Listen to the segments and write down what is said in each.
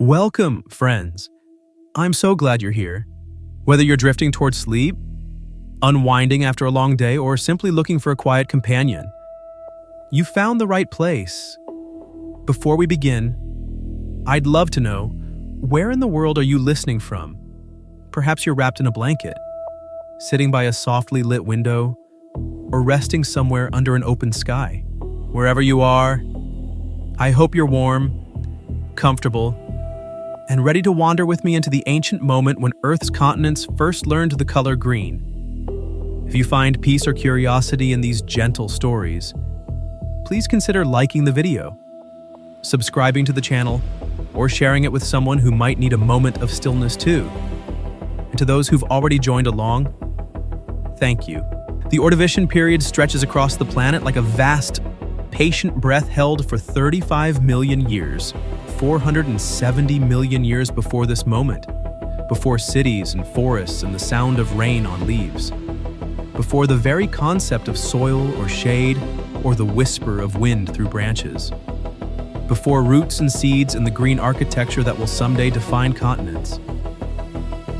Welcome, friends. I'm so glad you're here. Whether you're drifting towards sleep, unwinding after a long day, or simply looking for a quiet companion, you found the right place. Before we begin, I'd love to know, where in the world are you listening from? Perhaps you're wrapped in a blanket, sitting by a softly lit window, or resting somewhere under an open sky. Wherever you are, I hope you're warm, comfortable, and ready to wander with me into the ancient moment when Earth's continents first learned the color green. If you find peace or curiosity in these gentle stories, please consider liking the video, subscribing to the channel, or sharing it with someone who might need a moment of stillness too. And to those who've already joined along, thank you. The Ordovician period stretches across the planet like a vast, patient breath held for 35 million years, 470 million years before this moment, before cities and forests and the sound of rain on leaves, before the very concept of soil or shade or the whisper of wind through branches, before roots and seeds and the green architecture that will someday define continents.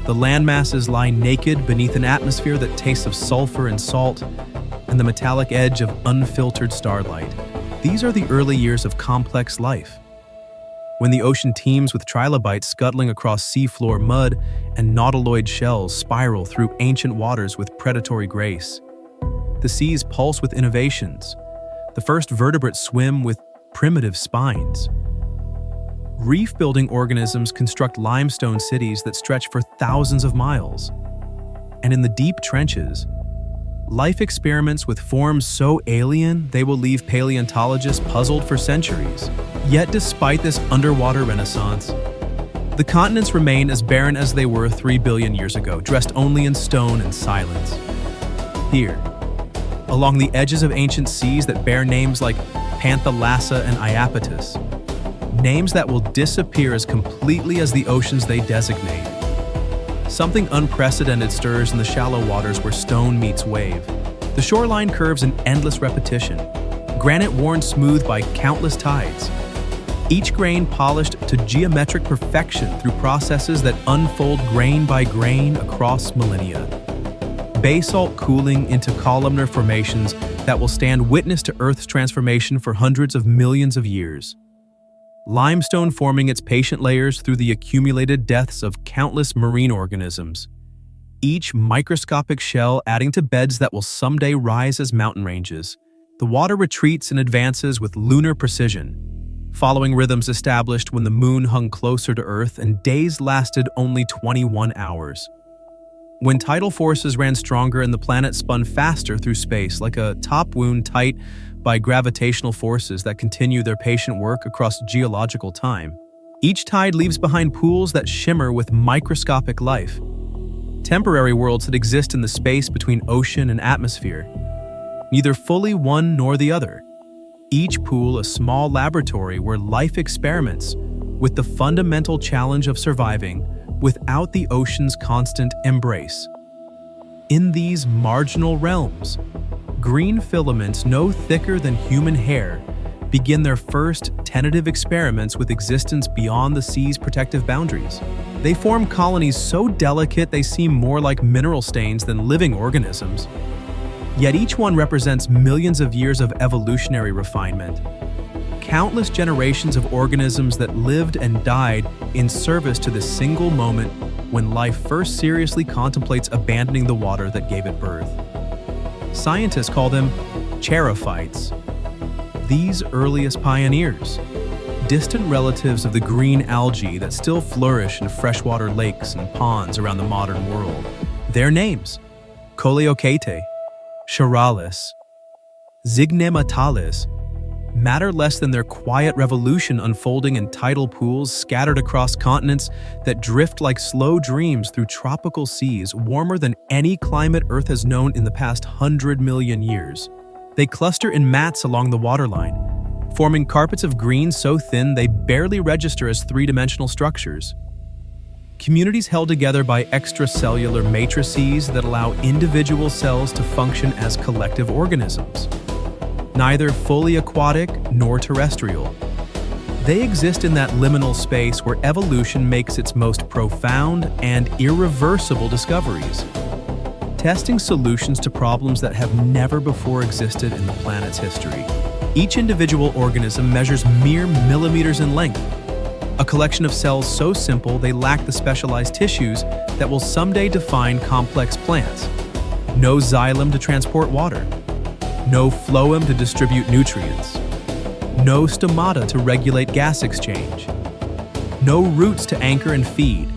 The landmasses lie naked beneath an atmosphere that tastes of sulfur and salt and the metallic edge of unfiltered starlight. These are the early years of complex life, when the ocean teems with trilobites scuttling across seafloor mud and nautiloid shells spiral through ancient waters with predatory grace. The seas pulse with innovations. The first vertebrates swim with primitive spines. Reef-building organisms construct limestone cities that stretch for thousands of miles. And in the deep trenches, life experiments with forms so alien they will leave paleontologists puzzled for centuries. Yet despite this underwater renaissance, the continents remain as barren as they were 3 billion years ago, dressed only in stone and silence. Here, along the edges of ancient seas that bear names like Panthalassa and Iapetus, names that will disappear as completely as the oceans they designate. Something unprecedented stirs in the shallow waters where stone meets wave. The shoreline curves in endless repetition, granite worn smooth by countless tides, each grain polished to geometric perfection through processes that unfold grain by grain across millennia. Basalt cooling into columnar formations that will stand witness to Earth's transformation for hundreds of millions of years. Limestone forming its patient layers through the accumulated deaths of countless marine organisms, each microscopic shell adding to beds that will someday rise as mountain ranges. The water retreats and advances with lunar precision, following rhythms established when the moon hung closer to Earth and days lasted only 21 hours. When tidal forces ran stronger and the planet spun faster through space like a top wound tight by gravitational forces that continue their patient work across geological time. Each tide leaves behind pools that shimmer with microscopic life, temporary worlds that exist in the space between ocean and atmosphere, neither fully one nor the other. Each pool a small laboratory where life experiments with the fundamental challenge of surviving without the ocean's constant embrace. In these marginal realms, green filaments no thicker than human hair begin their first tentative experiments with existence beyond the sea's protective boundaries. They form colonies so delicate they seem more like mineral stains than living organisms. Yet each one represents millions of years of evolutionary refinement. Countless generations of organisms that lived and died in service to the single moment when life first seriously contemplates abandoning the water that gave it birth. Scientists call them charophytes. These earliest pioneers, distant relatives of the green algae that still flourish in freshwater lakes and ponds around the modern world. Their names: Coleochaete, Charalis, Zygnematales, matter less than their quiet revolution unfolding in tidal pools scattered across continents that drift like slow dreams through tropical seas warmer than any climate Earth has known in the past 100 million years. They cluster in mats along the waterline, forming carpets of green so thin they barely register as three-dimensional structures. Communities held together by extracellular matrices that allow individual cells to function as collective organisms, neither fully aquatic nor terrestrial. They exist in that liminal space where evolution makes its most profound and irreversible discoveries, testing solutions to problems that have never before existed in the planet's history. Each individual organism measures mere millimeters in length, a collection of cells so simple they lack the specialized tissues that will someday define complex plants. No xylem to transport water, no phloem to distribute nutrients, no stomata to regulate gas exchange, no roots to anchor and feed,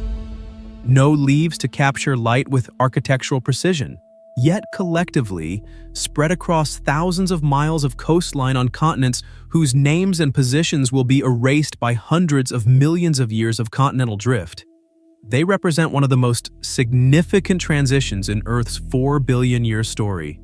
no leaves to capture light with architectural precision, yet collectively spread across thousands of miles of coastline on continents whose names and positions will be erased by hundreds of millions of years of continental drift. They represent one of the most significant transitions in Earth's 4 billion-year story.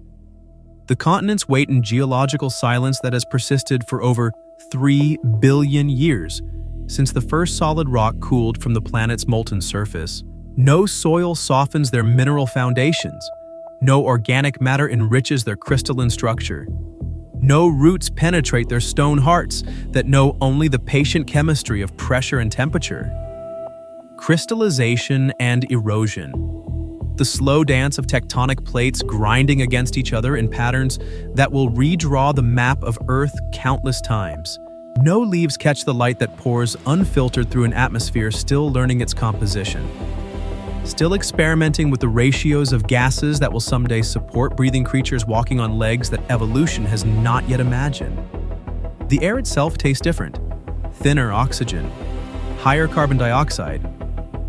The continents wait in geological silence that has persisted for over 3 billion years, since the first solid rock cooled from the planet's molten surface. No soil softens their mineral foundations. No organic matter enriches their crystalline structure. No roots penetrate their stone hearts that know only the patient chemistry of pressure and temperature. Crystallization and erosion. The slow dance of tectonic plates grinding against each other in patterns that will redraw the map of Earth countless times. No leaves catch the light that pours unfiltered through an atmosphere still learning its composition. Still experimenting with the ratios of gases that will someday support breathing creatures walking on legs that evolution has not yet imagined. The air itself tastes different. Thinner oxygen, higher carbon dioxide,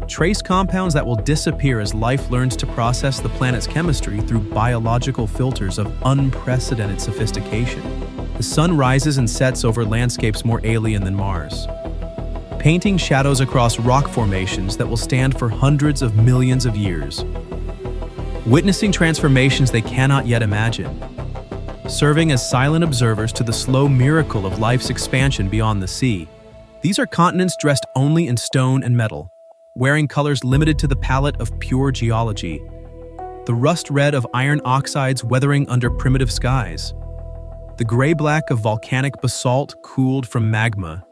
trace compounds that will disappear as life learns to process the planet's chemistry through biological filters of unprecedented sophistication. The sun rises and sets over landscapes more alien than Mars, painting shadows across rock formations that will stand for hundreds of millions of years, witnessing transformations they cannot yet imagine, serving as silent observers to the slow miracle of life's expansion beyond the sea. These are continents dressed only in stone and metal, wearing colors limited to the palette of pure geology, the rust red of iron oxides weathering under primitive skies, the gray-black of volcanic basalt cooled from magma,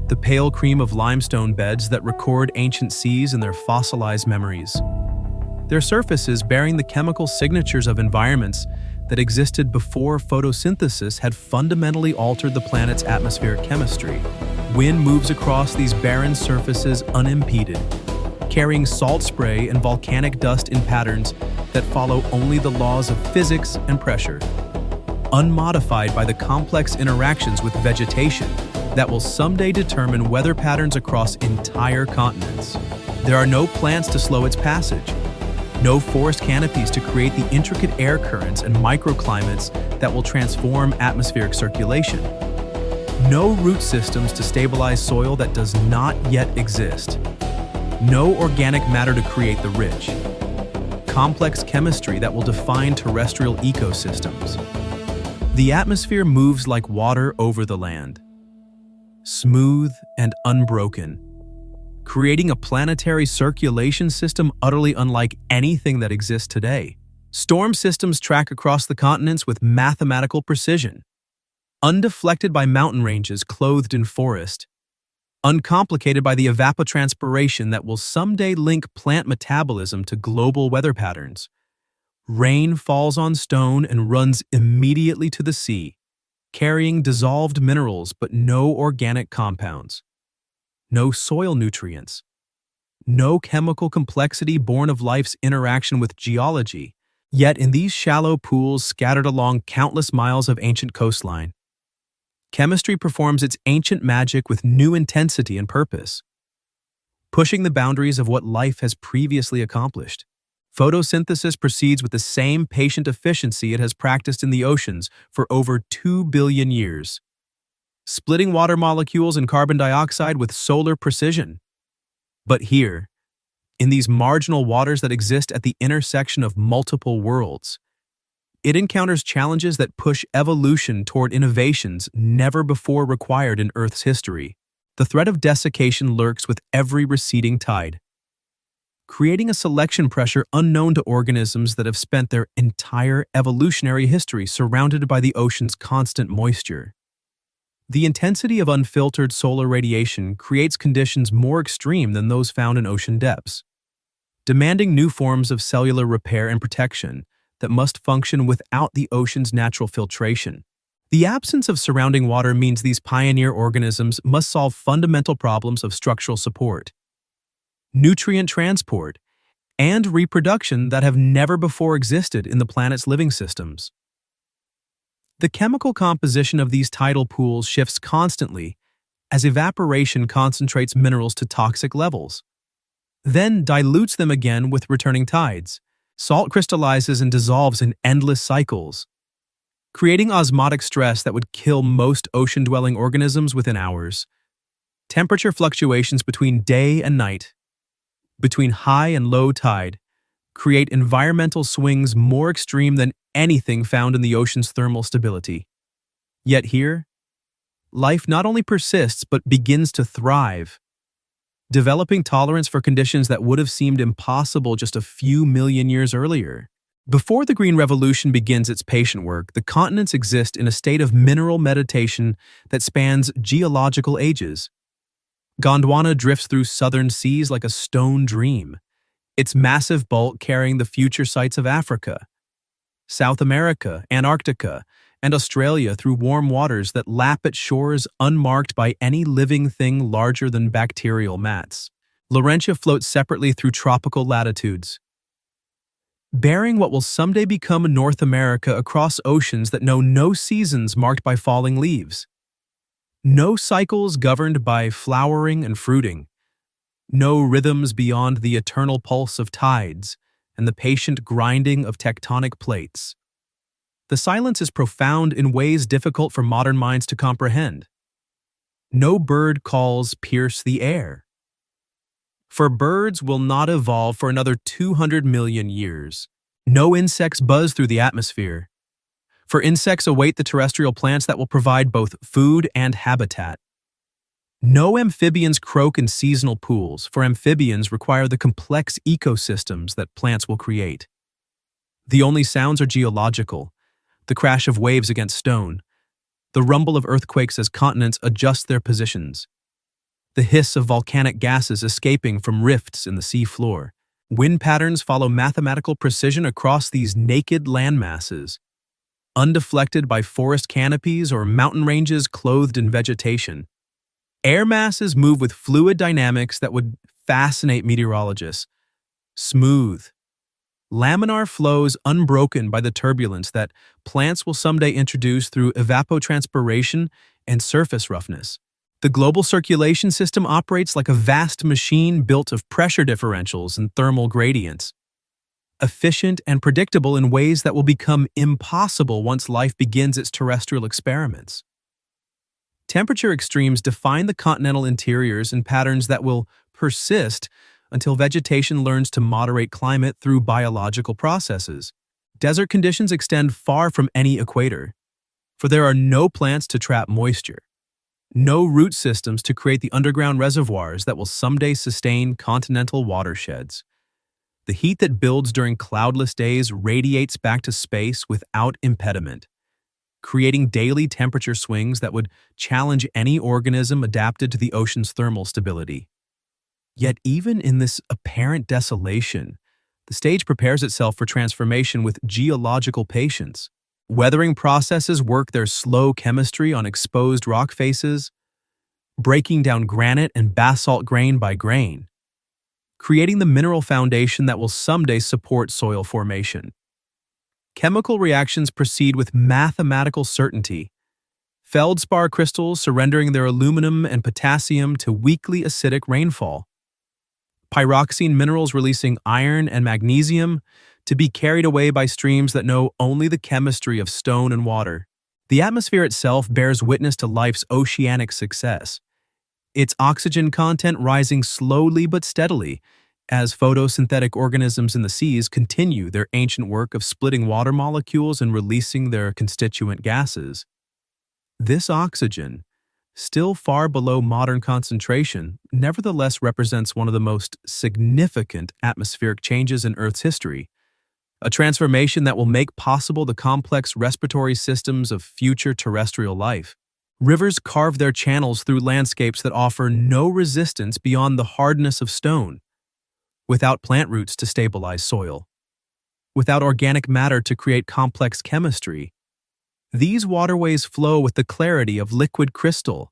the pale cream of limestone beds that record ancient seas and their fossilized memories. Their surfaces bearing the chemical signatures of environments that existed before photosynthesis had fundamentally altered the planet's atmospheric chemistry. Wind moves across these barren surfaces unimpeded, carrying salt spray and volcanic dust in patterns that follow only the laws of physics and pressure, unmodified by the complex interactions with vegetation that will someday determine weather patterns across entire continents. There are no plants to slow its passage, no forest canopies to create the intricate air currents and microclimates that will transform atmospheric circulation, no root systems to stabilize soil that does not yet exist, no organic matter to create the rich, complex chemistry that will define terrestrial ecosystems. The atmosphere moves like water over the land, smooth and unbroken, creating a planetary circulation system utterly unlike anything that exists today. Storm systems track across the continents with mathematical precision, undeflected by mountain ranges clothed in forest, uncomplicated by the evapotranspiration that will someday link plant metabolism to global weather patterns. Rain falls on stone and runs immediately to the sea, carrying dissolved minerals but no organic compounds, no soil nutrients, no chemical complexity born of life's interaction with geology. Yet in these shallow pools scattered along countless miles of ancient coastline, chemistry performs its ancient magic with new intensity and purpose, pushing the boundaries of what life has previously accomplished. Photosynthesis proceeds with the same patient efficiency it has practiced in the oceans for over 2 billion years, splitting water molecules and carbon dioxide with solar precision. But here, in these marginal waters that exist at the intersection of multiple worlds, it encounters challenges that push evolution toward innovations never before required in Earth's history. The threat of desiccation lurks with every receding tide, creating a selection pressure unknown to organisms that have spent their entire evolutionary history surrounded by the ocean's constant moisture. The intensity of unfiltered solar radiation creates conditions more extreme than those found in ocean depths, demanding new forms of cellular repair and protection that must function without the ocean's natural filtration. The absence of surrounding water means these pioneer organisms must solve fundamental problems of structural support, nutrient transport, and reproduction that have never before existed in the planet's living systems. The chemical composition of these tidal pools shifts constantly as evaporation concentrates minerals to toxic levels, then dilutes them again with returning tides. Salt crystallizes and dissolves in endless cycles, creating osmotic stress that would kill most ocean-dwelling organisms within hours. Temperature fluctuations between day and night, between high and low tide, create environmental swings more extreme than anything found in the ocean's thermal stability. Yet here, life not only persists but begins to thrive, developing tolerance for conditions that would have seemed impossible just a few million years earlier. Before the Green Revolution begins its patient work, the continents exist in a state of mineral meditation that spans geological ages. Gondwana drifts through southern seas like a stone dream, its massive bulk carrying the future sites of Africa, South America, Antarctica, and Australia through warm waters that lap at shores unmarked by any living thing larger than bacterial mats. Laurentia floats separately through tropical latitudes, bearing what will someday become North America across oceans that know no seasons marked by falling leaves, no cycles governed by flowering and fruiting, no rhythms beyond the eternal pulse of tides and the patient grinding of tectonic plates. The silence is profound in ways difficult for modern minds to comprehend. No bird calls pierce the air, for birds will not evolve for another 200 million years. No insects buzz through the atmosphere, for insects await the terrestrial plants that will provide both food and habitat. No amphibians croak in seasonal pools, for amphibians require the complex ecosystems that plants will create. The only sounds are geological, the crash of waves against stone, the rumble of earthquakes as continents adjust their positions, the hiss of volcanic gases escaping from rifts in the sea floor. Wind patterns follow mathematical precision across these naked landmasses, undeflected by forest canopies or mountain ranges clothed in vegetation. Air masses move with fluid dynamics that would fascinate meteorologists. Smooth, laminar flows unbroken by the turbulence that plants will someday introduce through evapotranspiration and surface roughness. The global circulation system operates like a vast machine built of pressure differentials and thermal gradients, efficient and predictable in ways that will become impossible once life begins its terrestrial experiments. Temperature extremes define the continental interiors in patterns that will persist until vegetation learns to moderate climate through biological processes. Desert conditions extend far from any equator, for there are no plants to trap moisture, no root systems to create the underground reservoirs that will someday sustain continental watersheds. The heat that builds during cloudless days radiates back to space without impediment, creating daily temperature swings that would challenge any organism adapted to the ocean's thermal stability. Yet even in this apparent desolation, the stage prepares itself for transformation with geological patience. Weathering processes work their slow chemistry on exposed rock faces, breaking down granite and basalt grain by grain, creating the mineral foundation that will someday support soil formation. Chemical reactions proceed with mathematical certainty, feldspar crystals surrendering their aluminum and potassium to weakly acidic rainfall, pyroxene minerals releasing iron and magnesium to be carried away by streams that know only the chemistry of stone and water. The atmosphere itself bears witness to life's oceanic success, its oxygen content rising slowly but steadily as photosynthetic organisms in the seas continue their ancient work of splitting water molecules and releasing their constituent gases. This oxygen, still far below modern concentration, nevertheless represents one of the most significant atmospheric changes in Earth's history, a transformation that will make possible the complex respiratory systems of future terrestrial life. Rivers carve their channels through landscapes that offer no resistance beyond the hardness of stone, without plant roots to stabilize soil, without organic matter to create complex chemistry. These waterways flow with the clarity of liquid crystal,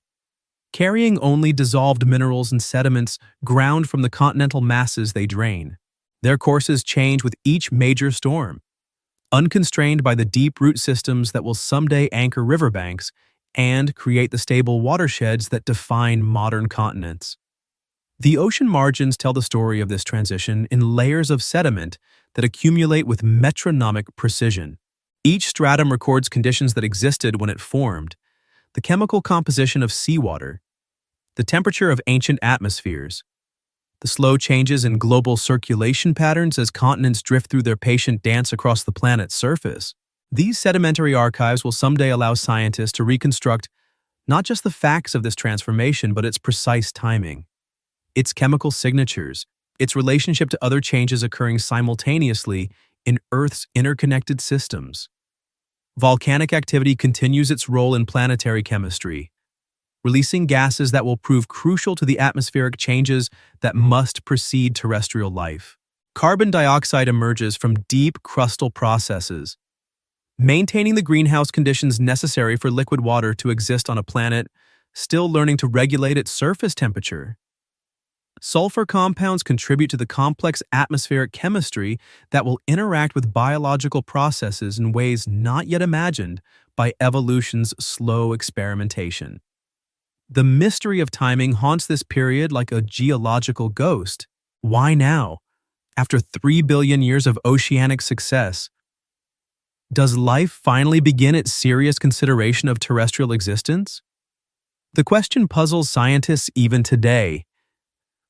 carrying only dissolved minerals and sediments ground from the continental masses they drain. Their courses change with each major storm, unconstrained by the deep root systems that will someday anchor riverbanks and create the stable watersheds that define modern continents. The ocean margins tell the story of this transition in layers of sediment that accumulate with metronomic precision. Each stratum records conditions that existed when it formed: the chemical composition of seawater, the temperature of ancient atmospheres, the slow changes in global circulation patterns as continents drift through their patient dance across the planet's surface. These sedimentary archives will someday allow scientists to reconstruct not just the facts of this transformation, but its precise timing, its chemical signatures, its relationship to other changes occurring simultaneously in Earth's interconnected systems. Volcanic activity continues its role in planetary chemistry, releasing gases that will prove crucial to the atmospheric changes that must precede terrestrial life. Carbon dioxide emerges from deep crustal processes, maintaining the greenhouse conditions necessary for liquid water to exist on a planet still learning to regulate its surface temperature. Sulfur compounds contribute to the complex atmospheric chemistry that will interact with biological processes in ways not yet imagined by evolution's slow experimentation. The mystery of timing haunts this period like a geological ghost. Why now? After 3 billion years of oceanic success, does life finally begin its serious consideration of terrestrial existence? The question puzzles scientists even today.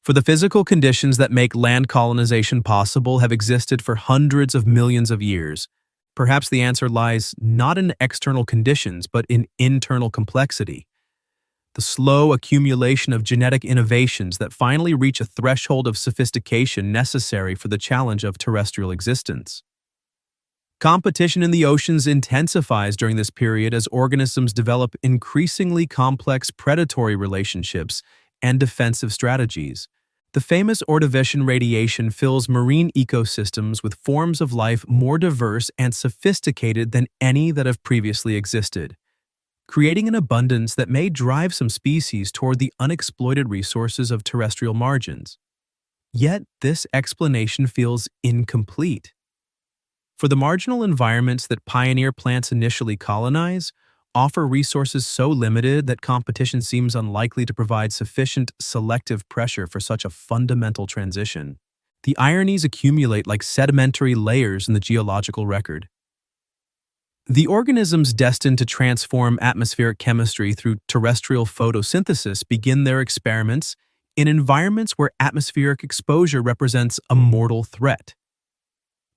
For the physical conditions that make land colonization possible have existed for hundreds of millions of years. Perhaps the answer lies not in external conditions, but in internal complexity. The slow accumulation of genetic innovations that finally reach a threshold of sophistication necessary for the challenge of terrestrial existence. Competition in the oceans intensifies during this period as organisms develop increasingly complex predatory relationships and defensive strategies. The famous Ordovician radiation fills marine ecosystems with forms of life more diverse and sophisticated than any that have previously existed, creating an abundance that may drive some species toward the unexploited resources of terrestrial margins. Yet this explanation feels incomplete. For the marginal environments that pioneer plants initially colonize, offer resources so limited that competition seems unlikely to provide sufficient selective pressure for such a fundamental transition. The ironies accumulate like sedimentary layers in the geological record. The organisms destined to transform atmospheric chemistry through terrestrial photosynthesis begin their experiments in environments where atmospheric exposure represents a mortal threat.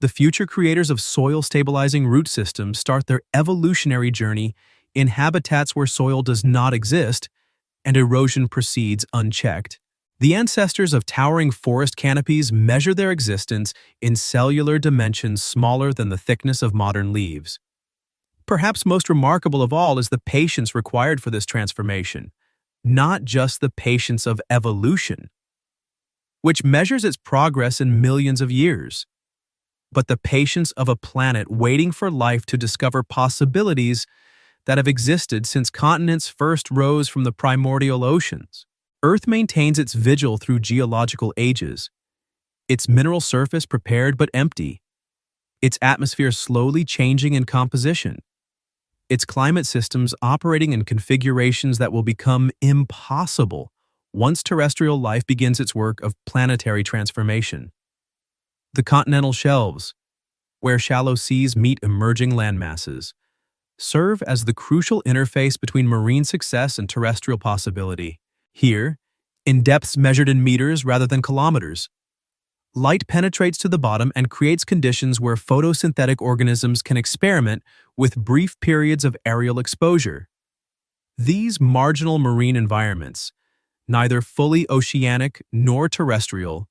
The future creators of soil-stabilizing root systems start their evolutionary journey in habitats where soil does not exist and erosion proceeds unchecked. The ancestors of towering forest canopies measure their existence in cellular dimensions smaller than the thickness of modern leaves. Perhaps most remarkable of all is the patience required for this transformation, not just the patience of evolution, which measures its progress in millions of years, but the patience of a planet waiting for life to discover possibilities that have existed since continents first rose from the primordial oceans. Earth maintains its vigil through geological ages, its mineral surface prepared but empty, its atmosphere slowly changing in composition, its climate systems operating in configurations that will become impossible once terrestrial life begins its work of planetary transformation. The continental shelves, where shallow seas meet emerging landmasses, serve as the crucial interface between marine success and terrestrial possibility. Here, in depths measured in meters rather than kilometers, light penetrates to the bottom and creates conditions where photosynthetic organisms can experiment with brief periods of aerial exposure. These marginal marine environments, neither fully oceanic nor terrestrial,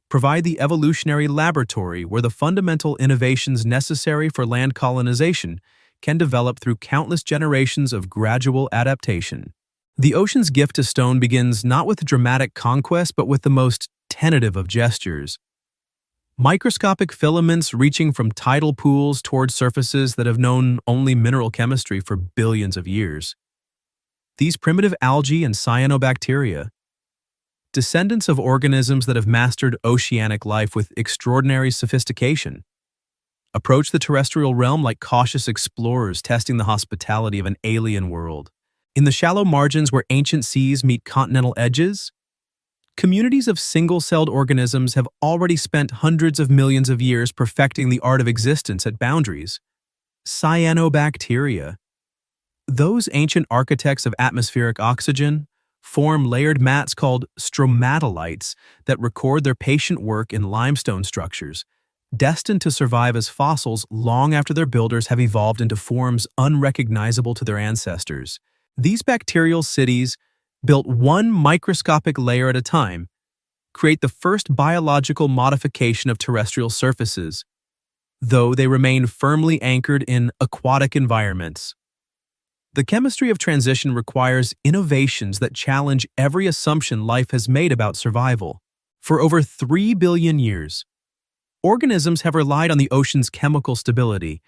provide the evolutionary laboratory where the fundamental innovations necessary for land colonization can develop through countless generations of gradual adaptation. The ocean's gift to stone begins not with dramatic conquest but with the most tentative of gestures. Microscopic filaments reaching from tidal pools toward surfaces that have known only mineral chemistry for billions of years. These primitive algae and cyanobacteria, descendants of organisms that have mastered oceanic life with extraordinary sophistication, approach the terrestrial realm like cautious explorers testing the hospitality of an alien world. In the shallow margins where ancient seas meet continental edges, communities of single-celled organisms have already spent hundreds of millions of years perfecting the art of existence at boundaries. Cyanobacteria. Those ancient architects of atmospheric oxygen form layered mats called stromatolites that record their patient work in limestone structures, destined to survive as fossils long after their builders have evolved into forms unrecognizable to their ancestors. These bacterial cities, built one microscopic layer at a time, create the first biological modification of terrestrial surfaces, though they remain firmly anchored in aquatic environments. The chemistry of transition requires innovations that challenge every assumption life has made about survival. For over 3 billion years, organisms have relied on the ocean's chemical stability,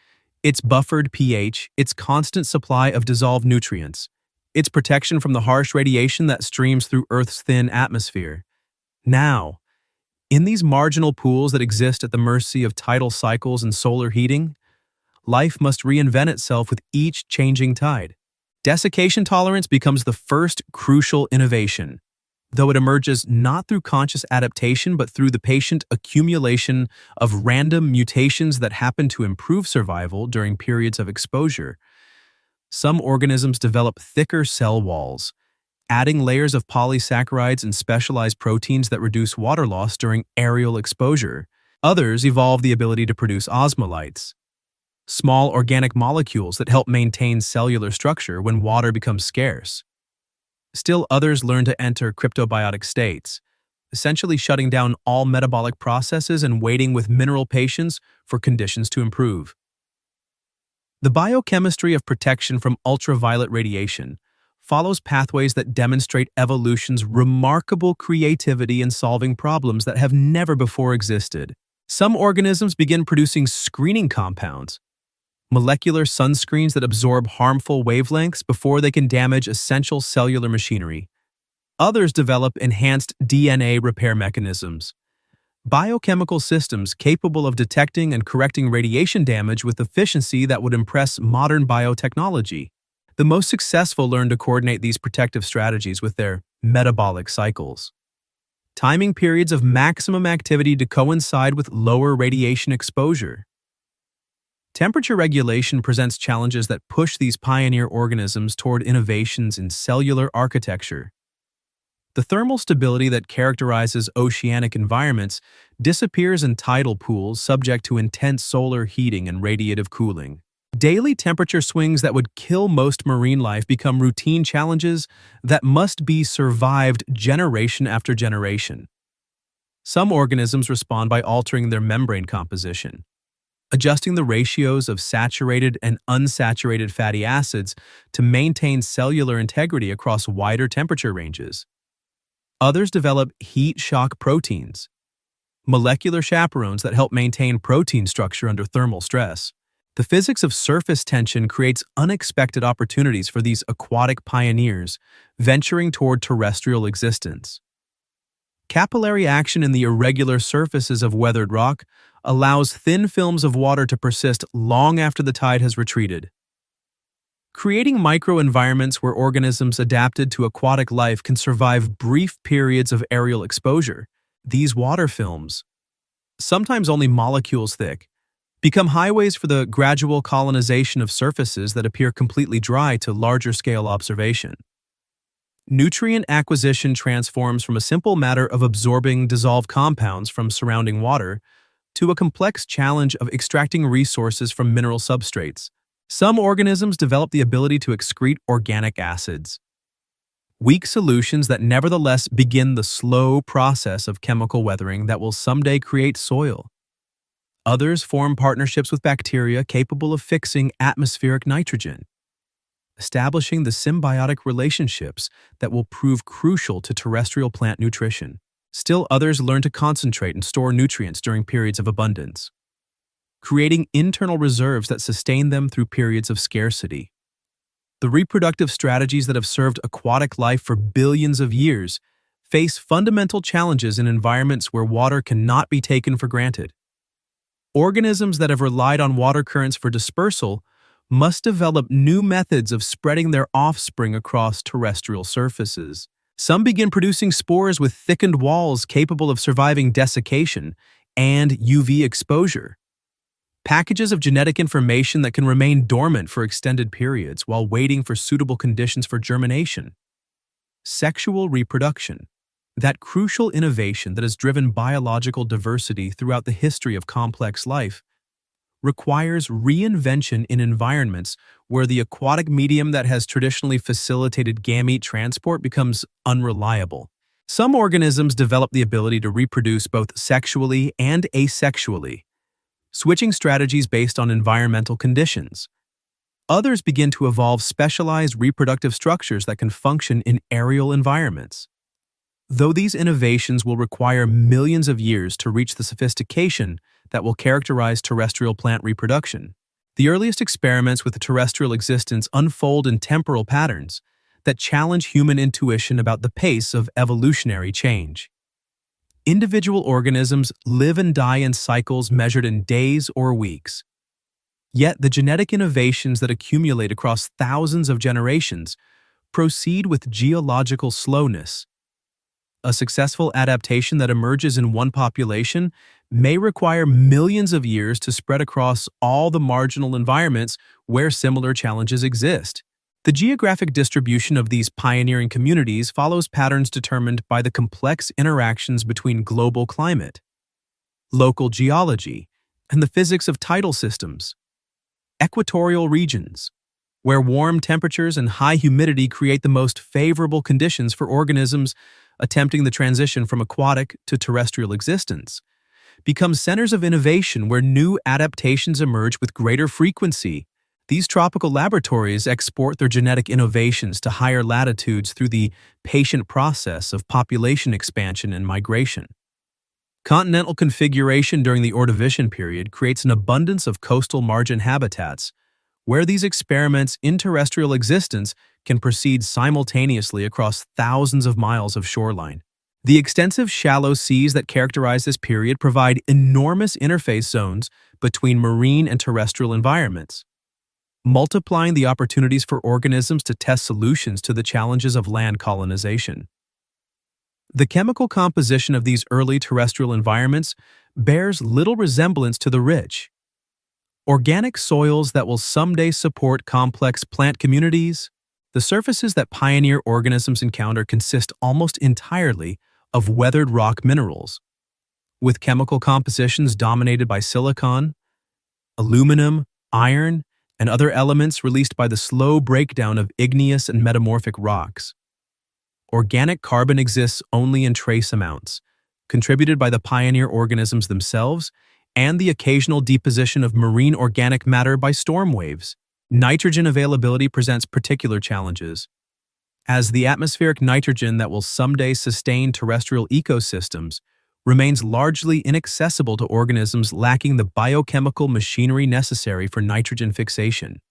its buffered pH, its constant supply of dissolved nutrients, its protection from the harsh radiation that streams through Earth's thin atmosphere. Now, in these marginal pools that exist at the mercy of tidal cycles and solar heating, life must reinvent itself with each changing tide. Desiccation tolerance becomes the first crucial innovation, though it emerges not through conscious adaptation but through the patient accumulation of random mutations that happen to improve survival during periods of exposure. Some organisms develop thicker cell walls, adding layers of polysaccharides and specialized proteins that reduce water loss during aerial exposure. Others evolve the ability to produce osmolytes, small organic molecules that help maintain cellular structure when water becomes scarce. Still others learn to enter cryptobiotic states, essentially shutting down all metabolic processes and waiting with mineral patience for conditions to improve. The biochemistry of protection from ultraviolet radiation follows pathways that demonstrate evolution's remarkable creativity in solving problems that have never before existed. Some organisms begin producing screening compounds, molecular sunscreens that absorb harmful wavelengths before they can damage essential cellular machinery. Others develop enhanced DNA repair mechanisms, biochemical systems capable of detecting and correcting radiation damage with efficiency that would impress modern biotechnology. The most successful learn to coordinate these protective strategies with their metabolic cycles, timing periods of maximum activity to coincide with lower radiation exposure. Temperature regulation presents challenges that push these pioneer organisms toward innovations in cellular architecture. The thermal stability that characterizes oceanic environments disappears in tidal pools subject to intense solar heating and radiative cooling. Daily temperature swings that would kill most marine life become routine challenges that must be survived generation after generation. Some organisms respond by altering their membrane composition, adjusting the ratios of saturated and unsaturated fatty acids to maintain cellular integrity across wider temperature ranges. Others develop heat shock proteins, molecular chaperones that help maintain protein structure under thermal stress. The physics of surface tension creates unexpected opportunities for these aquatic pioneers venturing toward terrestrial existence. Capillary action in the irregular surfaces of weathered rock allows thin films of water to persist long after the tide has retreated. Creating microenvironments where organisms adapted to aquatic life can survive brief periods of aerial exposure. These water films, sometimes only molecules thick, become highways for the gradual colonization of surfaces that appear completely dry to larger-scale observation. Nutrient acquisition transforms from a simple matter of absorbing dissolved compounds from surrounding water to a complex challenge of extracting resources from mineral substrates. Some organisms develop the ability to excrete organic acids, weak solutions that nevertheless begin the slow process of chemical weathering that will someday create soil. Others form partnerships with bacteria capable of fixing atmospheric nitrogen, establishing the symbiotic relationships that will prove crucial to terrestrial plant nutrition. Still others learn to concentrate and store nutrients during periods of abundance, creating internal reserves that sustain them through periods of scarcity. The reproductive strategies that have served aquatic life for billions of years face fundamental challenges in environments where water cannot be taken for granted. Organisms that have relied on water currents for dispersal must develop new methods of spreading their offspring across terrestrial surfaces. Some begin producing spores with thickened walls capable of surviving desiccation and UV exposure, packages of genetic information that can remain dormant for extended periods while waiting for suitable conditions for germination. Sexual reproduction, that crucial innovation that has driven biological diversity throughout the history of complex life, requires reinvention in environments where the aquatic medium that has traditionally facilitated gamete transport becomes unreliable. Some organisms develop the ability to reproduce both sexually and asexually, switching strategies based on environmental conditions. Others begin to evolve specialized reproductive structures that can function in aerial environments. Though these innovations will require millions of years to reach the sophistication that will characterize terrestrial plant reproduction, the earliest experiments with terrestrial existence unfold in temporal patterns that challenge human intuition about the pace of evolutionary change. Individual organisms live and die in cycles measured in days or weeks. Yet the genetic innovations that accumulate across thousands of generations proceed with geological slowness. A successful adaptation that emerges in one population may require millions of years to spread across all the marginal environments where similar challenges exist. The geographic distribution of these pioneering communities follows patterns determined by the complex interactions between global climate, local geology, and the physics of tidal systems. Equatorial regions, where warm temperatures and high humidity create the most favorable conditions for organisms attempting the transition from aquatic to terrestrial existence, become centers of innovation where new adaptations emerge with greater frequency. These tropical laboratories export their genetic innovations to higher latitudes through the patient process of population expansion and migration. Continental configuration during the Ordovician period creates an abundance of coastal margin habitats, where these experiments in terrestrial existence can proceed simultaneously across thousands of miles of shoreline. The extensive shallow seas that characterize this period provide enormous interface zones between marine and terrestrial environments, multiplying the opportunities for organisms to test solutions to the challenges of land colonization. The chemical composition of these early terrestrial environments bears little resemblance to the rich, organic soils that will someday support complex plant communities. The surfaces that pioneer organisms encounter consist almost entirely of weathered rock minerals, with chemical compositions dominated by silicon, aluminum, iron, and other elements released by the slow breakdown of igneous and metamorphic rocks. Organic carbon exists only in trace amounts, contributed by the pioneer organisms themselves and the occasional deposition of marine organic matter by storm waves. Nitrogen availability presents particular challenges, as the atmospheric nitrogen that will someday sustain terrestrial ecosystems remains largely inaccessible to organisms lacking the biochemical machinery necessary for nitrogen fixation.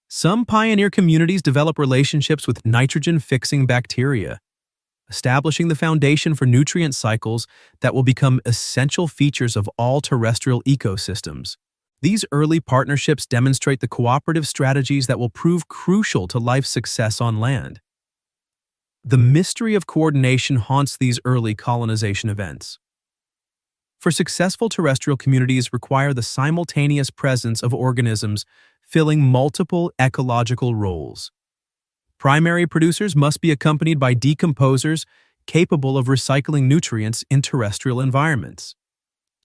Some pioneer communities develop relationships with nitrogen-fixing bacteria, establishing the foundation for nutrient cycles that will become essential features of all terrestrial ecosystems. These early partnerships demonstrate the cooperative strategies that will prove crucial to life's success on land. The mystery of coordination haunts these early colonization events. For successful terrestrial communities require the simultaneous presence of organisms filling multiple ecological roles. Primary producers must be accompanied by decomposers capable of recycling nutrients in terrestrial environments.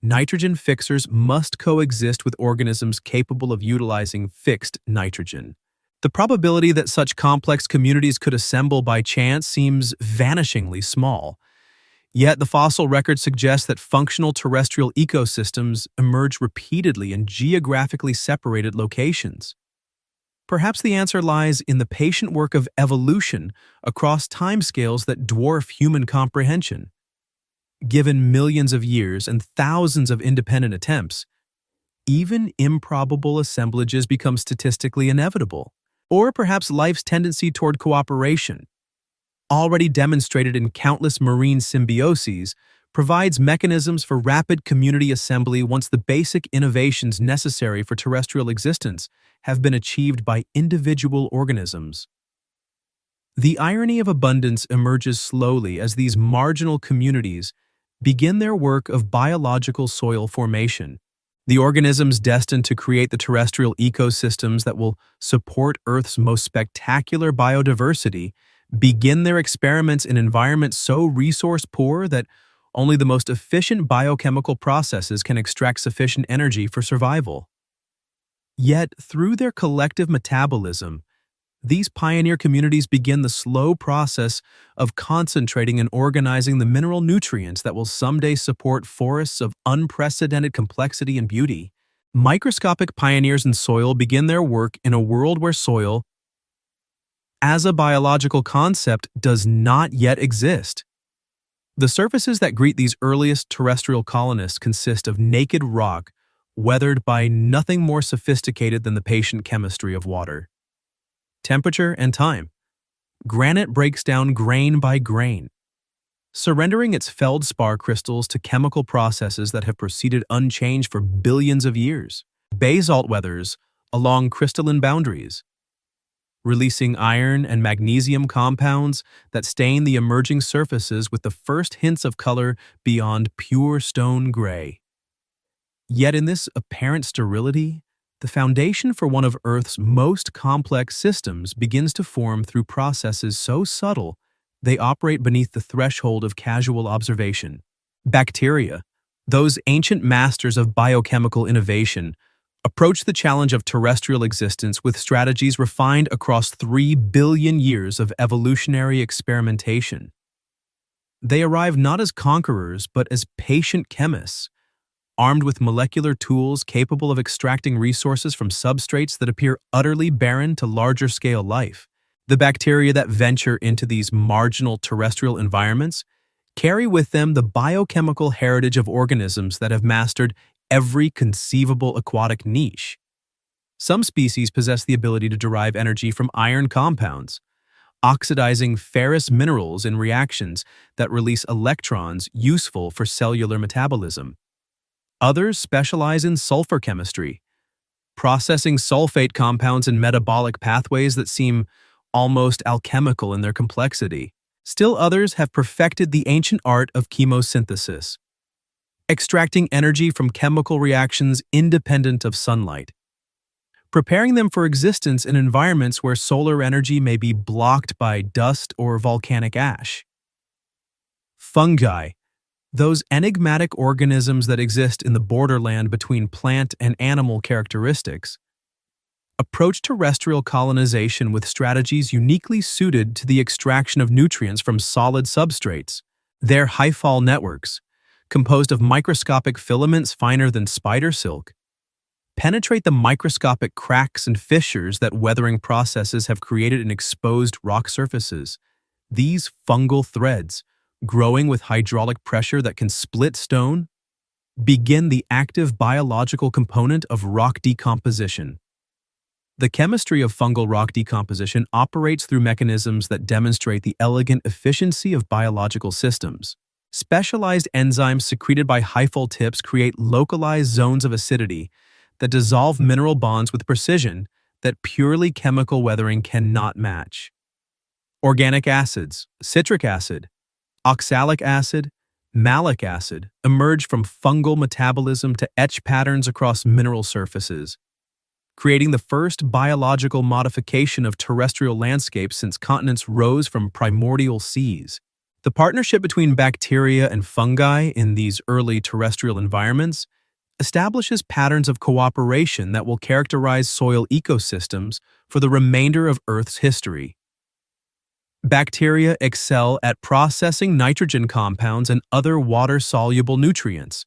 Nitrogen fixers must coexist with organisms capable of utilizing fixed nitrogen. The probability that such complex communities could assemble by chance seems vanishingly small, Yet the fossil record suggests that functional terrestrial ecosystems emerge repeatedly in geographically separated locations. Perhaps the answer lies in the patient work of evolution across timescales that dwarf human comprehension. Given millions of years and thousands of independent attempts, even improbable assemblages become statistically inevitable. Or perhaps life's tendency toward cooperation, already demonstrated in countless marine symbioses, provides mechanisms for rapid community assembly once the basic innovations necessary for terrestrial existence have been achieved by individual organisms. The irony of abundance emerges slowly as these marginal communities begin their work of biological soil formation. The organisms destined to create the terrestrial ecosystems that will support Earth's most spectacular biodiversity begin their experiments in environments so resource-poor that only the most efficient biochemical processes can extract sufficient energy for survival. Yet, through their collective metabolism, these pioneer communities begin the slow process of concentrating and organizing the mineral nutrients that will someday support forests of unprecedented complexity and beauty. Microscopic pioneers in soil begin their work in a world where soil, as a biological concept, does not yet exist. The surfaces that greet these earliest terrestrial colonists consist of naked rock, weathered by nothing more sophisticated than the patient chemistry of water. Temperature and time. Granite breaks down grain by grain, surrendering its feldspar crystals to chemical processes that have proceeded unchanged for billions of years. Basalt weathers along crystalline boundaries, releasing iron and magnesium compounds that stain the emerging surfaces with the first hints of color beyond pure stone gray. Yet in this apparent sterility, the foundation for one of Earth's most complex systems begins to form through processes so subtle they operate beneath the threshold of casual observation. Bacteria, those ancient masters of biochemical innovation, approach the challenge of terrestrial existence with strategies refined across 3 billion years of evolutionary experimentation. They arrive not as conquerors, but as patient chemists, armed with molecular tools capable of extracting resources from substrates that appear utterly barren to larger-scale life. The bacteria that venture into these marginal terrestrial environments carry with them the biochemical heritage of organisms that have mastered every conceivable aquatic niche. Some species possess the ability to derive energy from iron compounds, oxidizing ferrous minerals in reactions that release electrons useful for cellular metabolism. Others specialize in sulfur chemistry, processing sulfate compounds in metabolic pathways that seem almost alchemical in their complexity. Still others have perfected the ancient art of chemosynthesis, extracting energy from chemical reactions independent of sunlight, preparing them for existence in environments where solar energy may be blocked by dust or volcanic ash. Fungi, those enigmatic organisms that exist in the borderland between plant and animal characteristics, approach terrestrial colonization with strategies uniquely suited to the extraction of nutrients from solid substrates. Their hyphal networks, composed of microscopic filaments finer than spider silk, penetrate the microscopic cracks and fissures that weathering processes have created in exposed rock surfaces. These fungal threads, growing with hydraulic pressure that can split stone, begin the active biological component of rock decomposition. The chemistry of fungal rock decomposition operates through mechanisms that demonstrate the elegant efficiency of biological systems. Specialized enzymes secreted by hyphal tips create localized zones of acidity that dissolve mineral bonds with precision that purely chemical weathering cannot match. Organic acids, citric acid, oxalic acid, malic acid emerge from fungal metabolism to etch patterns across mineral surfaces, creating the first biological modification of terrestrial landscapes since continents rose from primordial seas. The partnership between bacteria and fungi in these early terrestrial environments establishes patterns of cooperation that will characterize soil ecosystems for the remainder of Earth's history. Bacteria excel at processing nitrogen compounds and other water-soluble nutrients,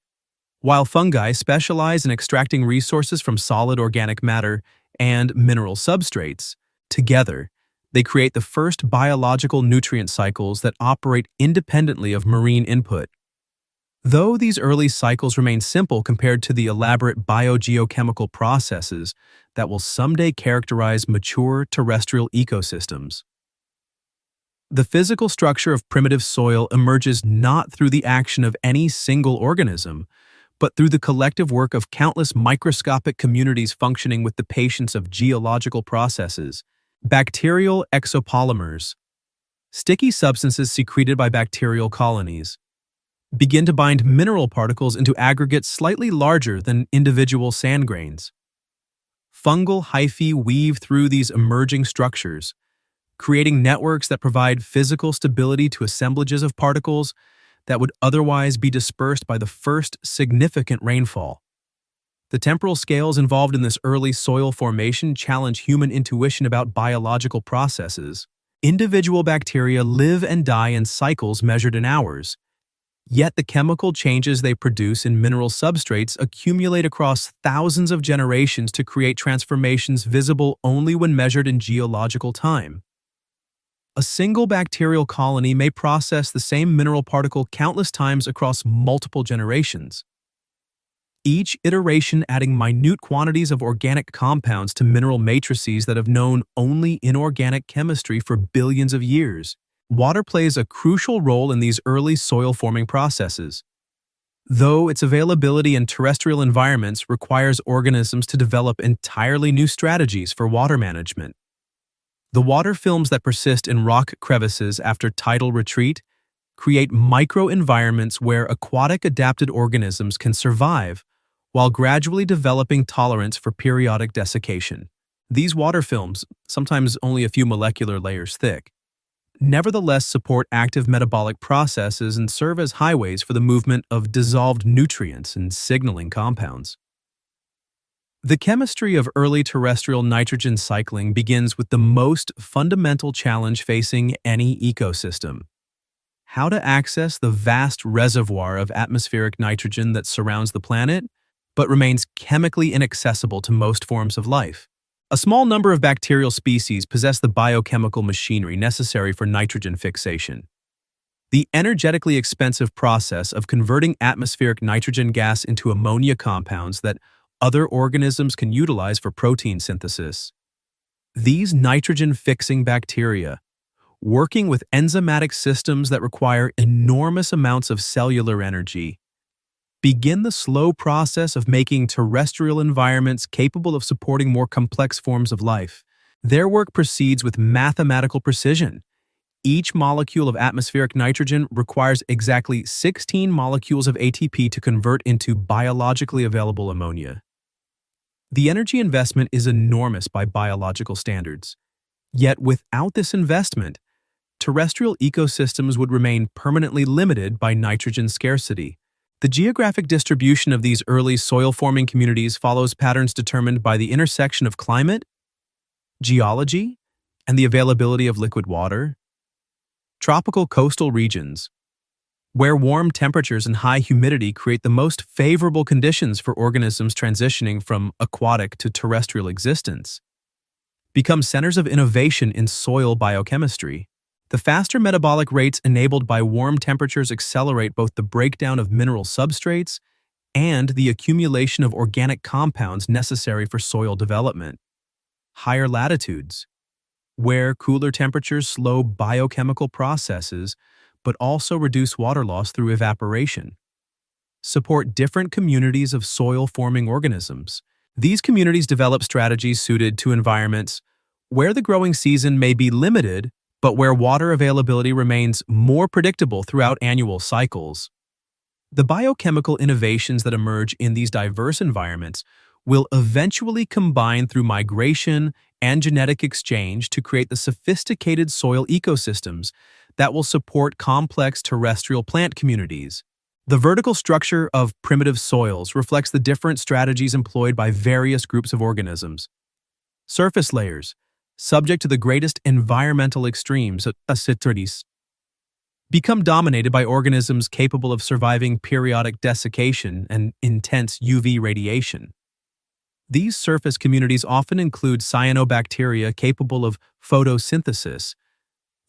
while fungi specialize in extracting resources from solid organic matter and mineral substrates. Together, they create the first biological nutrient cycles that operate independently of marine input. Though these early cycles remain simple compared to the elaborate biogeochemical processes that will someday characterize mature terrestrial ecosystems. The physical structure of primitive soil emerges not through the action of any single organism, but through the collective work of countless microscopic communities functioning with the patience of geological processes. Bacterial exopolymers, sticky substances secreted by bacterial colonies, begin to bind mineral particles into aggregates slightly larger than individual sand grains. Fungal hyphae weave through these emerging structures, creating networks that provide physical stability to assemblages of particles that would otherwise be dispersed by the first significant rainfall. The temporal scales involved in this early soil formation challenge human intuition about biological processes. Individual bacteria live and die in cycles measured in hours, yet the chemical changes they produce in mineral substrates accumulate across thousands of generations to create transformations visible only when measured in geological time. A single bacterial colony may process the same mineral particle countless times across multiple generations, each iteration adding minute quantities of organic compounds to mineral matrices that have known only inorganic chemistry for billions of years. Water plays a crucial role in these early soil-forming processes, though its availability in terrestrial environments requires organisms to develop entirely new strategies for water management. The water films that persist in rock crevices after tidal retreat create microenvironments where aquatic adapted organisms can survive while gradually developing tolerance for periodic desiccation. These water films, sometimes only a few molecular layers thick, nevertheless support active metabolic processes and serve as highways for the movement of dissolved nutrients and signaling compounds. The chemistry of early terrestrial nitrogen cycling begins with the most fundamental challenge facing any ecosystem: how to access the vast reservoir of atmospheric nitrogen that surrounds the planet, but remains chemically inaccessible to most forms of life. A small number of bacterial species possess the biochemical machinery necessary for nitrogen fixation. The energetically expensive process of converting atmospheric nitrogen gas into ammonia compounds that other organisms can utilize for protein synthesis. These nitrogen-fixing bacteria, working with enzymatic systems that require enormous amounts of cellular energy, begin the slow process of making terrestrial environments capable of supporting more complex forms of life. Their work proceeds with mathematical precision. Each molecule of atmospheric nitrogen requires exactly 16 molecules of ATP to convert into biologically available ammonia. The energy investment is enormous by biological standards. Yet without this investment, terrestrial ecosystems would remain permanently limited by nitrogen scarcity. The geographic distribution of these early soil-forming communities follows patterns determined by the intersection of climate, geology, and the availability of liquid water. Tropical coastal regions, where warm temperatures and high humidity create the most favorable conditions for organisms transitioning from aquatic to terrestrial existence, become centers of innovation in soil biochemistry. The faster metabolic rates enabled by warm temperatures accelerate both the breakdown of mineral substrates and the accumulation of organic compounds necessary for soil development. Higher latitudes, where cooler temperatures slow biochemical processes but also reduce water loss through evaporation, support different communities of soil-forming organisms. These communities develop strategies suited to environments where the growing season may be limited, but where water availability remains more predictable throughout annual cycles. The biochemical innovations that emerge in these diverse environments will eventually combine through migration and genetic exchange to create the sophisticated soil ecosystems that will support complex terrestrial plant communities. The vertical structure of primitive soils reflects the different strategies employed by various groups of organisms. Surface layers, subject to the greatest environmental extremes, acidities, become dominated by organisms capable of surviving periodic desiccation and intense UV radiation. These surface communities often include cyanobacteria capable of photosynthesis,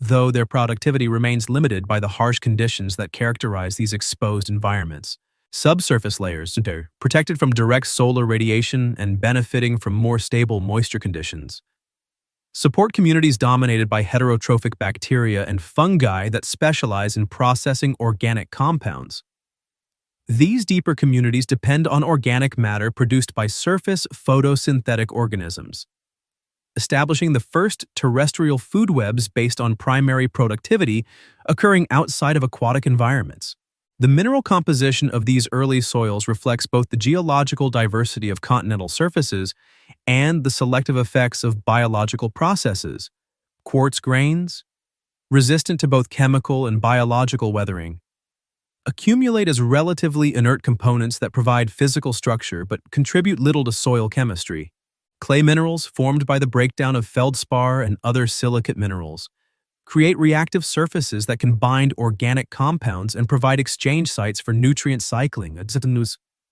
though their productivity remains limited by the harsh conditions that characterize these exposed environments. Subsurface layers, protected from direct solar radiation and benefiting from more stable moisture conditions, support communities dominated by heterotrophic bacteria and fungi that specialize in processing organic compounds. These deeper communities depend on organic matter produced by surface photosynthetic organisms, establishing the first terrestrial food webs based on primary productivity occurring outside of aquatic environments. The mineral composition of these early soils reflects both the geological diversity of continental surfaces and the selective effects of biological processes. Quartz grains, resistant to both chemical and biological weathering, accumulate as relatively inert components that provide physical structure but contribute little to soil chemistry. Clay minerals, formed by the breakdown of feldspar and other silicate minerals, create reactive surfaces that can bind organic compounds and provide exchange sites for nutrient cycling.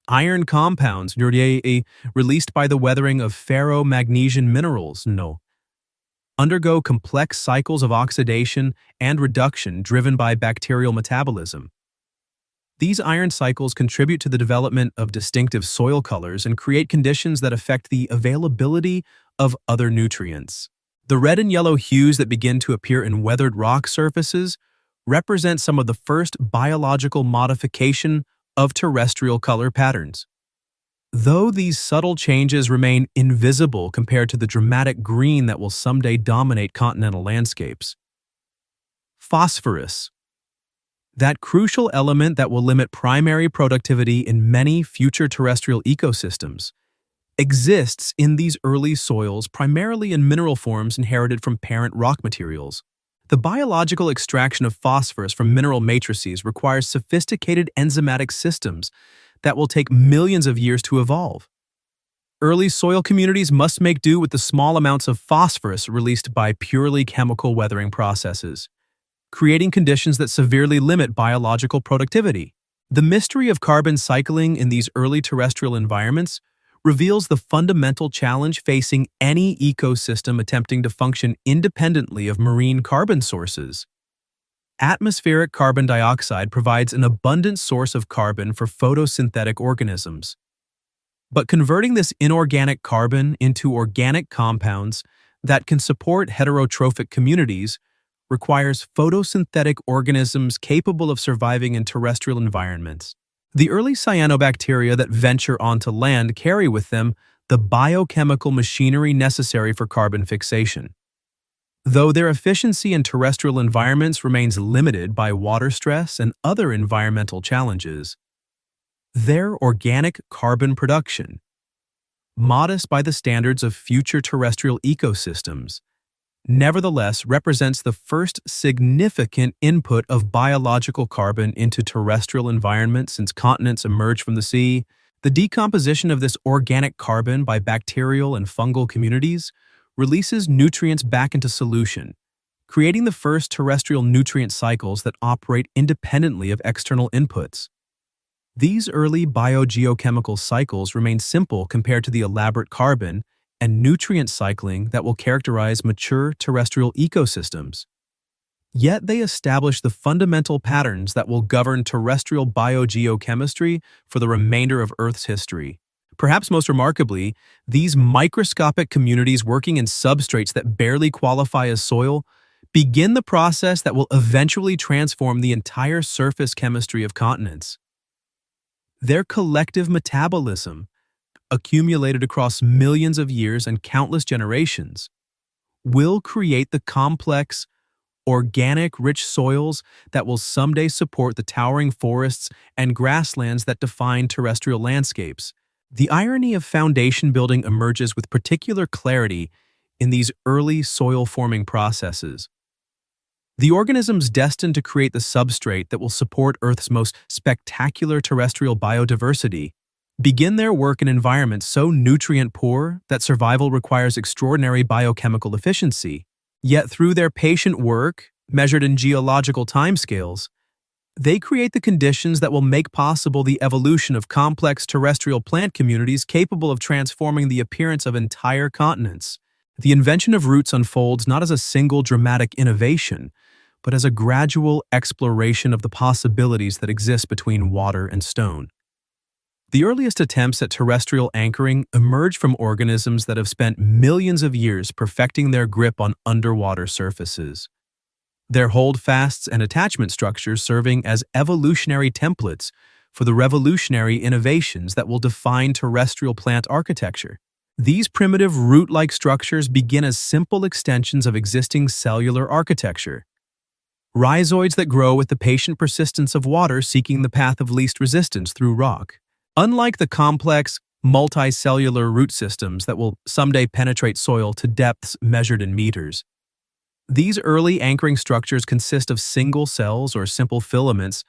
Iron compounds, released by the weathering of ferro-magnesian minerals, undergo complex cycles of oxidation and reduction driven by bacterial metabolism. These iron cycles contribute to the development of distinctive soil colors and create conditions that affect the availability of other nutrients. The red and yellow hues that begin to appear in weathered rock surfaces represent some of the first biological modification of terrestrial color patterns. Though these subtle changes remain invisible compared to the dramatic green that will someday dominate continental landscapes. Phosphorus, that crucial element that will limit primary productivity in many future terrestrial ecosystems, exists in these early soils primarily in mineral forms inherited from parent rock materials. The biological extraction of phosphorus from mineral matrices requires sophisticated enzymatic systems that will take millions of years to evolve. Early soil communities must make do with the small amounts of phosphorus released by purely chemical weathering processes, creating conditions that severely limit biological productivity. The mystery of carbon cycling in these early terrestrial environments reveals the fundamental challenge facing any ecosystem attempting to function independently of marine carbon sources. Atmospheric carbon dioxide provides an abundant source of carbon for photosynthetic organisms. But converting this inorganic carbon into organic compounds that can support heterotrophic communities requires photosynthetic organisms capable of surviving in terrestrial environments. The early cyanobacteria that venture onto land carry with them the biochemical machinery necessary for carbon fixation. Though their efficiency in terrestrial environments remains limited by water stress and other environmental challenges, their organic carbon production, modest by the standards of future terrestrial ecosystems, nevertheless represents the first significant input of biological carbon into terrestrial environments since continents emerged from the sea. The decomposition of this organic carbon by bacterial and fungal communities releases nutrients back into solution, creating the first terrestrial nutrient cycles that operate independently of external inputs. These early biogeochemical cycles remain simple compared to the elaborate carbon and nutrient cycling that will characterize mature terrestrial ecosystems. Yet they establish the fundamental patterns that will govern terrestrial biogeochemistry for the remainder of Earth's history. Perhaps most remarkably, these microscopic communities working in substrates that barely qualify as soil begin the process that will eventually transform the entire surface chemistry of continents. Their collective metabolism, accumulated across millions of years and countless generations, will create the complex, organic, rich soils that will someday support the towering forests and grasslands that define terrestrial landscapes. The irony of foundation building emerges with particular clarity in these early soil-forming processes. The organisms destined to create the substrate that will support Earth's most spectacular terrestrial biodiversity begin their work in environments so nutrient-poor that survival requires extraordinary biochemical efficiency. Yet through their patient work, measured in geological timescales, they create the conditions that will make possible the evolution of complex terrestrial plant communities capable of transforming the appearance of entire continents. The invention of roots unfolds not as a single dramatic innovation, but as a gradual exploration of the possibilities that exist between water and stone. The earliest attempts at terrestrial anchoring emerge from organisms that have spent millions of years perfecting their grip on underwater surfaces. Their holdfasts and attachment structures serving as evolutionary templates for the revolutionary innovations that will define terrestrial plant architecture. These primitive root-like structures begin as simple extensions of existing cellular architecture, rhizoids that grow with the patient persistence of water seeking the path of least resistance through rock. Unlike the complex, multicellular root systems that will someday penetrate soil to depths measured in meters, these early anchoring structures consist of single cells or simple filaments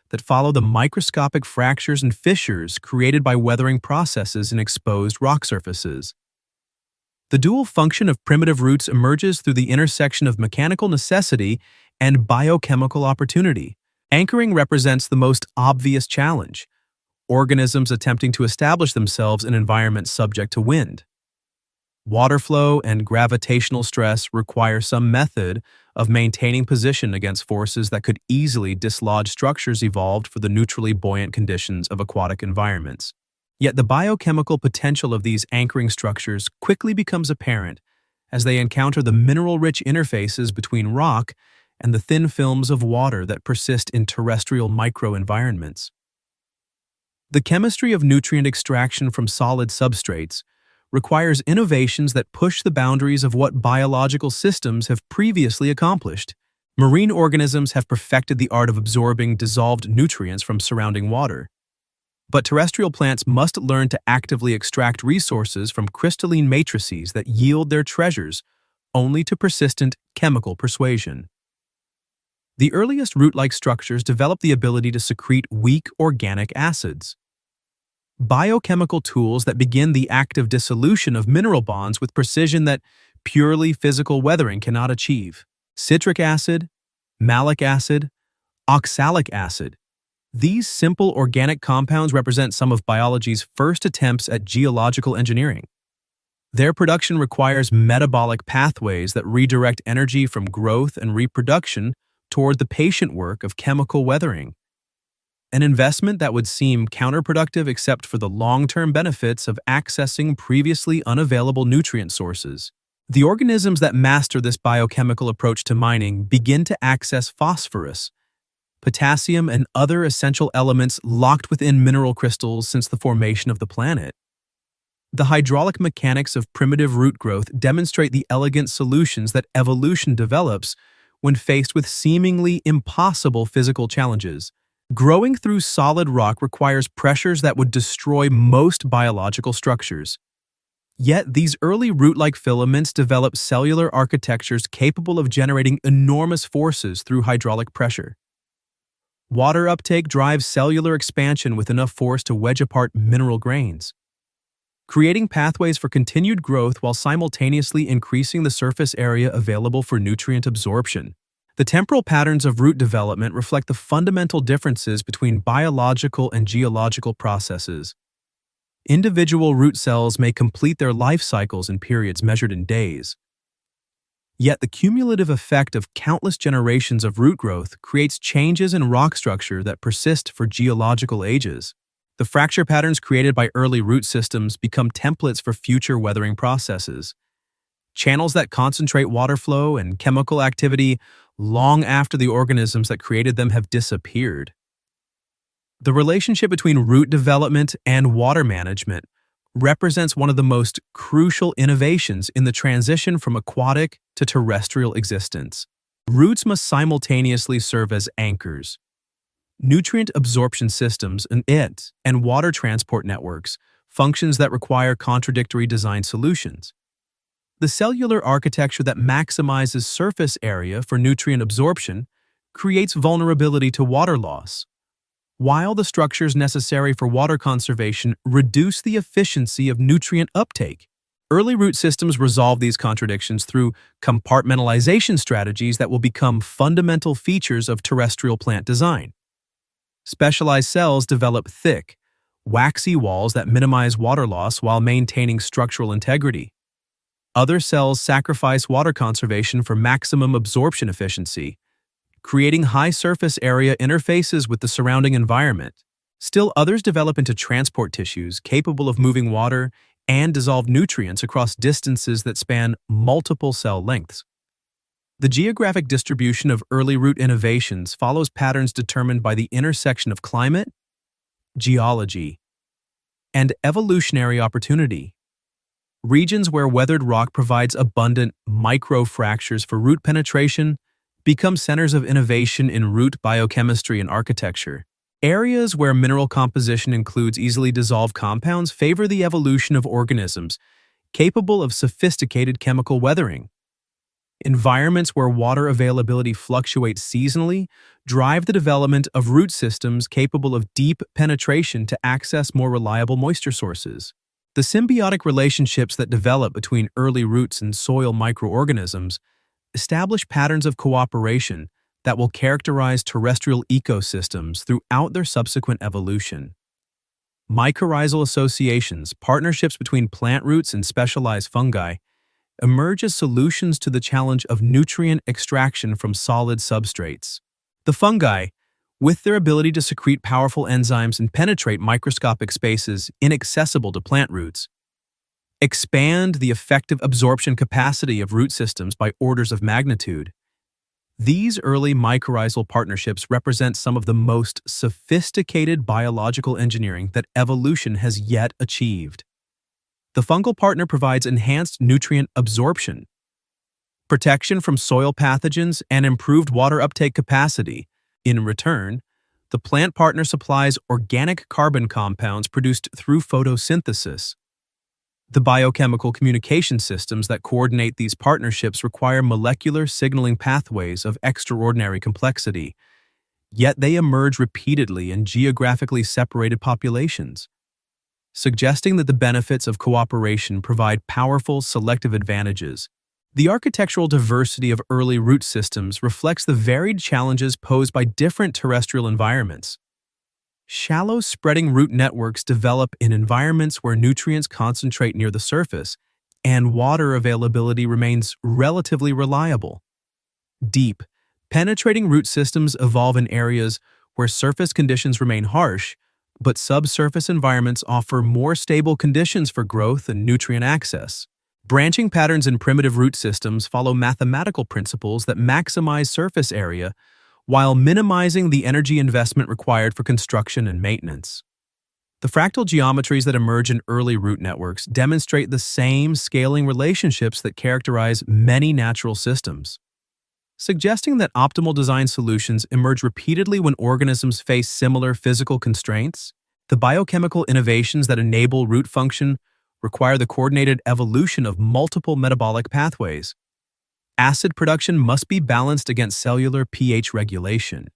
that follow the microscopic fractures and fissures created by weathering processes in exposed rock surfaces. The dual function of primitive roots emerges through the intersection of mechanical necessity and biochemical opportunity. Anchoring represents the most obvious challenge: organisms attempting to establish themselves in environments subject to wind. Water flow and gravitational stress require some method of maintaining position against forces that could easily dislodge structures evolved for the neutrally buoyant conditions of aquatic environments. Yet the biochemical potential of these anchoring structures quickly becomes apparent as they encounter the mineral-rich interfaces between rock and the thin films of water that persist in terrestrial microenvironments. The chemistry of nutrient extraction from solid substrates requires innovations that push the boundaries of what biological systems have previously accomplished. Marine organisms have perfected the art of absorbing dissolved nutrients from surrounding water. But terrestrial plants must learn to actively extract resources from crystalline matrices that yield their treasures only to persistent chemical persuasion. The earliest root-like structures develop the ability to secrete weak organic acids, biochemical tools that begin the active dissolution of mineral bonds with precision that purely physical weathering cannot achieve. Citric acid, malic acid, oxalic acid. These simple organic compounds represent some of biology's first attempts at geological engineering. Their production requires metabolic pathways that redirect energy from growth and reproduction toward the patient work of chemical weathering. An investment that would seem counterproductive except for the long-term benefits of accessing previously unavailable nutrient sources. The organisms that master this biochemical approach to mining begin to access phosphorus, potassium, and other essential elements locked within mineral crystals since the formation of the planet. The hydraulic mechanics of primitive root growth demonstrate the elegant solutions that evolution develops when faced with seemingly impossible physical challenges. Growing through solid rock requires pressures that would destroy most biological structures. Yet these early root-like filaments develop cellular architectures capable of generating enormous forces through hydraulic pressure. Water uptake drives cellular expansion with enough force to wedge apart mineral grains, creating pathways for continued growth while simultaneously increasing the surface area available for nutrient absorption. The temporal patterns of root development reflect the fundamental differences between biological and geological processes. Individual root cells may complete their life cycles in periods measured in days. Yet the cumulative effect of countless generations of root growth creates changes in rock structure that persist for geological ages. The fracture patterns created by early root systems become templates for future weathering processes, channels that concentrate water flow and chemical activity long after the organisms that created them have disappeared. The relationship between root development and water management represents one of the most crucial innovations in the transition from aquatic to terrestrial existence. Roots must simultaneously serve as anchors, nutrient absorption systems, and water transport networks, functions that require contradictory design solutions. The cellular architecture that maximizes surface area for nutrient absorption creates vulnerability to water loss, while the structures necessary for water conservation reduce the efficiency of nutrient uptake. Early root systems resolve these contradictions through compartmentalization strategies that will become fundamental features of terrestrial plant design. Specialized cells develop thick, waxy walls that minimize water loss while maintaining structural integrity. Other cells sacrifice water conservation for maximum absorption efficiency, creating high surface area interfaces with the surrounding environment. Still, others develop into transport tissues capable of moving water and dissolve nutrients across distances that span multiple cell lengths. The geographic distribution of early root innovations follows patterns determined by the intersection of climate, geology, and evolutionary opportunity. Regions where weathered rock provides abundant microfractures for root penetration become centers of innovation in root biochemistry and architecture. Areas where mineral composition includes easily dissolved compounds favor the evolution of organisms capable of sophisticated chemical weathering. Environments where water availability fluctuates seasonally drive the development of root systems capable of deep penetration to access more reliable moisture sources. The symbiotic relationships that develop between early roots and soil microorganisms establish patterns of cooperation that will characterize terrestrial ecosystems throughout their subsequent evolution. Mycorrhizal associations, partnerships between plant roots and specialized fungi, emerge as solutions to the challenge of nutrient extraction from solid substrates. The fungi, with their ability to secrete powerful enzymes and penetrate microscopic spaces inaccessible to plant roots, expand the effective absorption capacity of root systems by orders of magnitude. These early mycorrhizal partnerships represent some of the most sophisticated biological engineering that evolution has yet achieved. The fungal partner provides enhanced nutrient absorption, protection from soil pathogens, and improved water uptake capacity. In return, the plant partner supplies organic carbon compounds produced through photosynthesis. The biochemical communication systems that coordinate these partnerships require molecular signaling pathways of extraordinary complexity, yet they emerge repeatedly in geographically separated populations, suggesting that the benefits of cooperation provide powerful selective advantages. The architectural diversity of early root systems reflects the varied challenges posed by different terrestrial environments. Shallow spreading root networks develop in environments where nutrients concentrate near the surface and water availability remains relatively reliable. Deep, penetrating root systems evolve in areas where surface conditions remain harsh, but subsurface environments offer more stable conditions for growth and nutrient access. Branching patterns in primitive root systems follow mathematical principles that maximize surface area while minimizing the energy investment required for construction and maintenance. The fractal geometries that emerge in early root networks demonstrate the same scaling relationships that characterize many natural systems, suggesting that optimal design solutions emerge repeatedly when organisms face similar physical constraints. The biochemical innovations that enable root function require the coordinated evolution of multiple metabolic pathways. Acid production must be balanced against cellular pH regulation.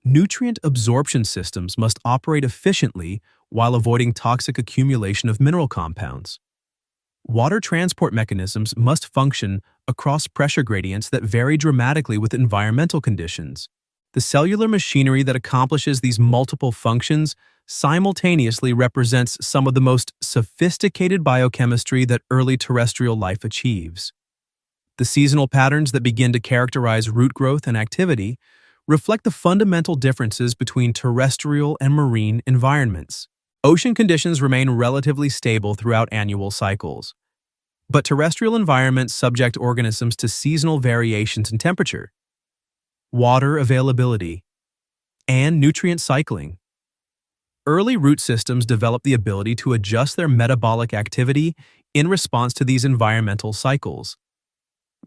Nutrient absorption systems must operate efficiently while avoiding toxic accumulation of mineral compounds. Water transport mechanisms must function across pressure gradients that vary dramatically with environmental conditions. The cellular machinery that accomplishes these multiple functions simultaneously represents some of the most sophisticated biochemistry that early terrestrial life achieves. The seasonal patterns that begin to characterize root growth and activity reflect the fundamental differences between terrestrial and marine environments. Ocean conditions remain relatively stable throughout annual cycles, but terrestrial environments subject organisms to seasonal variations in temperature, water availability, and nutrient cycling. Early root systems develop the ability to adjust their metabolic activity in response to these environmental cycles,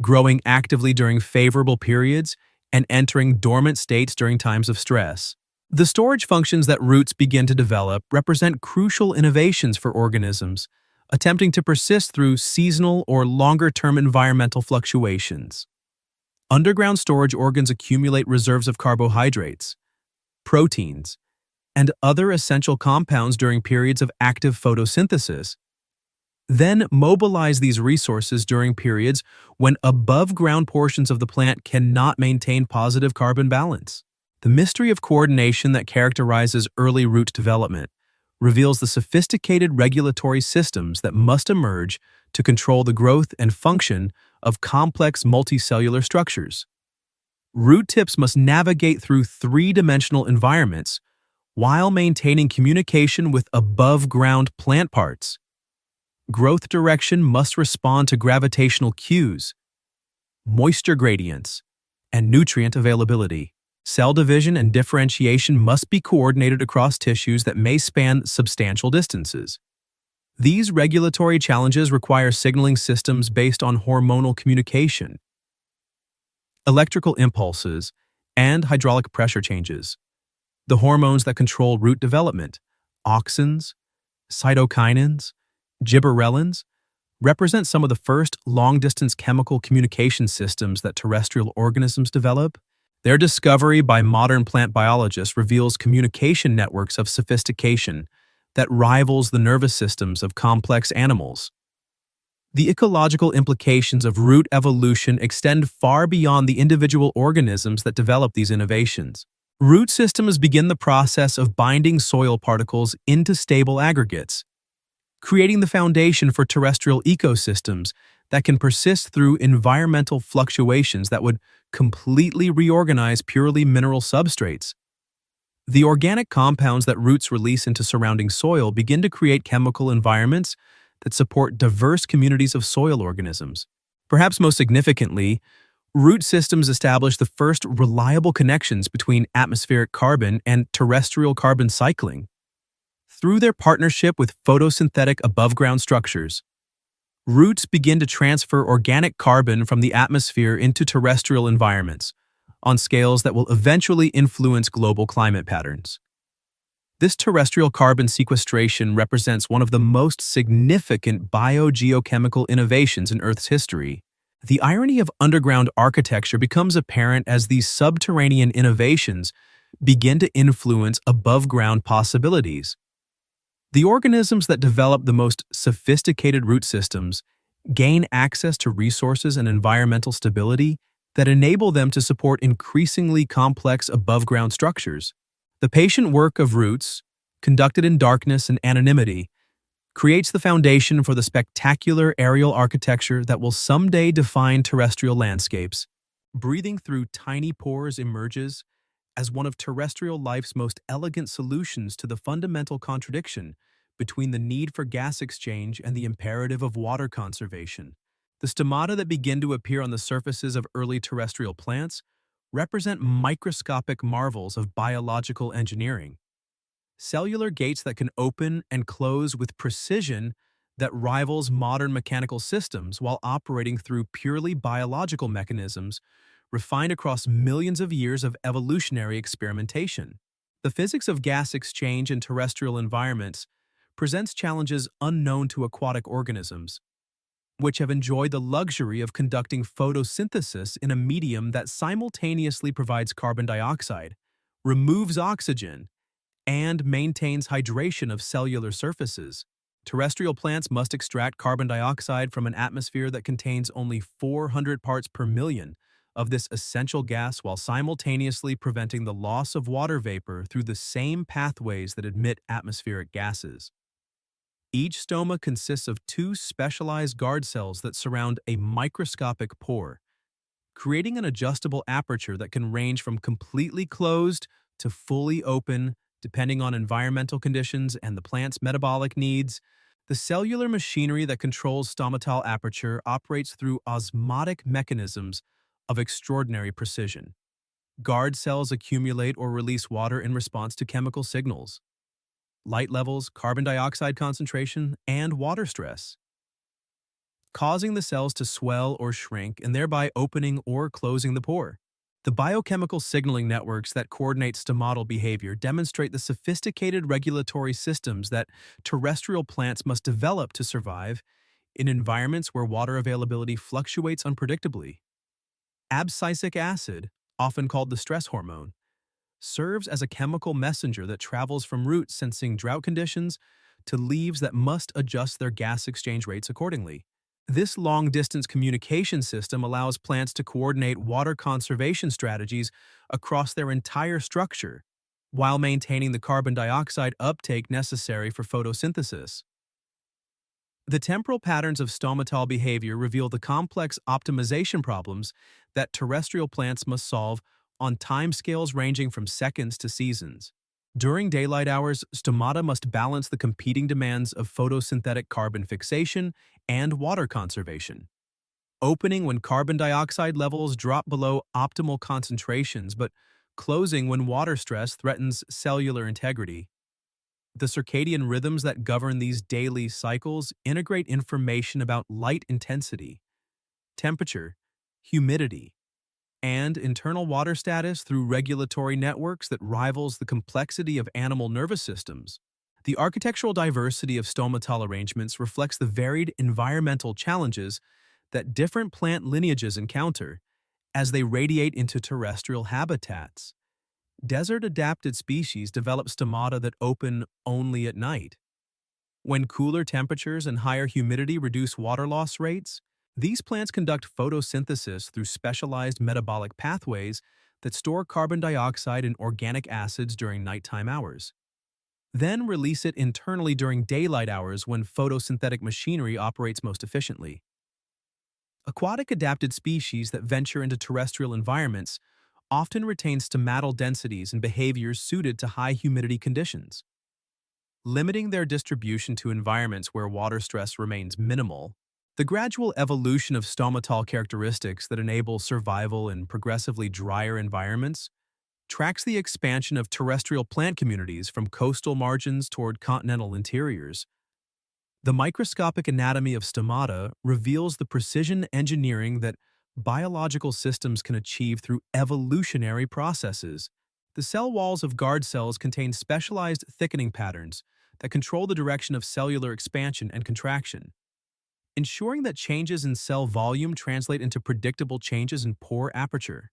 growing actively during favorable periods and entering dormant states during times of stress. The storage functions that roots begin to develop represent crucial innovations for organisms attempting to persist through seasonal or longer-term environmental fluctuations. Underground storage organs accumulate reserves of carbohydrates, proteins, and other essential compounds during periods of active photosynthesis. Then mobilize these resources during periods when above-ground portions of the plant cannot maintain positive carbon balance. The mystery of coordination that characterizes early root development reveals the sophisticated regulatory systems that must emerge to control the growth and function of complex multicellular structures. Root tips must navigate through three-dimensional environments while maintaining communication with above-ground plant parts. Growth direction must respond to gravitational cues, moisture gradients, and nutrient availability. Cell division and differentiation must be coordinated across tissues that may span substantial distances. These regulatory challenges require signaling systems based on hormonal communication, electrical impulses, and hydraulic pressure changes. The hormones that control root development, auxins, cytokinins, gibberellins, represent some of the first long-distance chemical communication systems that terrestrial organisms develop. Their discovery by modern plant biologists reveals communication networks of sophistication that rivals the nervous systems of complex animals. The ecological implications of root evolution extend far beyond the individual organisms that develop these innovations. Root systems begin the process of binding soil particles into stable aggregates, creating the foundation for terrestrial ecosystems that can persist through environmental fluctuations that would completely reorganize purely mineral substrates. The organic compounds that roots release into surrounding soil begin to create chemical environments that support diverse communities of soil organisms. Perhaps most significantly, root systems establish the first reliable connections between atmospheric carbon and terrestrial carbon cycling. Through their partnership with photosynthetic above-ground structures, roots begin to transfer organic carbon from the atmosphere into terrestrial environments on scales that will eventually influence global climate patterns. This terrestrial carbon sequestration represents one of the most significant biogeochemical innovations in Earth's history. The irony of underground architecture becomes apparent as these subterranean innovations begin to influence above-ground possibilities. The organisms that develop the most sophisticated root systems gain access to resources and environmental stability that enable them to support increasingly complex above-ground structures. The patient work of roots, conducted in darkness and anonymity, creates the foundation for the spectacular aerial architecture that will someday define terrestrial landscapes. Breathing through tiny pores emerges as one of terrestrial life's most elegant solutions to the fundamental contradiction between the need for gas exchange and the imperative of water conservation. The stomata that begin to appear on the surfaces of early terrestrial plants represent microscopic marvels of biological engineering. Cellular gates that can open and close with precision that rivals modern mechanical systems while operating through purely biological mechanisms refined across millions of years of evolutionary experimentation. The physics of gas exchange in terrestrial environments presents challenges unknown to aquatic organisms, which have enjoyed the luxury of conducting photosynthesis in a medium that simultaneously provides carbon dioxide, removes oxygen, and maintains hydration of cellular surfaces. Terrestrial plants must extract carbon dioxide from an atmosphere that contains only 400 parts per million of this essential gas while simultaneously preventing the loss of water vapor through the same pathways that emit atmospheric gases. Each stoma consists of two specialized guard cells that surround a microscopic pore, creating an adjustable aperture that can range from completely closed to fully open depending on environmental conditions and the plant's metabolic needs. The cellular machinery that controls stomatal aperture operates through osmotic mechanisms of extraordinary precision. Guard cells accumulate or release water in response to chemical signals, light levels, carbon dioxide concentration, and water stress, causing the cells to swell or shrink and thereby opening or closing the pore. The biochemical signaling networks that coordinate stomatal behavior demonstrate the sophisticated regulatory systems that terrestrial plants must develop to survive in environments where water availability fluctuates unpredictably. Abscisic acid, often called the stress hormone, serves as a chemical messenger that travels from roots sensing drought conditions to leaves that must adjust their gas exchange rates accordingly. This long-distance communication system allows plants to coordinate water conservation strategies across their entire structure while maintaining the carbon dioxide uptake necessary for photosynthesis. The temporal patterns of stomatal behavior reveal the complex optimization problems that terrestrial plants must solve on timescales ranging from seconds to seasons. During daylight hours, stomata must balance the competing demands of photosynthetic carbon fixation and water conservation. Opening when carbon dioxide levels drop below optimal concentrations, but closing when water stress threatens cellular integrity. The circadian rhythms that govern these daily cycles integrate information about light intensity, temperature, humidity, and internal water status through regulatory networks that rivals the complexity of animal nervous systems. The architectural diversity of stomatal arrangements reflects the varied environmental challenges that different plant lineages encounter as they radiate into terrestrial habitats. Desert-adapted species develop stomata that open only at night. When cooler temperatures and higher humidity reduce water loss rates, these plants conduct photosynthesis through specialized metabolic pathways that store carbon dioxide and organic acids during nighttime hours. Then release it internally during daylight hours when photosynthetic machinery operates most efficiently. Aquatic adapted species that venture into terrestrial environments often retain stomatal densities and behaviors suited to high humidity conditions. Limiting their distribution to environments where water stress remains minimal, the gradual evolution of stomatal characteristics that enable survival in progressively drier environments tracks the expansion of terrestrial plant communities from coastal margins toward continental interiors. The microscopic anatomy of stomata reveals the precision engineering that biological systems can achieve through evolutionary processes. The cell walls of guard cells contain specialized thickening patterns that control the direction of cellular expansion and contraction, ensuring that changes in cell volume translate into predictable changes in pore aperture.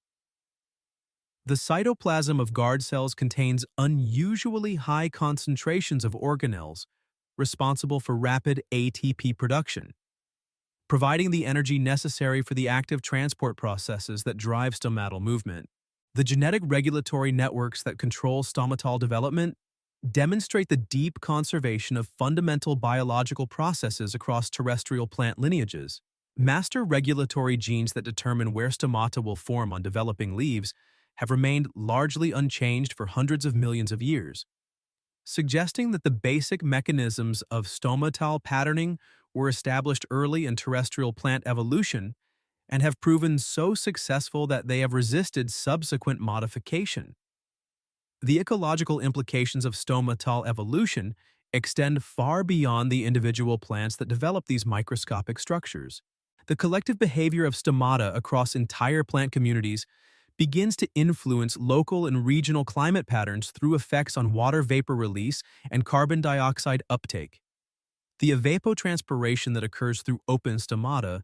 The cytoplasm of guard cells contains unusually high concentrations of organelles responsible for rapid ATP production, providing the energy necessary for the active transport processes that drive stomatal movement. The genetic regulatory networks that control stomatal development demonstrate the deep conservation of fundamental biological processes across terrestrial plant lineages. Master regulatory genes that determine where stomata will form on developing leaves have remained largely unchanged for hundreds of millions of years, suggesting that the basic mechanisms of stomatal patterning were established early in terrestrial plant evolution and have proven so successful that they have resisted subsequent modification. The ecological implications of stomatal evolution extend far beyond the individual plants that develop these microscopic structures. The collective behavior of stomata across entire plant communities begins to influence local and regional climate patterns through effects on water vapor release and carbon dioxide uptake. The evapotranspiration that occurs through open stomata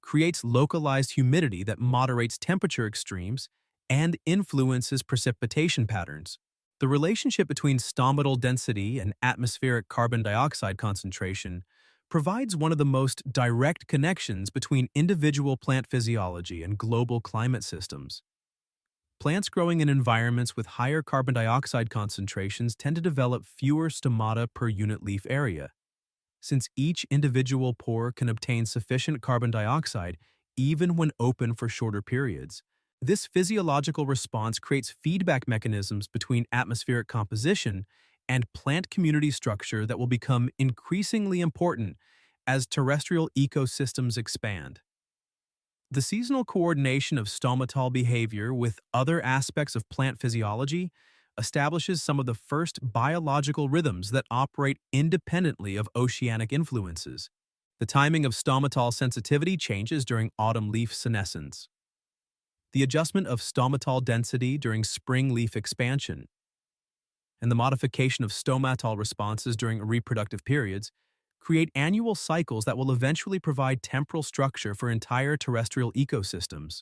creates localized humidity that moderates temperature extremes and influences precipitation patterns. The relationship between stomatal density and atmospheric carbon dioxide concentration provides one of the most direct connections between individual plant physiology and global climate systems. Plants growing in environments with higher carbon dioxide concentrations tend to develop fewer stomata per unit leaf area, since each individual pore can obtain sufficient carbon dioxide even when open for shorter periods. This physiological response creates feedback mechanisms between atmospheric composition and plant community structure that will become increasingly important as terrestrial ecosystems expand. The seasonal coordination of stomatal behavior with other aspects of plant physiology establishes some of the first biological rhythms that operate independently of oceanic influences. The timing of stomatal sensitivity changes during autumn leaf senescence, the adjustment of stomatal density during spring leaf expansion, and the modification of stomatal responses during reproductive periods create annual cycles that will eventually provide temporal structure for entire terrestrial ecosystems.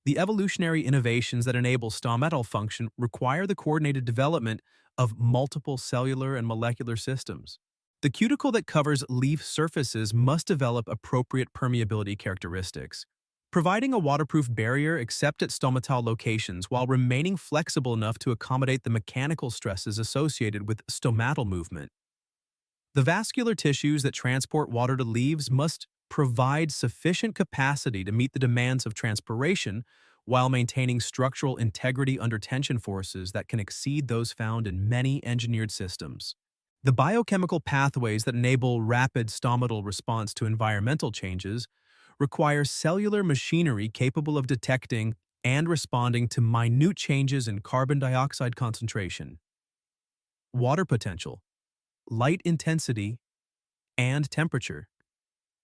The evolutionary innovations that enable stomatal function require the coordinated development of multiple cellular and molecular systems. The cuticle that covers leaf surfaces must develop appropriate permeability characteristics, providing a waterproof barrier except at stomatal locations while remaining flexible enough to accommodate the mechanical stresses associated with stomatal movement. The vascular tissues that transport water to leaves must provide sufficient capacity to meet the demands of transpiration while maintaining structural integrity under tension forces that can exceed those found in many engineered systems. The biochemical pathways that enable rapid stomatal response to environmental changes require cellular machinery capable of detecting and responding to minute changes in carbon dioxide concentration, water potential, light intensity, and temperature.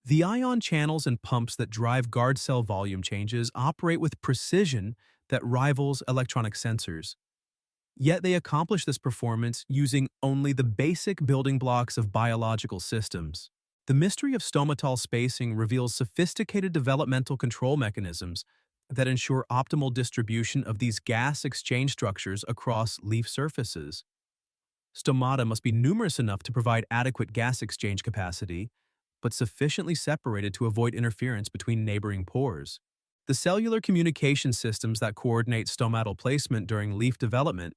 The ion channels and pumps that drive guard cell volume changes operate with precision that rivals electronic sensors. Yet they accomplish this performance using only the basic building blocks of biological systems. The mystery of stomatal spacing reveals sophisticated developmental control mechanisms that ensure optimal distribution of these gas exchange structures across leaf surfaces. Stomata must be numerous enough to provide adequate gas exchange capacity, but sufficiently separated to avoid interference between neighboring pores. The cellular communication systems that coordinate stomatal placement during leaf development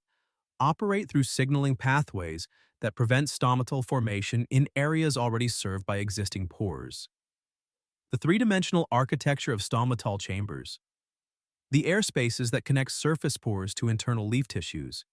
operate through signaling pathways that prevent stomatal formation in areas already served by existing pores. The three-dimensional architecture of stomatal chambers. The air spaces that connect surface pores to internal leaf tissues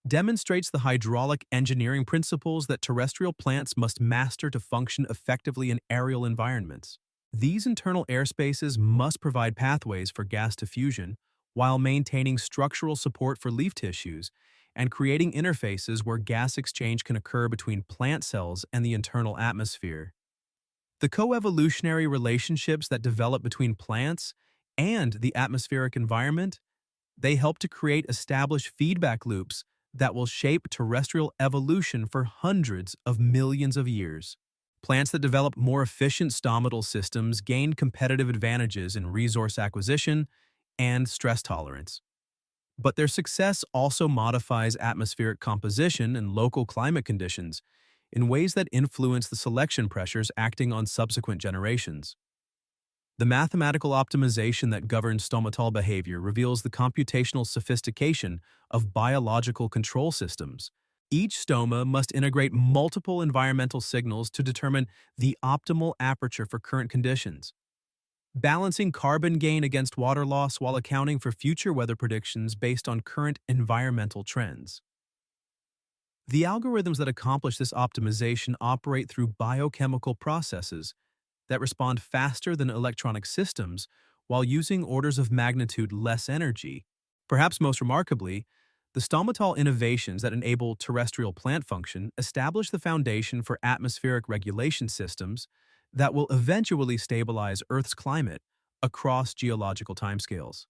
demonstrates the hydraulic engineering principles that terrestrial plants must master to function effectively in aerial environments. These internal air spaces must provide pathways for gas diffusion while maintaining structural support for leaf tissues and creating interfaces where gas exchange can occur between plant cells and the internal atmosphere. The coevolutionary relationships that develop between plants and the atmospheric environment, they help to create established feedback loops that will shape terrestrial evolution for hundreds of millions of years. Plants that develop more efficient stomatal systems gain competitive advantages in resource acquisition and stress tolerance. But their success also modifies atmospheric composition and local climate conditions in ways that influence the selection pressures acting on subsequent generations. The mathematical optimization that governs stomatal behavior reveals the computational sophistication of biological control systems. Each stoma must integrate multiple environmental signals to determine the optimal aperture for current conditions, balancing carbon gain against water loss while accounting for future weather predictions based on current environmental trends. The algorithms that accomplish this optimization operate through biochemical processes that respond faster than electronic systems while using orders of magnitude less energy. Perhaps most remarkably, the stomatal innovations that enable terrestrial plant function establish the foundation for atmospheric regulation systems that will eventually stabilize Earth's climate across geological timescales.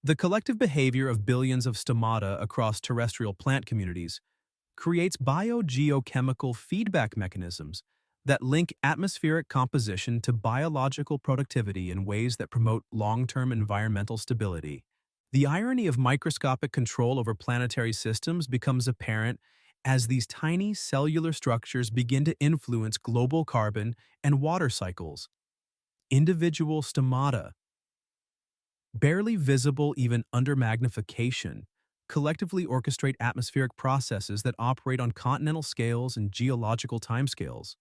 The collective behavior of billions of stomata across terrestrial plant communities creates biogeochemical feedback mechanisms that link atmospheric composition to biological productivity in ways that promote long-term environmental stability. The irony of microscopic control over planetary systems becomes apparent as these tiny cellular structures begin to influence global carbon and water cycles. Individual stomata, barely visible even under magnification, collectively orchestrate atmospheric processes that operate on continental scales and geological timescales,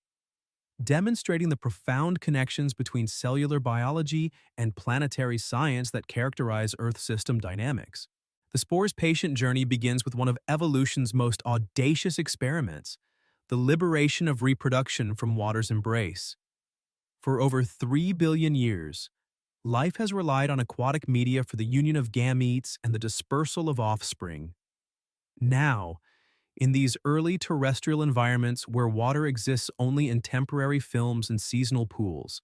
demonstrating the profound connections between cellular biology and planetary science that characterize Earth system dynamics. The spore's patient journey begins with one of evolution's most audacious experiments, the liberation of reproduction from water's embrace. For over 3 billion years, life has relied on aquatic media for the union of gametes and the dispersal of offspring. Now, in these early terrestrial environments where water exists only in temporary films and seasonal pools,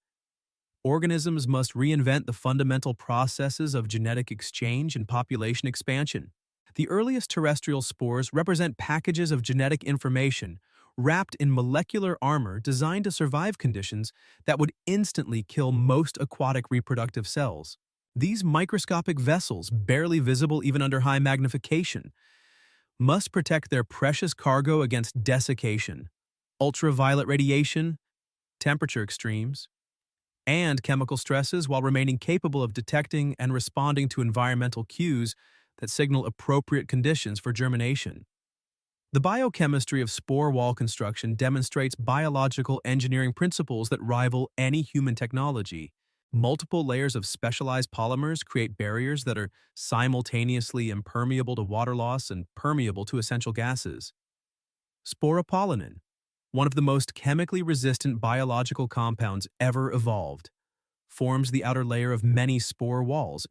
organisms must reinvent the fundamental processes of genetic exchange and population expansion. The earliest terrestrial spores represent packages of genetic information wrapped in molecular armor designed to survive conditions that would instantly kill most aquatic reproductive cells. These microscopic vessels, barely visible even under high magnification, must protect their precious cargo against desiccation, ultraviolet radiation, temperature extremes, and chemical stresses while remaining capable of detecting and responding to environmental cues that signal appropriate conditions for germination. The biochemistry of spore wall construction demonstrates biological engineering principles that rival any human technology. Multiple layers of specialized polymers create barriers that are simultaneously impermeable to water loss and permeable to essential gases. Sporopollenin, one of the most chemically resistant biological compounds ever evolved, forms the outer layer of many spore walls,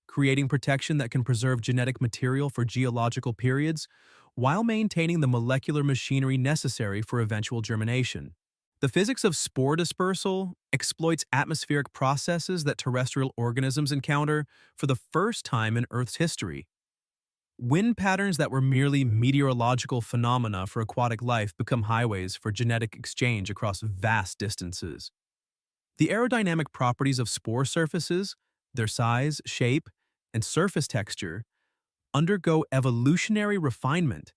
creating protection that can preserve genetic material for geological periods while maintaining the molecular machinery necessary for eventual germination. The physics of spore dispersal exploits atmospheric processes that terrestrial organisms encounter for the first time in Earth's history. Wind patterns that were merely meteorological phenomena for aquatic life become highways for genetic exchange across vast distances. The aerodynamic properties of spore surfaces, their size, shape, and surface texture, undergo evolutionary refinement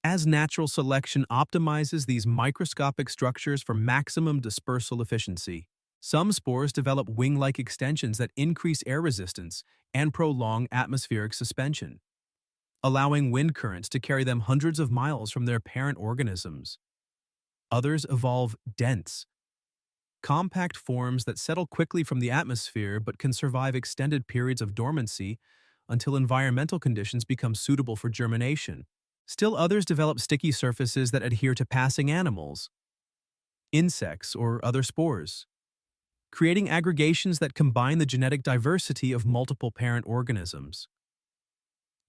as natural selection optimizes these microscopic structures for maximum dispersal efficiency. Some spores develop wing-like extensions that increase air resistance and prolong atmospheric suspension, allowing wind currents to carry them hundreds of miles from their parent organisms. Others evolve dense, compact forms that settle quickly from the atmosphere but can survive extended periods of dormancy until environmental conditions become suitable for germination. Still others develop sticky surfaces that adhere to passing animals, insects, or other spores, creating aggregations that combine the genetic diversity of multiple parent organisms.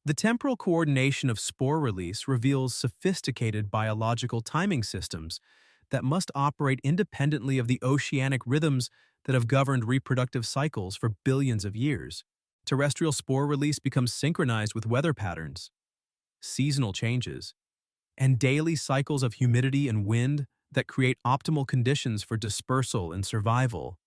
The temporal coordination of spore release reveals sophisticated biological timing systems that must operate independently of the oceanic rhythms that have governed reproductive cycles for billions of years. Terrestrial spore release becomes synchronized with weather patterns, seasonal changes, and daily cycles of humidity and wind that create optimal conditions for dispersal and survival.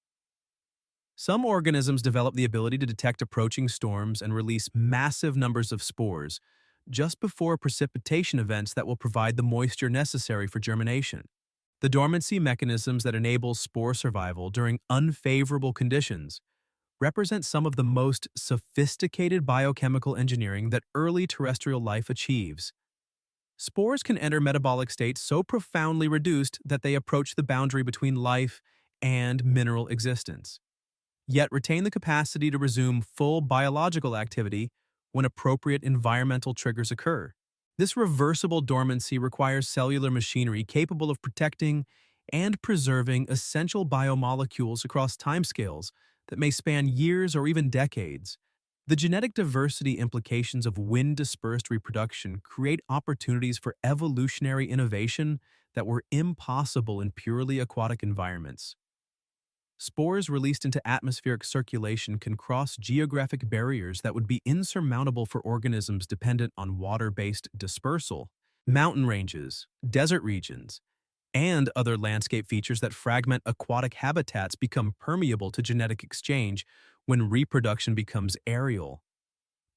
Some organisms develop the ability to detect approaching storms and release massive numbers of spores just before precipitation events that will provide the moisture necessary for germination. The dormancy mechanisms that enable spore survival during unfavorable conditions represent some of the most sophisticated biochemical engineering that early terrestrial life achieves. Spores can enter metabolic states so profoundly reduced that they approach the boundary between life and mineral existence, yet retain the capacity to resume full biological activity when appropriate environmental triggers occur. This reversible dormancy requires cellular machinery capable of protecting and preserving essential biomolecules across timescales that may span years or even decades. The genetic diversity implications of wind-dispersed reproduction create opportunities for evolutionary innovation that were impossible in purely aquatic environments. Spores released into atmospheric circulation can cross geographic barriers that would be insurmountable for organisms dependent on water-based dispersal. Mountain ranges, desert regions, and other landscape features that fragment aquatic habitats become permeable to genetic exchange when reproduction becomes aerial.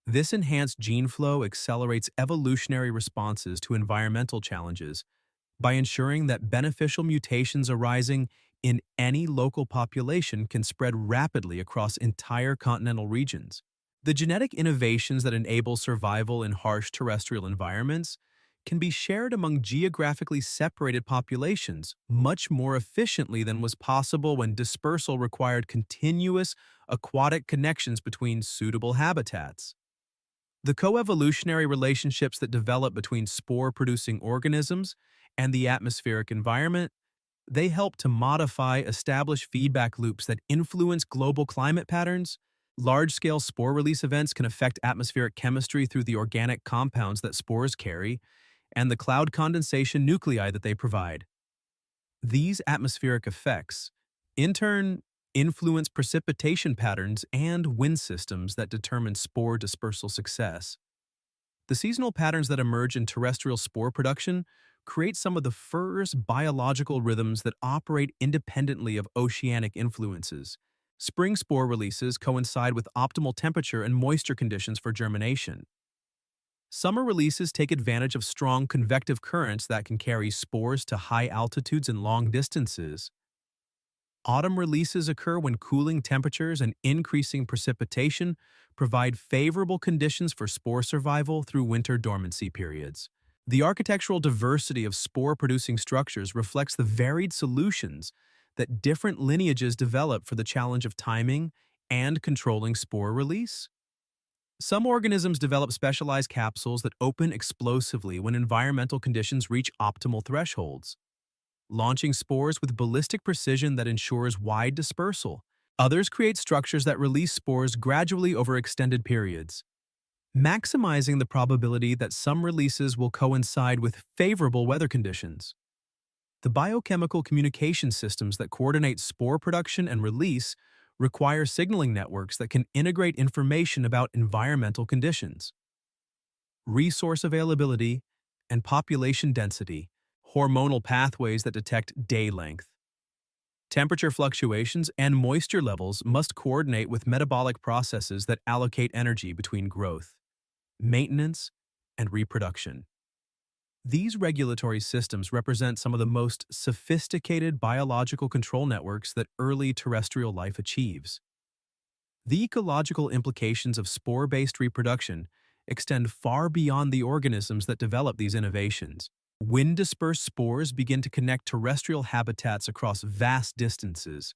This enhanced gene flow accelerates evolutionary responses to environmental challenges by ensuring that beneficial mutations arising in any local population can spread rapidly across entire continental regions. The genetic innovations that enable survival in harsh terrestrial environments can be shared among geographically separated populations much more efficiently than was possible when dispersal required continuous aquatic connections between suitable habitats. The coevolutionary relationships that develop between spore-producing organisms and the atmospheric environment, they help to modify established feedback loops that influence global climate patterns. Large-scale spore release events can affect atmospheric chemistry through the organic compounds that spores carry and the cloud condensation nuclei that they provide. These atmospheric effects, in turn, influence precipitation patterns and wind systems that determine spore dispersal success. The seasonal patterns that emerge in terrestrial spore production create some of the first biological rhythms that operate independently of oceanic influences. Spring spore releases coincide with optimal temperature and moisture conditions for germination. Summer releases take advantage of strong convective currents that can carry spores to high altitudes and long distances. Autumn releases occur when cooling temperatures and increasing precipitation provide favorable conditions for spore survival through winter dormancy periods. The architectural diversity of spore-producing structures reflects the varied solutions that different lineages develop for the challenge of timing and controlling spore release. Some organisms develop specialized capsules that open explosively when environmental conditions reach optimal thresholds, launching spores with ballistic precision that ensures wide dispersal. Others create structures that release spores gradually over extended periods, maximizing the probability that some releases will coincide with favorable weather conditions. The biochemical communication systems that coordinate spore production and release require signaling networks that can integrate information about environmental conditions, resource availability, and population density, hormonal pathways that detect day length. Temperature fluctuations and moisture levels must coordinate with metabolic processes that allocate energy between growth, maintenance, and reproduction. These regulatory systems represent some of the most sophisticated biological control networks that early terrestrial life achieves. The ecological implications of spore-based reproduction extend far beyond the organisms that develop these innovations. Wind-dispersed spores begin to connect terrestrial habitats across vast distances,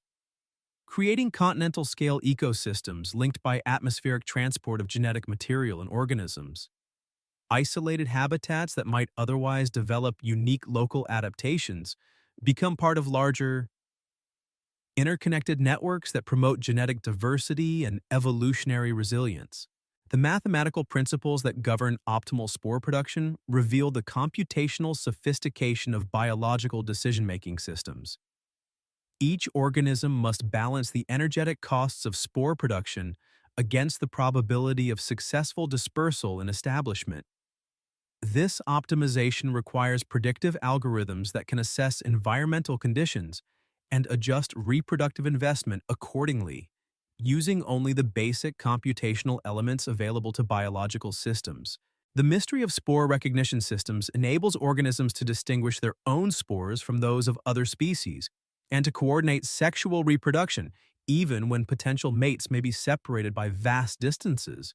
creating continental-scale ecosystems linked by atmospheric transport of genetic material and organisms. Isolated habitats that might otherwise develop unique local adaptations become part of larger, interconnected networks that promote genetic diversity and evolutionary resilience. The mathematical principles that govern optimal spore production reveal the computational sophistication of biological decision-making systems. Each organism must balance the energetic costs of spore production against the probability of successful dispersal and establishment. This optimization requires predictive algorithms that can assess environmental conditions and adjust reproductive investment accordingly, using only the basic computational elements available to biological systems. The mystery of spore recognition systems enables organisms to distinguish their own spores from those of other species and to coordinate sexual reproduction, even when potential mates may be separated by vast distances.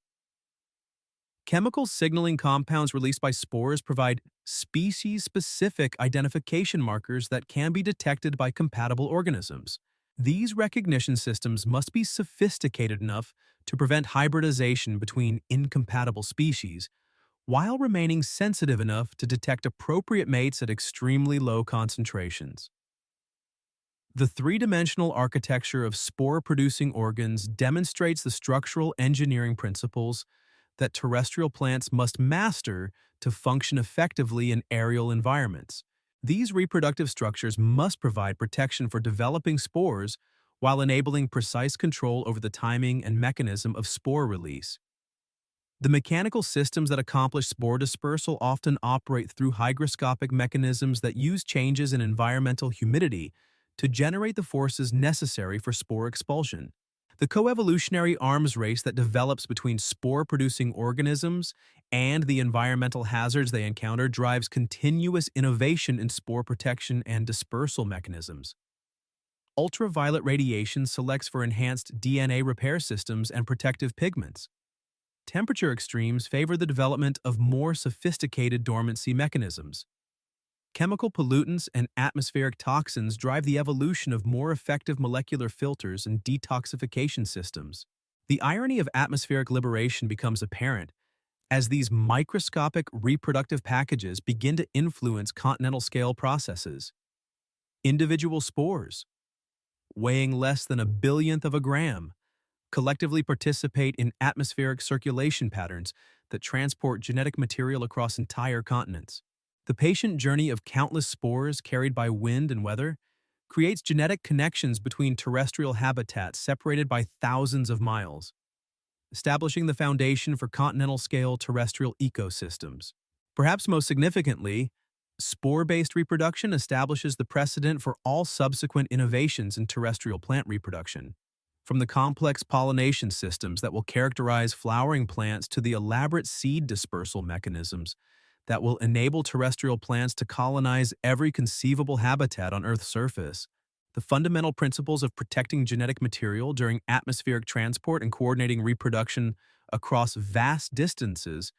Chemical signaling compounds released by spores provide species-specific identification markers that can be detected by compatible organisms. These recognition systems must be sophisticated enough to prevent hybridization between incompatible species, while remaining sensitive enough to detect appropriate mates at extremely low concentrations. The three-dimensional architecture of spore-producing organs demonstrates the structural engineering principles that terrestrial plants must master to function effectively in aerial environments. These reproductive structures must provide protection for developing spores while enabling precise control over the timing and mechanism of spore release. The mechanical systems that accomplish spore dispersal often operate through hygroscopic mechanisms that use changes in environmental humidity to generate the forces necessary for spore expulsion. The coevolutionary arms race that develops between spore-producing organisms and the environmental hazards they encounter drives continuous innovation in spore protection and dispersal mechanisms. Ultraviolet radiation selects for enhanced DNA repair systems and protective pigments. Temperature extremes favor the development of more sophisticated dormancy mechanisms. Chemical pollutants and atmospheric toxins drive the evolution of more effective molecular filters and detoxification systems. The irony of atmospheric liberation becomes apparent as these microscopic reproductive packages begin to influence continental-scale processes. Individual spores, weighing less than a billionth of a gram, collectively participate in atmospheric circulation patterns that transport genetic material across entire continents. The patient journey of countless spores carried by wind and weather creates genetic connections between terrestrial habitats separated by thousands of miles, establishing the foundation for continental-scale terrestrial ecosystems. Perhaps most significantly, spore-based reproduction establishes the precedent for all subsequent innovations in terrestrial plant reproduction. From the complex pollination systems that will characterize flowering plants to the elaborate seed dispersal mechanisms that will enable terrestrial plants to colonize every conceivable habitat on Earth's surface, the fundamental principles of protecting genetic material during atmospheric transport and coordinating reproduction across vast distances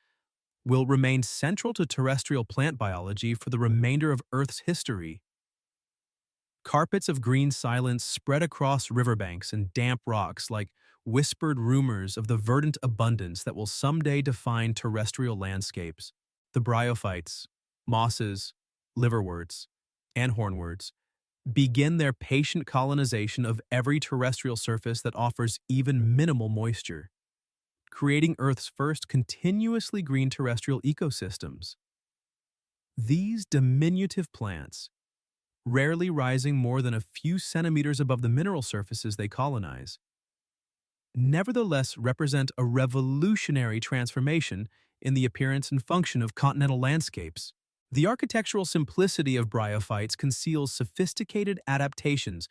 will remain central to terrestrial plant biology for the remainder of Earth's history. Carpets of green silence spread across riverbanks and damp rocks like whispered rumors of the verdant abundance that will someday define terrestrial landscapes. The bryophytes, mosses, liverworts, and hornworts begin their patient colonization of every terrestrial surface that offers even minimal moisture, creating Earth's first continuously green terrestrial ecosystems. These diminutive plants, rarely rising more than a few centimeters above the mineral surfaces they colonize, nevertheless represent a revolutionary transformation in the appearance and function of continental landscapes. The architectural simplicity of bryophytes conceals sophisticated adaptations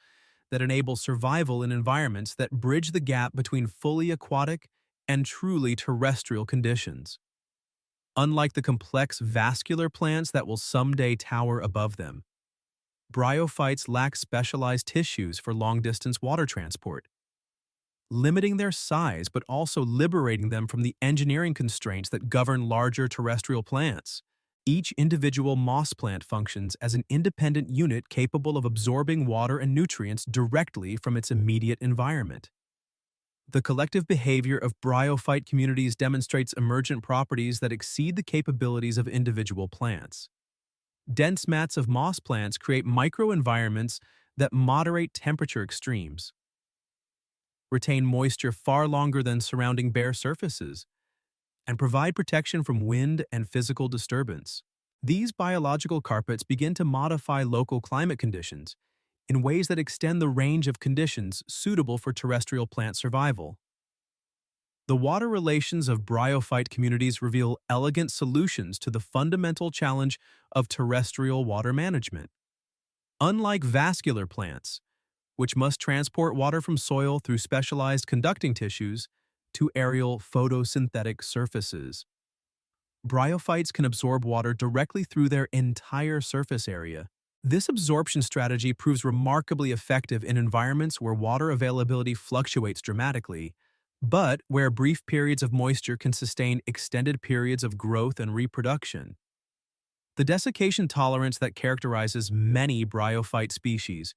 that enable survival in environments that bridge the gap between fully aquatic and truly terrestrial conditions. Unlike the complex vascular plants that will someday tower above them, bryophytes lack specialized tissues for long-distance water transport, limiting their size but also liberating them from the engineering constraints that govern larger terrestrial plants. Each individual moss plant functions as an independent unit capable of absorbing water and nutrients directly from its immediate environment. The collective behavior of bryophyte communities demonstrates emergent properties that exceed the capabilities of individual plants. Dense mats of moss plants create microenvironments that moderate temperature extremes, retain moisture far longer than surrounding bare surfaces, and provide protection from wind and physical disturbance. These biological carpets begin to modify local climate conditions in ways that extend the range of conditions suitable for terrestrial plant survival. The water relations of bryophyte communities reveal elegant solutions to the fundamental challenge of terrestrial water management. Unlike vascular plants, which must transport water from soil through specialized conducting tissues to aerial photosynthetic surfaces, bryophytes can absorb water directly through their entire surface area. This absorption strategy proves remarkably effective in environments where water availability fluctuates dramatically, but where brief periods of moisture can sustain extended periods of growth and reproduction. The desiccation tolerance that characterizes many bryophyte species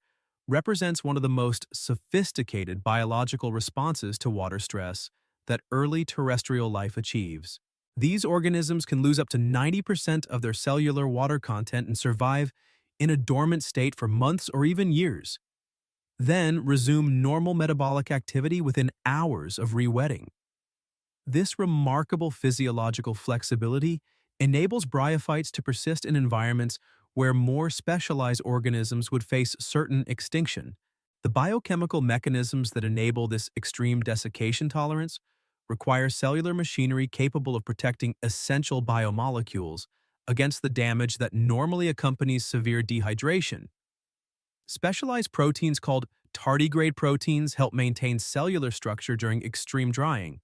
represents one of the most sophisticated biological responses to water stress that early terrestrial life achieves. These organisms can lose up to 90% of their cellular water content and survive in a dormant state for months or even years, then resume normal metabolic activity within hours of rewetting. This remarkable physiological flexibility enables bryophytes to persist in environments where more specialized organisms would face certain extinction. The biochemical mechanisms that enable this extreme desiccation tolerance require cellular machinery capable of protecting essential biomolecules against the damage that normally accompanies severe dehydration. Specialized proteins called tardigrade proteins help maintain cellular structure during extreme drying.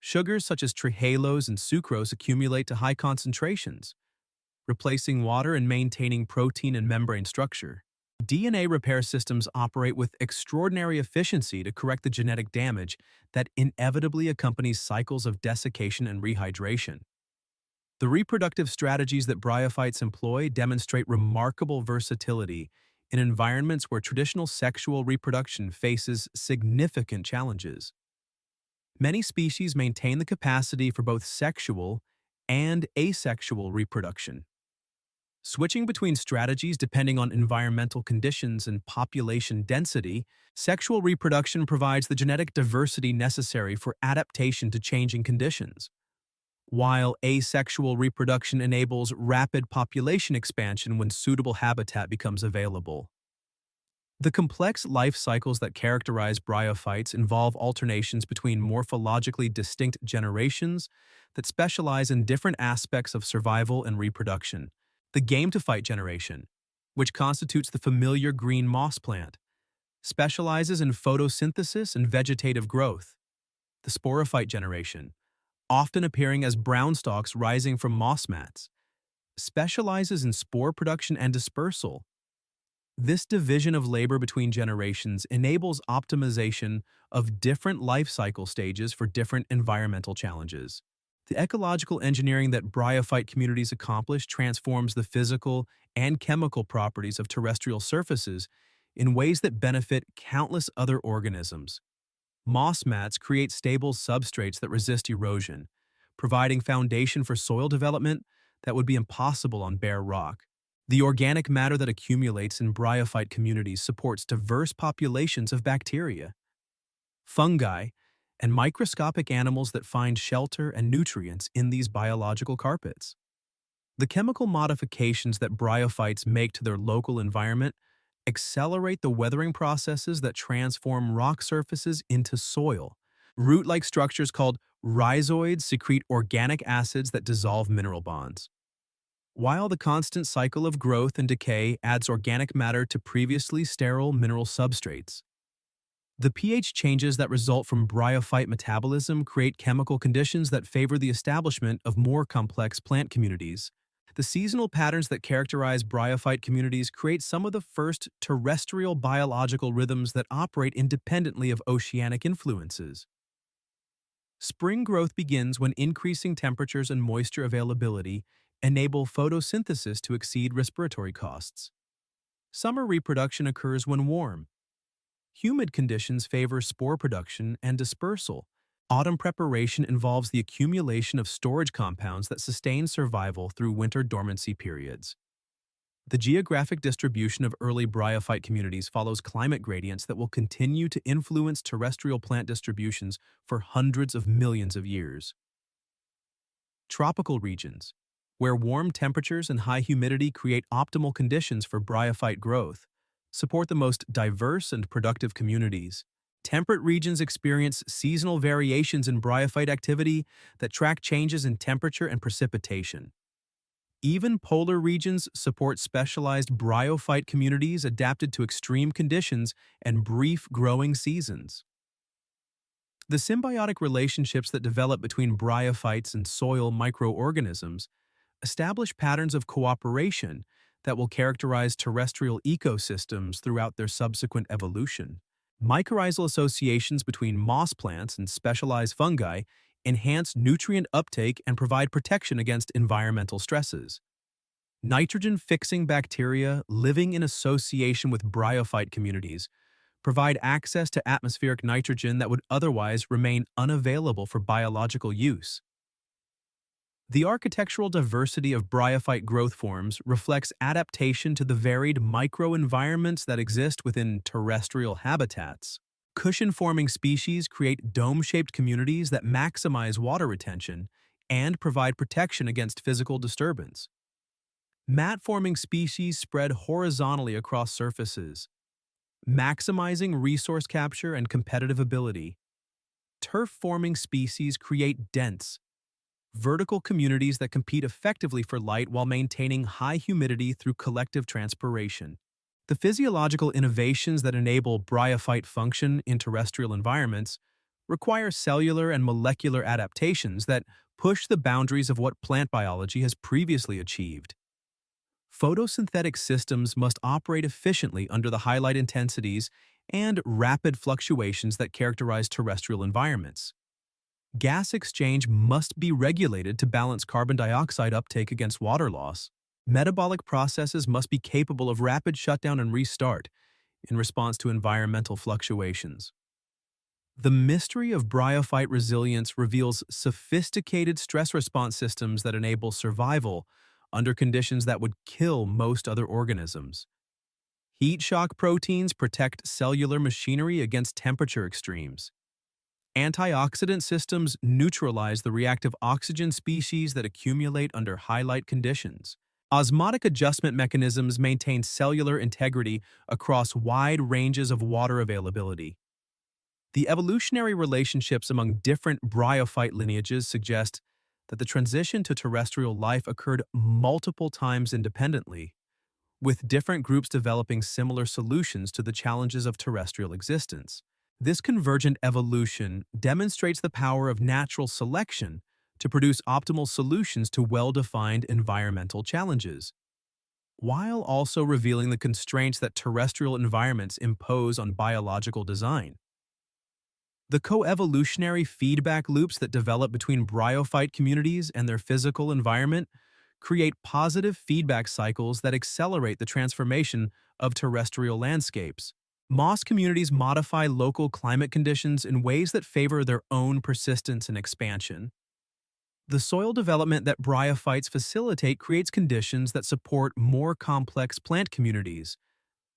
Sugars such as trehalose and sucrose accumulate to high concentrations, replacing water and maintaining protein and membrane structure. DNA repair systems operate with extraordinary efficiency to correct the genetic damage that inevitably accompanies cycles of desiccation and rehydration. The reproductive strategies that bryophytes employ demonstrate remarkable versatility in environments where traditional sexual reproduction faces significant challenges. Many species maintain the capacity for both sexual and asexual reproduction, switching between strategies depending on environmental conditions and population density. Sexual reproduction provides the genetic diversity necessary for adaptation to changing conditions, while asexual reproduction enables rapid population expansion when suitable habitat becomes available. The complex life cycles that characterize bryophytes involve alternations between morphologically distinct generations that specialize in different aspects of survival and reproduction. The game-to-fight generation, which constitutes the familiar green moss plant, specializes in photosynthesis and vegetative growth. The sporophyte generation, often appearing as brown stalks rising from moss mats, specializes in spore production and dispersal. This division of labor between generations enables optimization of different life cycle stages for different environmental challenges. The ecological engineering that bryophyte communities accomplish transforms the physical and chemical properties of terrestrial surfaces in ways that benefit countless other organisms. Moss mats create stable substrates that resist erosion, providing foundation for soil development that would be impossible on bare rock. The organic matter that accumulates in bryophyte communities supports diverse populations of bacteria, fungi, and microscopic animals that find shelter and nutrients in these biological carpets. The chemical modifications that bryophytes make to their local environment accelerate the weathering processes that transform rock surfaces into soil. Root-like structures called rhizoids secrete organic acids that dissolve mineral bonds. While the constant cycle of growth and decay adds organic matter to previously sterile mineral substrates, the pH changes that result from bryophyte metabolism create chemical conditions that favor the establishment of more complex plant communities. The seasonal patterns that characterize bryophyte communities create some of the first terrestrial biological rhythms that operate independently of oceanic influences. Spring growth begins when increasing temperatures and moisture availability enable photosynthesis to exceed respiratory costs. Summer reproduction occurs when warm. Humid conditions favor spore production and dispersal. Autumn preparation involves the accumulation of storage compounds that sustain survival through winter dormancy periods. The geographic distribution of early bryophyte communities follows climate gradients that will continue to influence terrestrial plant distributions for hundreds of millions of years. Tropical regions, where warm temperatures and high humidity create optimal conditions for bryophyte growth, support the most diverse and productive communities. Temperate regions experience seasonal variations in bryophyte activity that track changes in temperature and precipitation. Even polar regions support specialized bryophyte communities adapted to extreme conditions and brief growing seasons. The symbiotic relationships that develop between bryophytes and soil microorganisms establish patterns of cooperation that will characterize terrestrial ecosystems throughout their subsequent evolution. Mycorrhizal associations between moss plants and specialized fungi enhance nutrient uptake and provide protection against environmental stresses. Nitrogen-fixing bacteria living in association with bryophyte communities provide access to atmospheric nitrogen that would otherwise remain unavailable for biological use. The architectural diversity of bryophyte growth forms reflects adaptation to the varied microenvironments that exist within terrestrial habitats. Cushion-forming species create dome-shaped communities that maximize water retention and provide protection against physical disturbance. Mat-forming species spread horizontally across surfaces, maximizing resource capture and competitive ability. Turf-forming species create dense, vertical communities that compete effectively for light while maintaining high humidity through collective transpiration. The physiological innovations that enable bryophyte function in terrestrial environments require cellular and molecular adaptations that push the boundaries of what plant biology has previously achieved. Photosynthetic systems must operate efficiently under the high light intensities and rapid fluctuations that characterize terrestrial environments. Gas exchange must be regulated to balance carbon dioxide uptake against water loss. Metabolic processes must be capable of rapid shutdown and restart in response to environmental fluctuations. The mystery of bryophyte resilience reveals sophisticated stress response systems that enable survival under conditions that would kill most other organisms. Heat shock proteins protect cellular machinery against temperature extremes. Antioxidant systems neutralize the reactive oxygen species that accumulate under high light conditions. Osmotic adjustment mechanisms maintain cellular integrity across wide ranges of water availability. The evolutionary relationships among different bryophyte lineages suggest that the transition to terrestrial life occurred multiple times independently, with different groups developing similar solutions to the challenges of terrestrial existence. This convergent evolution demonstrates the power of natural selection to produce optimal solutions to well-defined environmental challenges, while also revealing the constraints that terrestrial environments impose on biological design. The coevolutionary feedback loops that develop between bryophyte communities and their physical environment create positive feedback cycles that accelerate the transformation of terrestrial landscapes. Moss communities modify local climate conditions in ways that favor their own persistence and expansion. The soil development that bryophytes facilitate creates conditions that support more complex plant communities,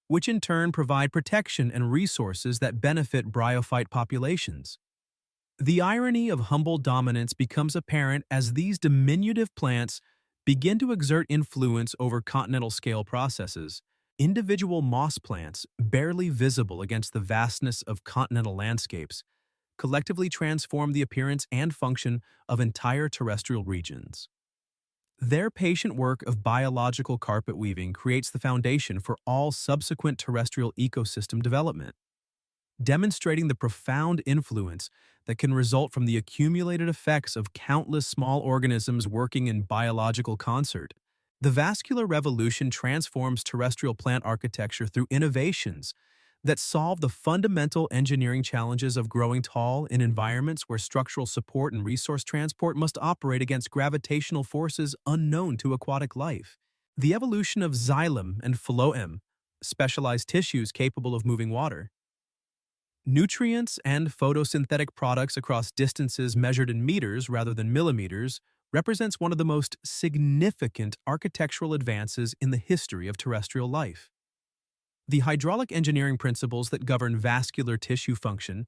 which in turn provide protection and resources that benefit bryophyte populations. The irony of humble dominance becomes apparent as these diminutive plants begin to exert influence over continental-scale processes. Individual moss plants, barely visible against the vastness of continental landscapes, collectively transform the appearance and function of entire terrestrial regions. Their patient work of biological carpet weaving creates the foundation for all subsequent terrestrial ecosystem development, demonstrating the profound influence that can result from the accumulated effects of countless small organisms working in biological concert. The vascular revolution transforms terrestrial plant architecture through innovations that solve the fundamental engineering challenges of growing tall in environments where structural support and resource transport must operate against gravitational forces unknown to aquatic life. The evolution of xylem and phloem, specialized tissues capable of moving water, nutrients and photosynthetic products across distances measured in meters rather than millimeters, represents one of the most significant architectural advances in the history of terrestrial life. The hydraulic engineering principles that govern vascular tissue function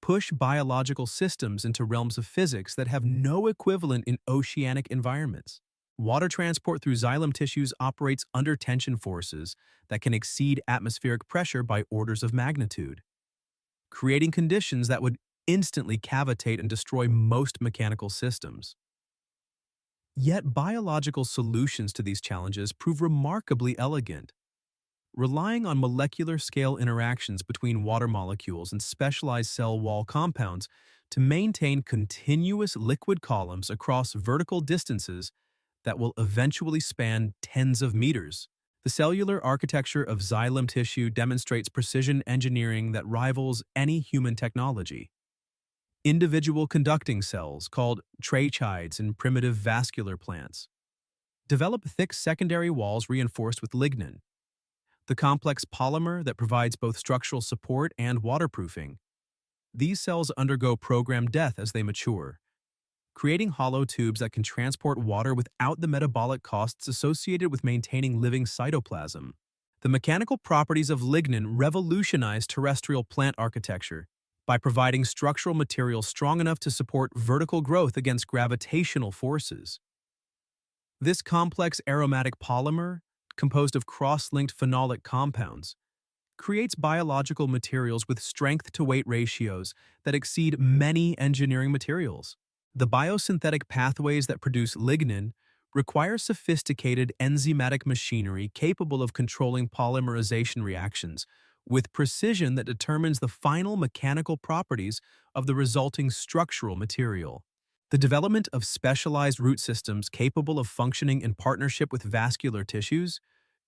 push biological systems into realms of physics that have no equivalent in oceanic environments. Water transport through xylem tissues operates under tension forces that can exceed atmospheric pressure by orders of magnitude, creating conditions that would instantly cavitate and destroy most mechanical systems. Yet biological solutions to these challenges prove remarkably elegant, relying on molecular-scale interactions between water molecules and specialized cell wall compounds to maintain continuous liquid columns across vertical distances that will eventually span tens of meters. The cellular architecture of xylem tissue demonstrates precision engineering that rivals any human technology. Individual conducting cells, called tracheids in primitive vascular plants, develop thick secondary walls reinforced with lignin, the complex polymer that provides both structural support and waterproofing. These cells undergo programmed death as they mature, creating hollow tubes that can transport water without the metabolic costs associated with maintaining living cytoplasm. The mechanical properties of lignin revolutionize terrestrial plant architecture by providing structural material strong enough to support vertical growth against gravitational forces. This complex aromatic polymer, composed of cross-linked phenolic compounds, creates biological materials with strength-to-weight ratios that exceed many engineering materials. The biosynthetic pathways that produce lignin require sophisticated enzymatic machinery capable of controlling polymerization reactions with precision that determines the final mechanical properties of the resulting structural material. The development of specialized root systems capable of functioning in partnership with vascular tissues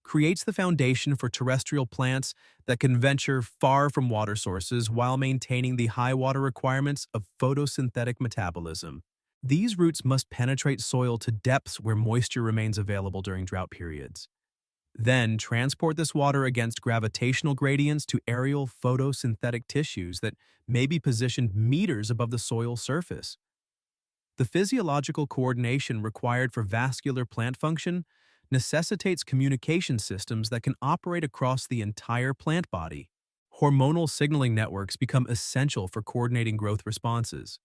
creates the foundation for terrestrial plants that can venture far from water sources while maintaining the high water requirements of photosynthetic metabolism. These roots must penetrate soil to depths where moisture remains available during drought periods, then transport this water against gravitational gradients to aerial photosynthetic tissues that may be positioned meters above the soil surface. The physiological coordination required for vascular plant function necessitates communication systems that can operate across the entire plant body. Hormonal signaling networks become essential for coordinating growth responses,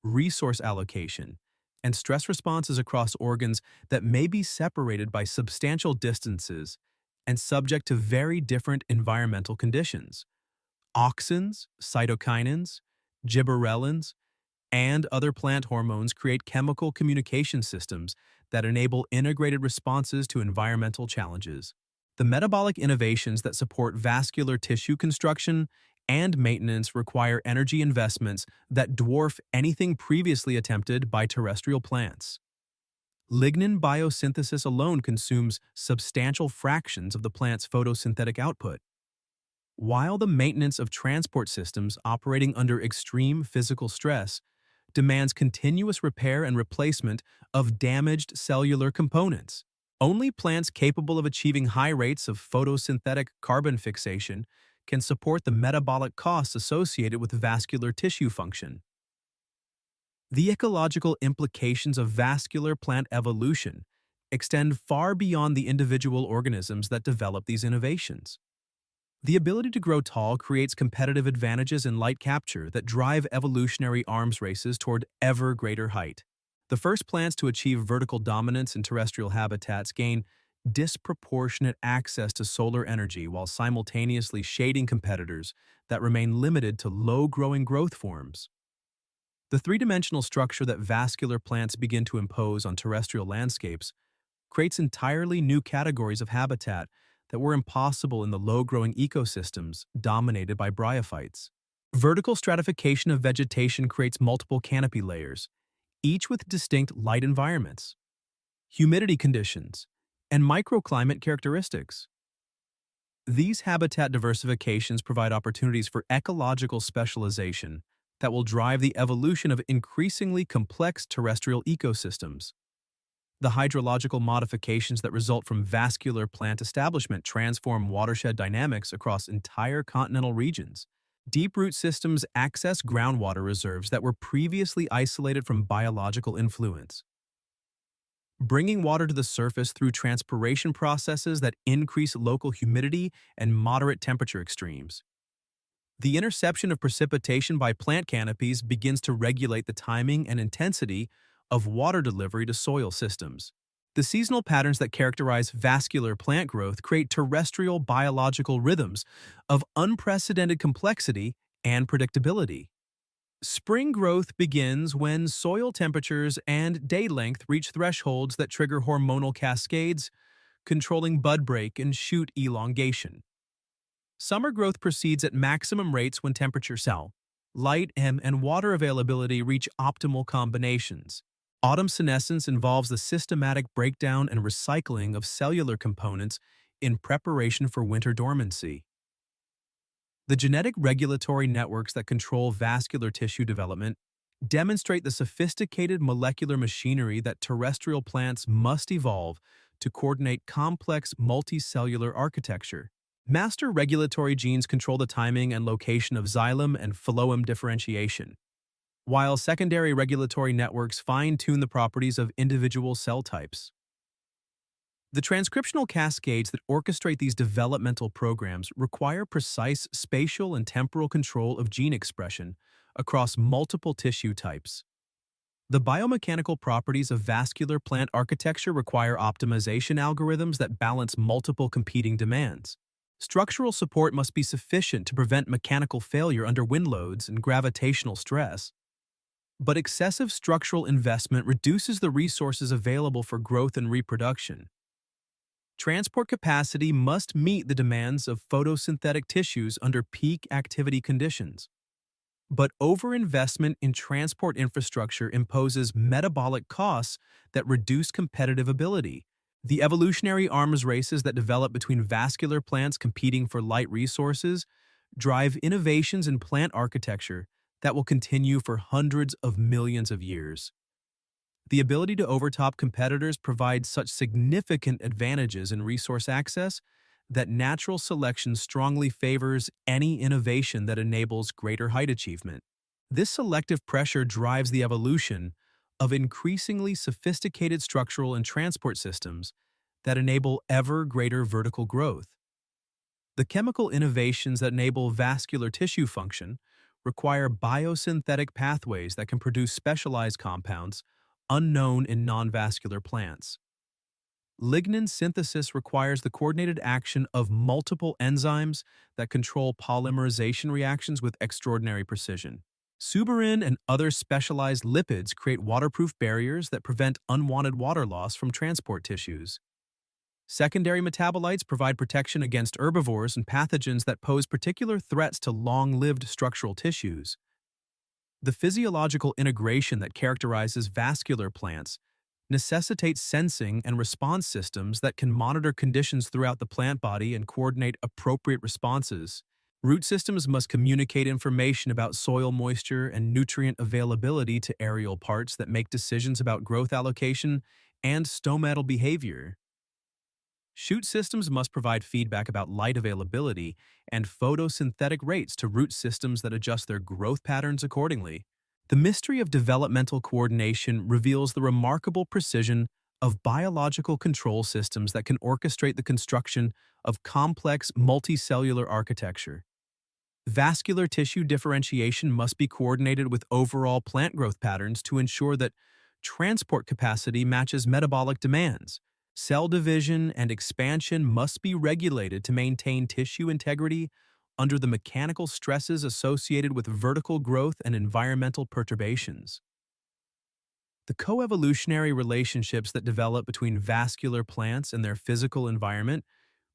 resource allocation, and stress responses across organs that may be separated by substantial distances and subject to very different environmental conditions. Auxins, cytokinins, gibberellins, and other plant hormones create chemical communication systems that enable integrated responses to environmental challenges. The metabolic innovations that support vascular tissue construction and maintenance require energy investments that dwarf anything previously attempted by terrestrial plants. Lignin biosynthesis alone consumes substantial fractions of the plant's photosynthetic output, while the maintenance of transport systems operating under extreme physical stress demands continuous repair and replacement of damaged cellular components. Only plants capable of achieving high rates of photosynthetic carbon fixation can support the metabolic costs associated with vascular tissue function. The ecological implications of vascular plant evolution extend far beyond the individual organisms that develop these innovations. The ability to grow tall creates competitive advantages in light capture that drive evolutionary arms races toward ever greater height. The first plants to achieve vertical dominance in terrestrial habitats gain disproportionate access to solar energy while simultaneously shading competitors that remain limited to low-growing growth forms. The three-dimensional structure that vascular plants begin to impose on terrestrial landscapes creates entirely new categories of habitat that were impossible in the low-growing ecosystems dominated by bryophytes. Vertical stratification of vegetation creates multiple canopy layers, each with distinct light environments, humidity conditions, and microclimate characteristics. These habitat diversifications provide opportunities for ecological specialization that will drive the evolution of increasingly complex terrestrial ecosystems. The hydrological modifications that result from vascular plant establishment transform watershed dynamics across entire continental regions. Deep root systems access groundwater reserves that were previously isolated from biological influence, bringing water to the surface through transpiration processes that increase local humidity and moderate temperature extremes. The interception of precipitation by plant canopies begins to regulate the timing and intensity of water delivery to soil systems. The seasonal patterns that characterize vascular plant growth create terrestrial biological rhythms of unprecedented complexity and predictability. Spring growth begins when soil temperatures and day length reach thresholds that trigger hormonal cascades, controlling bud break and shoot elongation. Summer growth proceeds at maximum rates when temperature, light, and water availability reach optimal combinations. Autumn senescence involves the systematic breakdown and recycling of cellular components in preparation for winter dormancy. The genetic regulatory networks that control vascular tissue development demonstrate the sophisticated molecular machinery that terrestrial plants must evolve to coordinate complex multicellular architecture. Master regulatory genes control the timing and location of xylem and phloem differentiation, while secondary regulatory networks fine-tune the properties of individual cell types. The transcriptional cascades that orchestrate these developmental programs require precise spatial and temporal control of gene expression across multiple tissue types. The biomechanical properties of vascular plant architecture require optimization algorithms that balance multiple competing demands. Structural support must be sufficient to prevent mechanical failure under wind loads and gravitational stress. But excessive structural investment reduces the resources available for growth and reproduction. Transport capacity must meet the demands of photosynthetic tissues under peak activity conditions. But overinvestment in transport infrastructure imposes metabolic costs that reduce competitive ability. The evolutionary arms races that develop between vascular plants competing for light resources drive innovations in plant architecture that will continue for hundreds of millions of years. The ability to overtop competitors provides such significant advantages in resource access that natural selection strongly favors any innovation that enables greater height achievement. This selective pressure drives the evolution of increasingly sophisticated structural and transport systems that enable ever greater vertical growth. The chemical innovations that enable vascular tissue function require biosynthetic pathways that can produce specialized compounds unknown in non-vascular plants. Lignin synthesis requires the coordinated action of multiple enzymes that control polymerization reactions with extraordinary precision. Suberin and other specialized lipids create waterproof barriers that prevent unwanted water loss from transport tissues. Secondary metabolites provide protection against herbivores and pathogens that pose particular threats to long-lived structural tissues. The physiological integration that characterizes vascular plants necessitates sensing and response systems that can monitor conditions throughout the plant body and coordinate appropriate responses. Root systems must communicate information about soil moisture and nutrient availability to aerial parts that make decisions about growth allocation and stomatal behavior. Shoot systems must provide feedback about light availability and photosynthetic rates to root systems that adjust their growth patterns accordingly. The mystery of developmental coordination reveals the remarkable precision of biological control systems that can orchestrate the construction of complex multicellular architecture. Vascular tissue differentiation must be coordinated with overall plant growth patterns to ensure that transport capacity matches metabolic demands. Cell division and expansion must be regulated to maintain tissue integrity under the mechanical stresses associated with vertical growth and environmental perturbations. The coevolutionary relationships that develop between vascular plants and their physical environment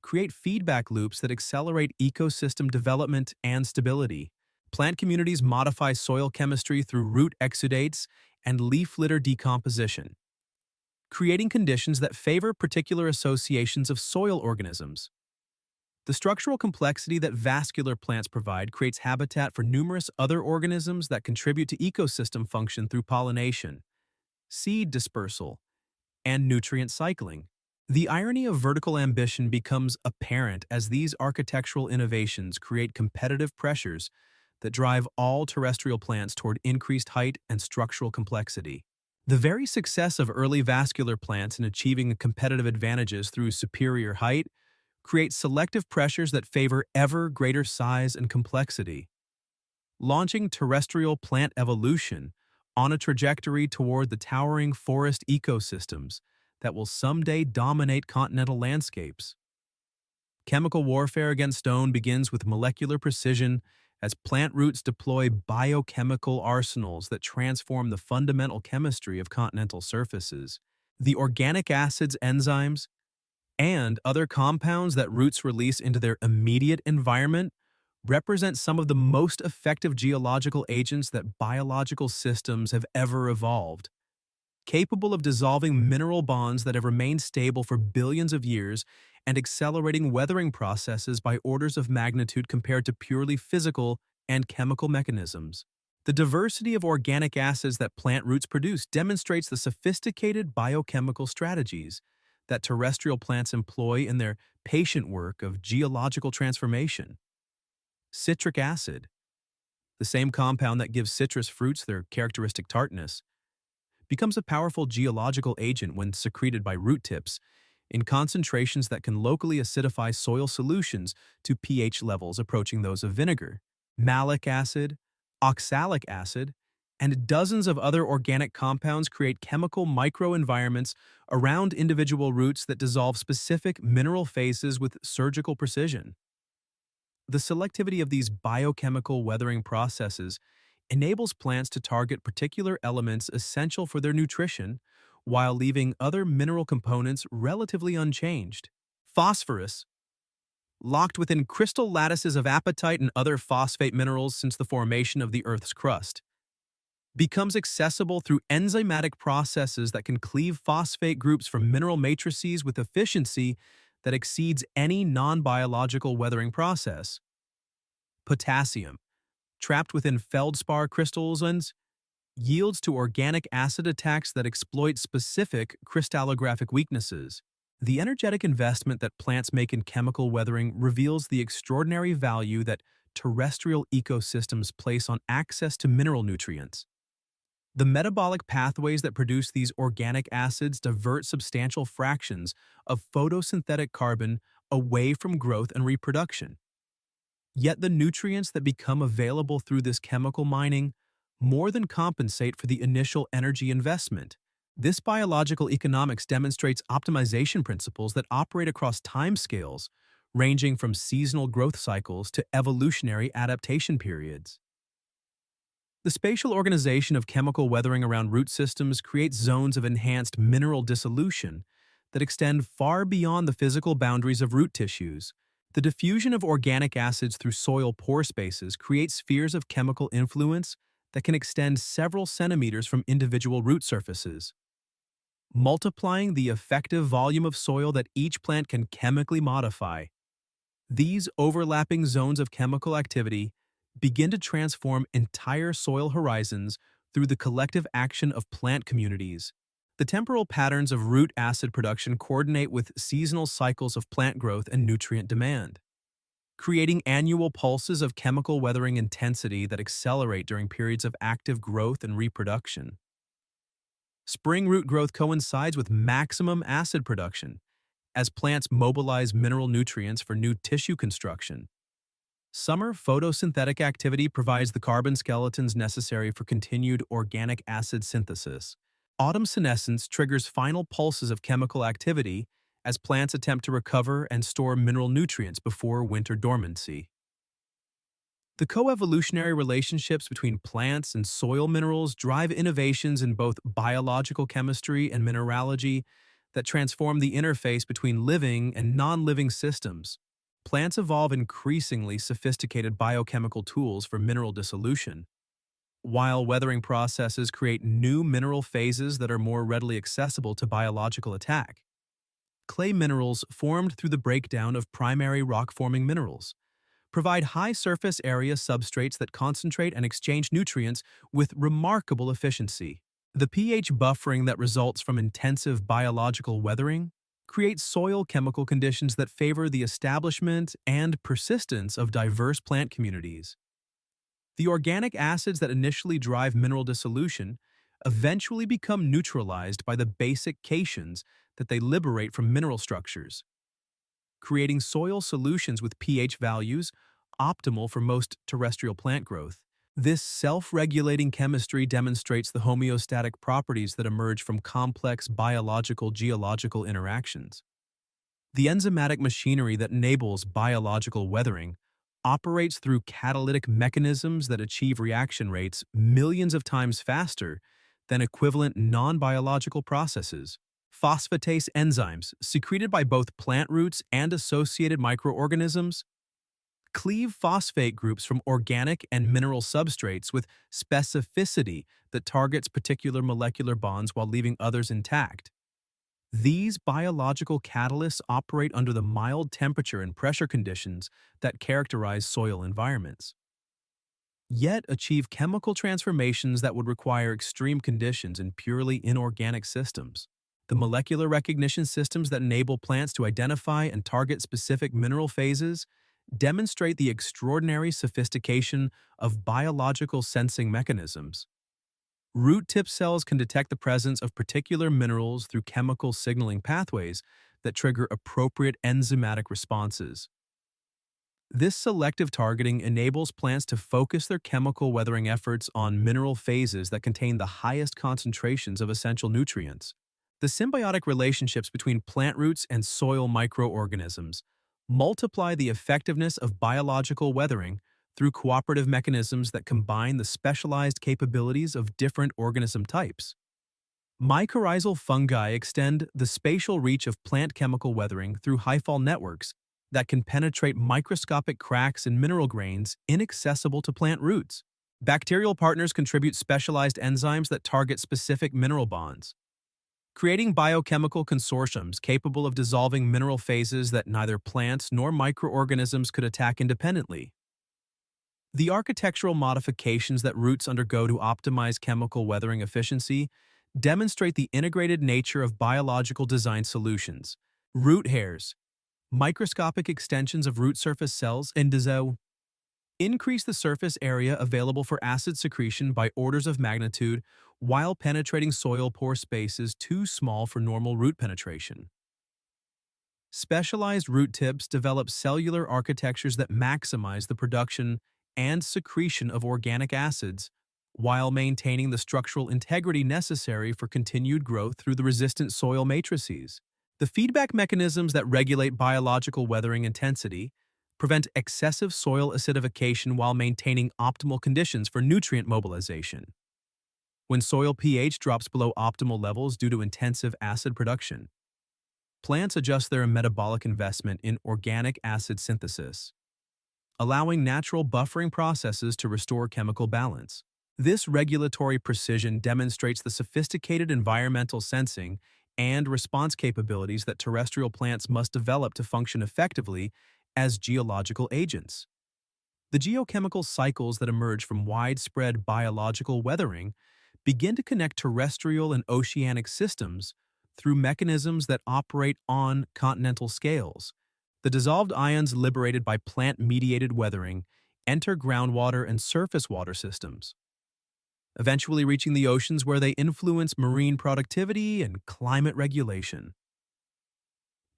create feedback loops that accelerate ecosystem development and stability. Plant communities modify soil chemistry through root exudates and leaf litter decomposition, creating conditions that favor particular associations of soil organisms. The structural complexity that vascular plants provide creates habitat for numerous other organisms that contribute to ecosystem function through pollination, seed dispersal, and nutrient cycling. The irony of vertical ambition becomes apparent as these architectural innovations create competitive pressures that drive all terrestrial plants toward increased height and structural complexity. The very success of early vascular plants in achieving competitive advantages through superior height creates selective pressures that favor ever greater size and complexity, launching terrestrial plant evolution on a trajectory toward the towering forest ecosystems that will someday dominate continental landscapes. Chemical warfare against stone begins with molecular precision as plant roots deploy biochemical arsenals that transform the fundamental chemistry of continental surfaces. The organic acids, enzymes, and other compounds that roots release into their immediate environment represent some of the most effective geological agents that biological systems have ever evolved. Capable of dissolving mineral bonds that have remained stable for billions of years and accelerating weathering processes by orders of magnitude compared to purely physical and chemical mechanisms. The diversity of organic acids that plant roots produce demonstrates the sophisticated biochemical strategies that terrestrial plants employ in their patient work of geological transformation. Citric acid, the same compound that gives citrus fruits their characteristic tartness, becomes a powerful geological agent when secreted by root tips in concentrations that can locally acidify soil solutions to pH levels approaching those of vinegar. Malic acid, oxalic acid, and dozens of other organic compounds create chemical microenvironments around individual roots that dissolve specific mineral phases with surgical precision. The selectivity of these biochemical weathering processes enables plants to target particular elements essential for their nutrition while leaving other mineral components relatively unchanged. Phosphorus, locked within crystal lattices of apatite and other phosphate minerals since the formation of the Earth's crust, becomes accessible through enzymatic processes that can cleave phosphate groups from mineral matrices with efficiency that exceeds any non-biological weathering process. Potassium, trapped within feldspar crystallines, yields to organic acid attacks that exploit specific crystallographic weaknesses. The energetic investment that plants make in chemical weathering reveals the extraordinary value that terrestrial ecosystems place on access to mineral nutrients. The metabolic pathways that produce these organic acids divert substantial fractions of photosynthetic carbon away from growth and reproduction. Yet the nutrients that become available through this chemical mining more than compensate for the initial energy investment. This biological economics demonstrates optimization principles that operate across timescales, ranging from seasonal growth cycles to evolutionary adaptation periods. The spatial organization of chemical weathering around root systems creates zones of enhanced mineral dissolution that extend far beyond the physical boundaries of root tissues. The diffusion of organic acids through soil pore spaces creates spheres of chemical influence that can extend several centimeters from individual root surfaces, multiplying the effective volume of soil that each plant can chemically modify. These overlapping zones of chemical activity begin to transform entire soil horizons through the collective action of plant communities. The temporal patterns of root acid production coordinate with seasonal cycles of plant growth and nutrient demand, creating annual pulses of chemical weathering intensity that accelerate during periods of active growth and reproduction. Spring root growth coincides with maximum acid production, as plants mobilize mineral nutrients for new tissue construction. Summer photosynthetic activity provides the carbon skeletons necessary for continued organic acid synthesis. Autumn senescence triggers final pulses of chemical activity as plants attempt to recover and store mineral nutrients before winter dormancy. The coevolutionary relationships between plants and soil minerals drive innovations in both biological chemistry and mineralogy that transform the interface between living and non-living systems. Plants evolve increasingly sophisticated biochemical tools for mineral dissolution, while weathering processes create new mineral phases that are more readily accessible to biological attack. Clay minerals formed through the breakdown of primary rock-forming minerals provide high surface area substrates that concentrate and exchange nutrients with remarkable efficiency. The pH buffering that results from intensive biological weathering creates soil chemical conditions that favor the establishment and persistence of diverse plant communities. The organic acids that initially drive mineral dissolution eventually become neutralized by the basic cations that they liberate from mineral structures, creating soil solutions with pH values optimal for most terrestrial plant growth. This self-regulating chemistry demonstrates the homeostatic properties that emerge from complex biological-geological interactions. The enzymatic machinery that enables biological weathering operates through catalytic mechanisms that achieve reaction rates millions of times faster than equivalent non-biological processes. Phosphatase enzymes, secreted by both plant roots and associated microorganisms, cleave phosphate groups from organic and mineral substrates with specificity that targets particular molecular bonds while leaving others intact. These biological catalysts operate under the mild temperature and pressure conditions that characterize soil environments, yet achieve chemical transformations that would require extreme conditions in purely inorganic systems. The molecular recognition systems that enable plants to identify and target specific mineral phases demonstrate the extraordinary sophistication of biological sensing mechanisms. Root tip cells can detect the presence of particular minerals through chemical signaling pathways that trigger appropriate enzymatic responses. This selective targeting enables plants to focus their chemical weathering efforts on mineral phases that contain the highest concentrations of essential nutrients. The symbiotic relationships between plant roots and soil microorganisms multiply the effectiveness of biological weathering through cooperative mechanisms that combine the specialized capabilities of different organism types. Mycorrhizal fungi extend the spatial reach of plant chemical weathering through hyphal networks that can penetrate microscopic cracks in mineral grains inaccessible to plant roots. Bacterial partners contribute specialized enzymes that target specific mineral bonds, creating biochemical consortiums capable of dissolving mineral phases that neither plants nor microorganisms could attack independently. The architectural modifications that roots undergo to optimize chemical weathering efficiency demonstrate the integrated nature of biological design solutions. Root hairs, microscopic extensions of root surface cells and increase the surface area available for acid secretion by orders of magnitude while penetrating soil pore spaces too small for normal root penetration. Specialized root tips develop cellular architectures that maximize the production and secretion of organic acids while maintaining the structural integrity necessary for continued growth through the resistant soil matrices. The feedback mechanisms that regulate biological weathering intensity prevent excessive soil acidification while maintaining optimal conditions for nutrient mobilization. When soil pH drops below optimal levels due to intensive acid production, Plants adjust their metabolic investment in organic acid synthesis, allowing natural buffering processes to restore chemical balance. This regulatory precision demonstrates the sophisticated environmental sensing and response capabilities that terrestrial plants must develop to function effectively as geological agents. The geochemical cycles that emerge from widespread biological weathering begin to connect terrestrial and oceanic systems through mechanisms that operate on continental scales. The dissolved ions liberated by plant-mediated weathering enter groundwater and surface water systems, eventually reaching the oceans where they influence marine productivity and climate regulation.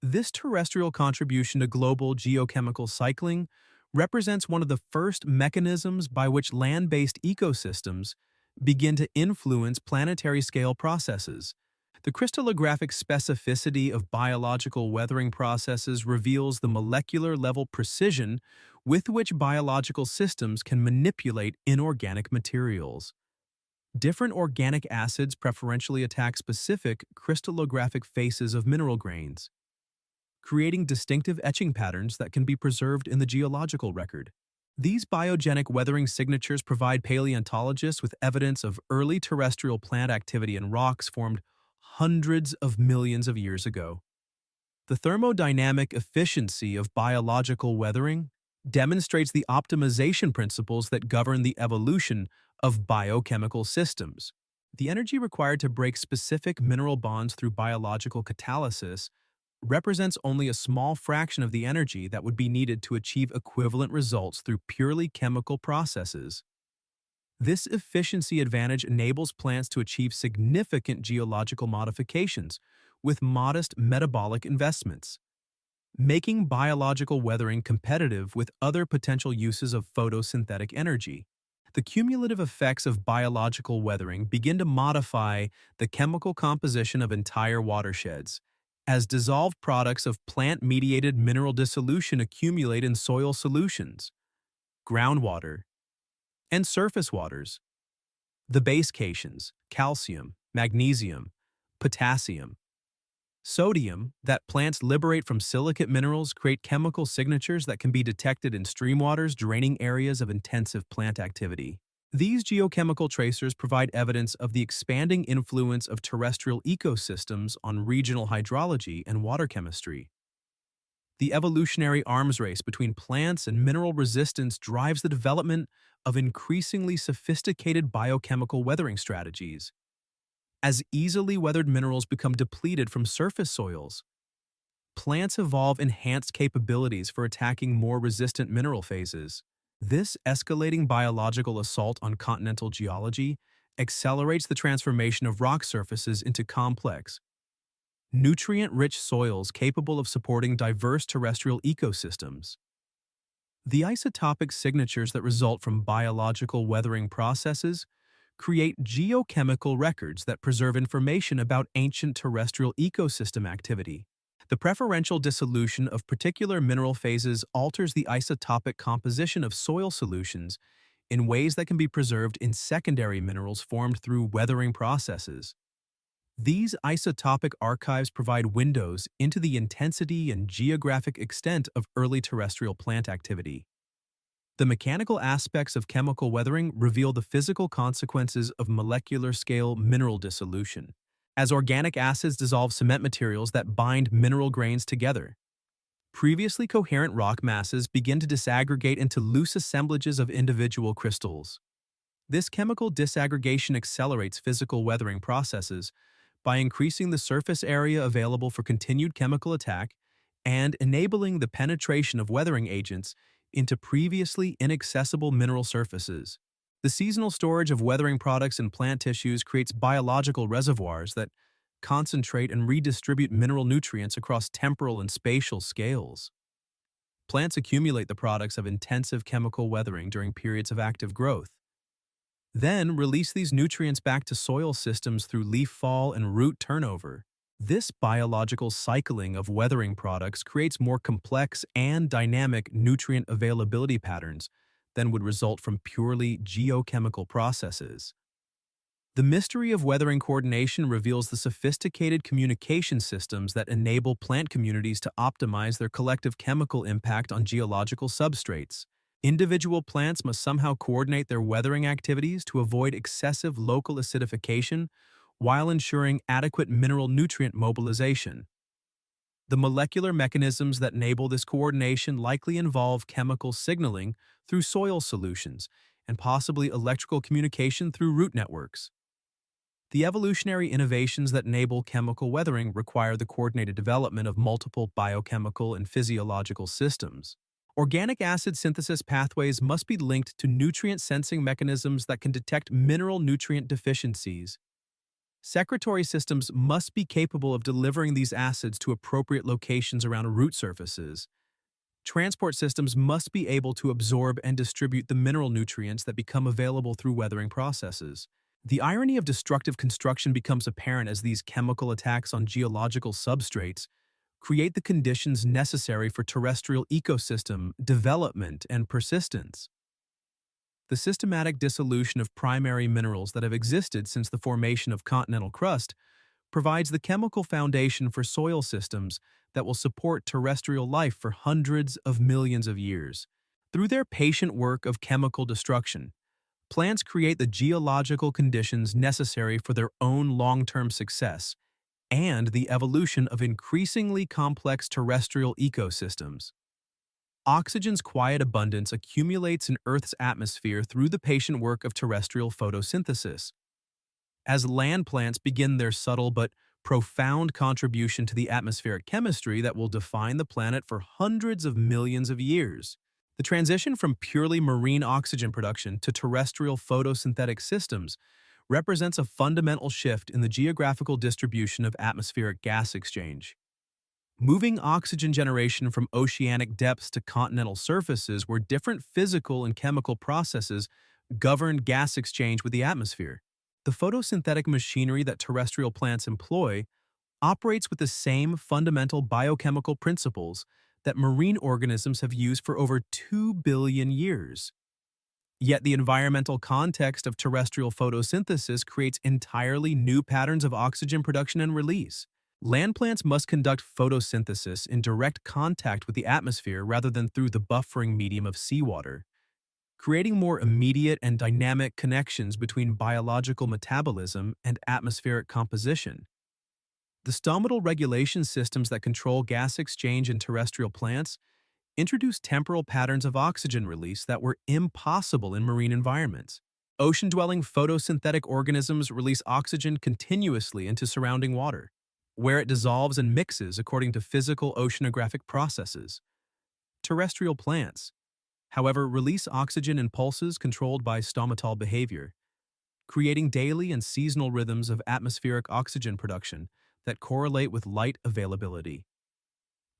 This terrestrial contribution to global geochemical cycling represents one of the first mechanisms by which land-based ecosystems begin to influence planetary-scale processes. The crystallographic specificity of biological weathering processes reveals the molecular-level precision with which biological systems can manipulate inorganic materials. Different organic acids preferentially attack specific crystallographic faces of mineral grains, creating distinctive etching patterns that can be preserved in the geological record. These biogenic weathering signatures provide paleontologists with evidence of early terrestrial plant activity in rocks formed hundreds of millions of years ago. The thermodynamic efficiency of biological weathering demonstrates the optimization principles that govern the evolution of biochemical systems. The energy required to break specific mineral bonds through biological catalysis represents only a small fraction of the energy that would be needed to achieve equivalent results through purely chemical processes. This efficiency advantage enables plants to achieve significant geological modifications with modest metabolic investments, making biological weathering competitive with other potential uses of photosynthetic energy. The cumulative effects of biological weathering begin to modify the chemical composition of entire watersheds, as dissolved products of plant-mediated mineral dissolution accumulate in soil solutions, groundwater, and surface waters. The base cations, calcium, magnesium, potassium, sodium that plants liberate from silicate minerals create chemical signatures that can be detected in stream waters draining areas of intensive plant activity. These geochemical tracers provide evidence of the expanding influence of terrestrial ecosystems on regional hydrology and water chemistry. The evolutionary arms race between plants and mineral resistance drives the development of increasingly sophisticated biochemical weathering strategies. As easily weathered minerals become depleted from surface soils, plants evolve enhanced capabilities for attacking more resistant mineral phases. This escalating biological assault on continental geology accelerates the transformation of rock surfaces into complex, nutrient-rich soils capable of supporting diverse terrestrial ecosystems. The isotopic signatures that result from biological weathering processes create geochemical records that preserve information about ancient terrestrial ecosystem activity. The preferential dissolution of particular mineral phases alters the isotopic composition of soil solutions in ways that can be preserved in secondary minerals formed through weathering processes. These isotopic archives provide windows into the intensity and geographic extent of early terrestrial plant activity. The mechanical aspects of chemical weathering reveal the physical consequences of molecular-scale mineral dissolution, as organic acids dissolve cement materials that bind mineral grains together. Previously coherent rock masses begin to disaggregate into loose assemblages of individual crystals. This chemical disaggregation accelerates physical weathering processes by increasing the surface area available for continued chemical attack and enabling the penetration of weathering agents into previously inaccessible mineral surfaces. The seasonal storage of weathering products in plant tissues creates biological reservoirs that concentrate and redistribute mineral nutrients across temporal and spatial scales. Plants accumulate the products of intensive chemical weathering during periods of active growth, then release these nutrients back to soil systems through leaf fall and root turnover. This biological cycling of weathering products creates more complex and dynamic nutrient availability patterns than would result from purely geochemical processes. The mystery of weathering coordination reveals the sophisticated communication systems that enable plant communities to optimize their collective chemical impact on geological substrates. Individual plants must somehow coordinate their weathering activities to avoid excessive local acidification while ensuring adequate mineral nutrient mobilization. The molecular mechanisms that enable this coordination likely involve chemical signaling through soil solutions and possibly electrical communication through root networks. The evolutionary innovations that enable chemical weathering require the coordinated development of multiple biochemical and physiological systems. Organic acid synthesis pathways must be linked to nutrient sensing mechanisms that can detect mineral nutrient deficiencies. Secretory systems must be capable of delivering these acids to appropriate locations around root surfaces. Transport systems must be able to absorb and distribute the mineral nutrients that become available through weathering processes. The irony of destructive construction becomes apparent as these chemical attacks on geological substrates create the conditions necessary for terrestrial ecosystem development and persistence. The systematic dissolution of primary minerals that have existed since the formation of continental crust provides the chemical foundation for soil systems that will support terrestrial life for hundreds of millions of years. Through their patient work of chemical destruction, plants create the geological conditions necessary for their own long-term success and the evolution of increasingly complex terrestrial ecosystems. Oxygen's quiet abundance accumulates in Earth's atmosphere through the patient work of terrestrial photosynthesis. As land plants begin their subtle but profound contribution to the atmospheric chemistry that will define the planet for hundreds of millions of years, the transition from purely marine oxygen production to terrestrial photosynthetic systems represents a fundamental shift in the geographical distribution of atmospheric gas exchange. Moving oxygen generation from oceanic depths to continental surfaces where different physical and chemical processes govern gas exchange with the atmosphere. The photosynthetic machinery that terrestrial plants employ operates with the same fundamental biochemical principles that marine organisms have used for over 2 billion years. Yet the environmental context of terrestrial photosynthesis creates entirely new patterns of oxygen production and release. Land plants must conduct photosynthesis in direct contact with the atmosphere rather than through the buffering medium of seawater, creating more immediate and dynamic connections between biological metabolism and atmospheric composition. The stomatal regulation systems that control gas exchange in terrestrial plants introduce temporal patterns of oxygen release that were impossible in marine environments. Ocean-dwelling photosynthetic organisms release oxygen continuously into surrounding water, where it dissolves and mixes according to physical oceanographic processes. Terrestrial plants, however, release oxygen in pulses controlled by stomatal behavior, creating daily and seasonal rhythms of atmospheric oxygen production that correlate with light availability,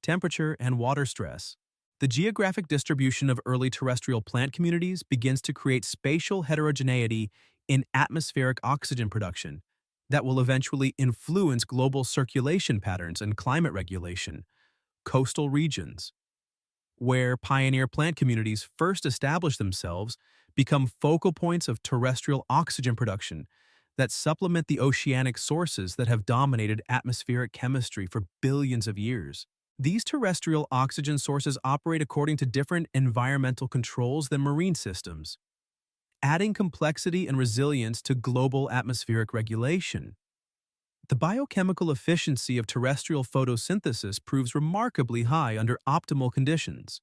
temperature, and water stress. The geographic distribution of early terrestrial plant communities begins to create spatial heterogeneity in atmospheric oxygen production that will eventually influence global circulation patterns and climate regulation. Coastal regions, where pioneer plant communities first establish themselves, become focal points of terrestrial oxygen production that supplement the oceanic sources that have dominated atmospheric chemistry for billions of years. These terrestrial oxygen sources operate according to different environmental controls than marine systems, adding complexity and resilience to global atmospheric regulation. The biochemical efficiency of terrestrial photosynthesis proves remarkably high under optimal conditions,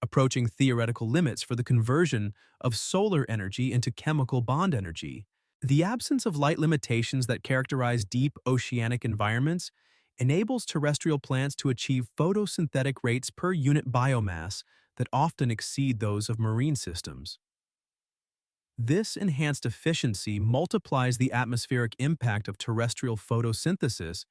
approaching theoretical limits for the conversion of solar energy into chemical bond energy. The absence of light limitations that characterize deep oceanic environments enables terrestrial plants to achieve photosynthetic rates per unit biomass that often exceed those of marine systems. This enhanced efficiency multiplies the atmospheric impact of terrestrial photosynthesis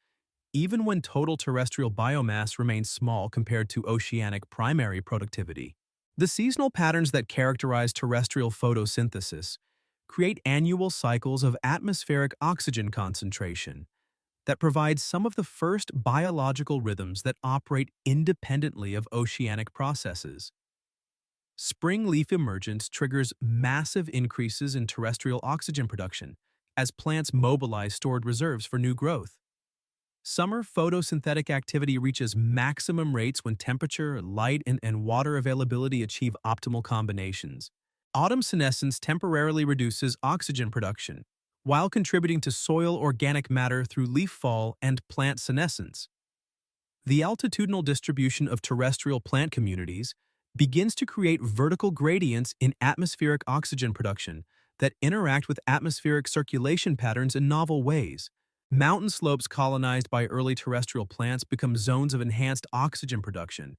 even when total terrestrial biomass remains small compared to oceanic primary productivity. The seasonal patterns that characterize terrestrial photosynthesis create annual cycles of atmospheric oxygen concentration that provide some of the first biological rhythms that operate independently of oceanic processes. Spring leaf emergence triggers massive increases in terrestrial oxygen production, as plants mobilize stored reserves for new growth. Summer photosynthetic activity reaches maximum rates when temperature, light, and water availability achieve optimal combinations. Autumn senescence temporarily reduces oxygen production, while contributing to soil organic matter through leaf fall and plant senescence. The altitudinal distribution of terrestrial plant communities begins to create vertical gradients in atmospheric oxygen production that interact with atmospheric circulation patterns in novel ways. Mountain slopes colonized by early terrestrial plants become zones of enhanced oxygen production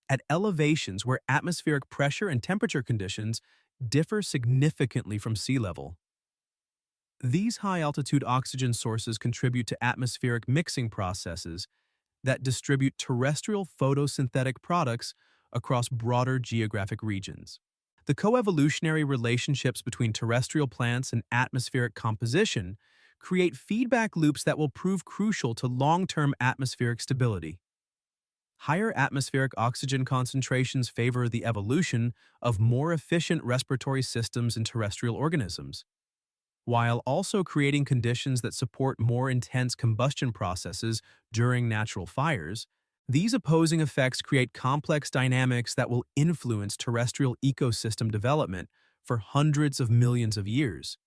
at elevations where atmospheric pressure and temperature conditions differ significantly from sea level. These high-altitude oxygen sources contribute to atmospheric mixing processes that distribute terrestrial photosynthetic products across broader geographic regions. The coevolutionary relationships between terrestrial plants and atmospheric composition create feedback loops that will prove crucial to long-term atmospheric stability. Higher atmospheric oxygen concentrations favor the evolution of more efficient respiratory systems in terrestrial organisms, while also creating conditions that support more intense combustion processes during natural fires. These opposing effects create complex dynamics that will influence terrestrial ecosystem development for hundreds of millions of years.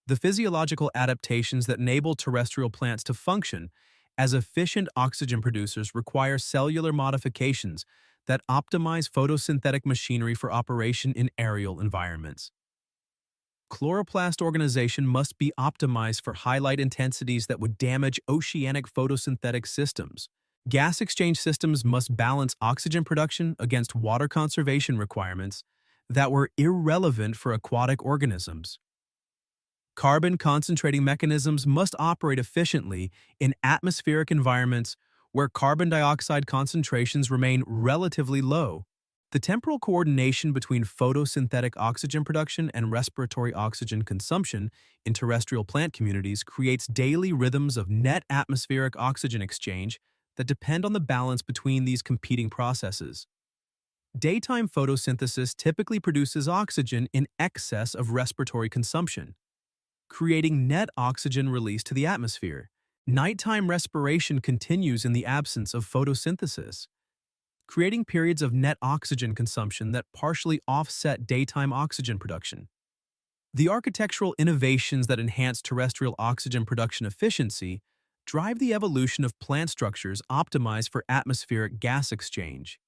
The physiological adaptations that enable terrestrial plants to function as efficient oxygen producers require cellular modifications that optimize photosynthetic machinery for operation in aerial environments. Chloroplast organization must be optimized for high light intensities that would damage oceanic photosynthetic systems. Gas exchange systems must balance oxygen production against water conservation requirements that were irrelevant for aquatic organisms. Carbon concentrating mechanisms must operate efficiently in atmospheric environments where carbon dioxide concentrations remain relatively low. The temporal coordination between photosynthetic oxygen production and respiratory oxygen consumption in terrestrial plant communities creates daily rhythms of net atmospheric oxygen exchange that depend on the balance between these competing processes. Daytime photosynthesis typically produces oxygen in excess of respiratory consumption, creating net oxygen release to the atmosphere. Nighttime respiration continues in the absence of photosynthesis, creating periods of net oxygen consumption that partially offset daytime oxygen production. The architectural innovations that enhance terrestrial oxygen production efficiency drive the evolution of plant structures optimized for atmospheric gas exchange.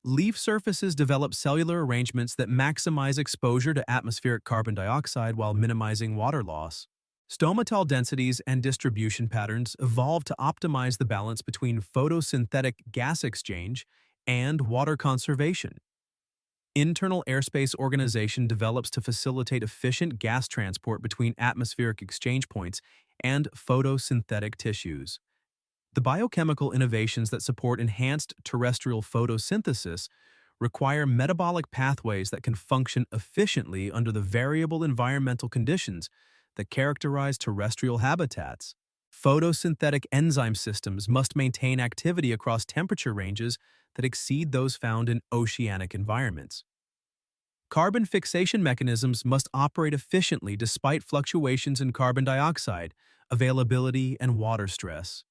Leaf surfaces develop cellular arrangements that maximize exposure to atmospheric carbon dioxide while minimizing water loss. Stomatol densities and distribution patterns evolve to optimize the balance between photosynthetic gas exchange and water conservation. Internal airspace organization develops to facilitate efficient gas transport between atmospheric exchange points and photosynthetic tissues. The biochemical innovations that support enhanced terrestrial photosynthesis require metabolic pathways that can function efficiently under the variable environmental conditions that characterize terrestrial habitats. Photosynthetic enzyme systems must maintain activity across temperature ranges that exceed those found in oceanic environments. Carbon fixation mechanisms must operate efficiently despite fluctuations in carbon dioxide, availability, and water stress.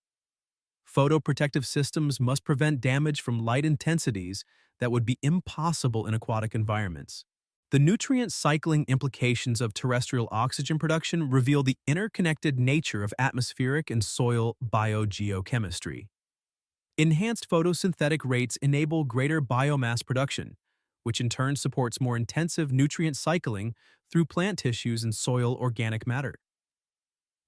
Photoprotective systems must prevent damage from light intensities that would be impossible in aquatic environments. The nutrient cycling implications of terrestrial oxygen production reveal the interconnected nature of atmospheric and soil biogeochemistry. Enhanced photosynthetic rates enable greater biomass production, which in turn supports more intensive nutrient cycling through plant tissues and soil organic matter.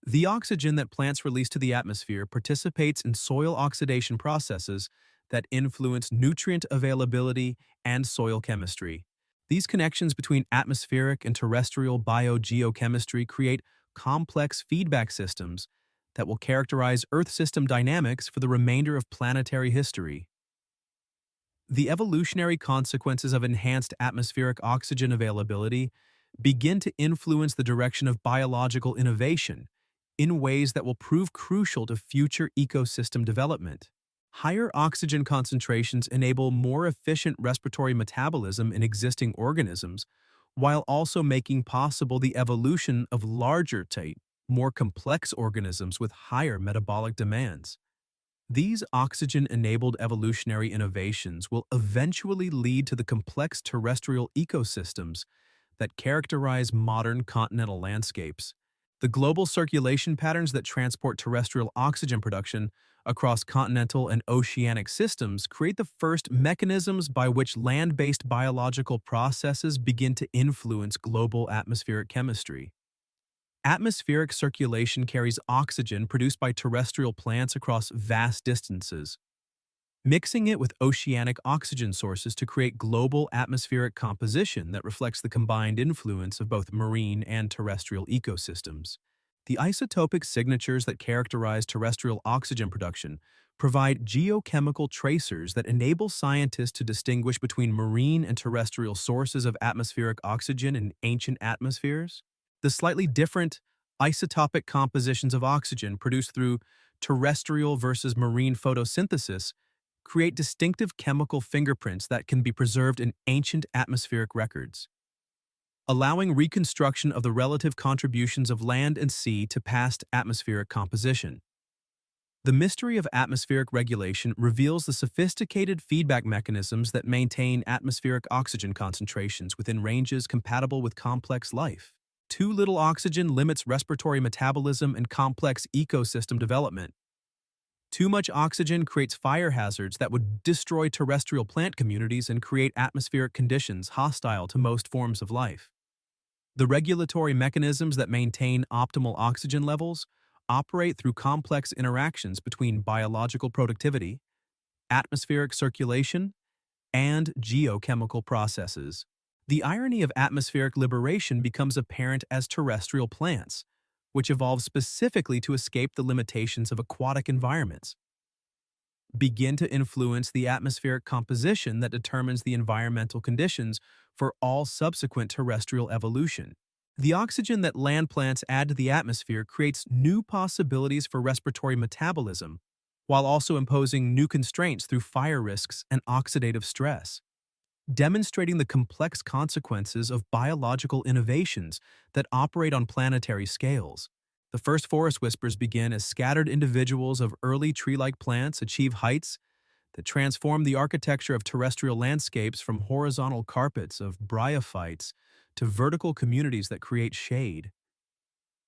The oxygen that plants release to the atmosphere participates in soil oxidation processes that influence nutrient availability and soil chemistry. These connections between atmospheric and terrestrial biogeochemistry create complex feedback systems that will characterize Earth system dynamics for the remainder of planetary history. The evolutionary consequences of enhanced atmospheric oxygen availability begin to influence the direction of biological innovation in ways that will prove crucial to future ecosystem development. Higher oxygen concentrations enable more efficient respiratory metabolism in existing organisms, while also making possible the evolution of larger, more complex organisms with higher metabolic demands. These oxygen-enabled evolutionary innovations will eventually lead to the complex terrestrial ecosystems that characterize modern continental landscapes. The global circulation patterns that transport terrestrial oxygen production across continental and oceanic systems create the first mechanisms by which land-based biological processes begin to influence global atmospheric chemistry. Atmospheric circulation carries oxygen produced by terrestrial plants across vast distances, mixing it with oceanic oxygen sources to create global atmospheric composition that reflects the combined influence of both marine and terrestrial ecosystems. The isotopic signatures that characterize terrestrial oxygen production provide geochemical tracers that enable scientists to distinguish between marine and terrestrial sources of atmospheric oxygen in ancient atmospheres. The slightly different isotopic compositions of oxygen produced through terrestrial versus marine photosynthesis create distinctive chemical fingerprints that can be preserved in ancient atmospheric records, allowing reconstruction of the relative contributions of land and sea to past atmospheric composition. The mystery of atmospheric regulation reveals the sophisticated feedback mechanisms that maintain atmospheric oxygen concentrations within ranges compatible with complex life. Too little oxygen limits respiratory metabolism and complex ecosystem development. Too much oxygen creates fire hazards that would destroy terrestrial plant communities and create atmospheric conditions hostile to most forms of life. The regulatory mechanisms that maintain optimal oxygen levels operate through complex interactions between biological productivity, atmospheric circulation, and geochemical processes. The irony of atmospheric liberation becomes apparent as terrestrial plants, which evolve specifically to escape the limitations of aquatic environments, begin to influence the atmospheric composition that determines the environmental conditions for all subsequent terrestrial evolution. The oxygen that land plants add to the atmosphere creates new possibilities for respiratory metabolism, while also imposing new constraints through fire risks and oxidative stress, demonstrating the complex consequences of biological innovations that operate on planetary scales. The first forest whispers begin as scattered individuals of early tree-like plants achieve heights that transform the architecture of terrestrial landscapes from horizontal carpets of bryophytes to vertical communities that create shade,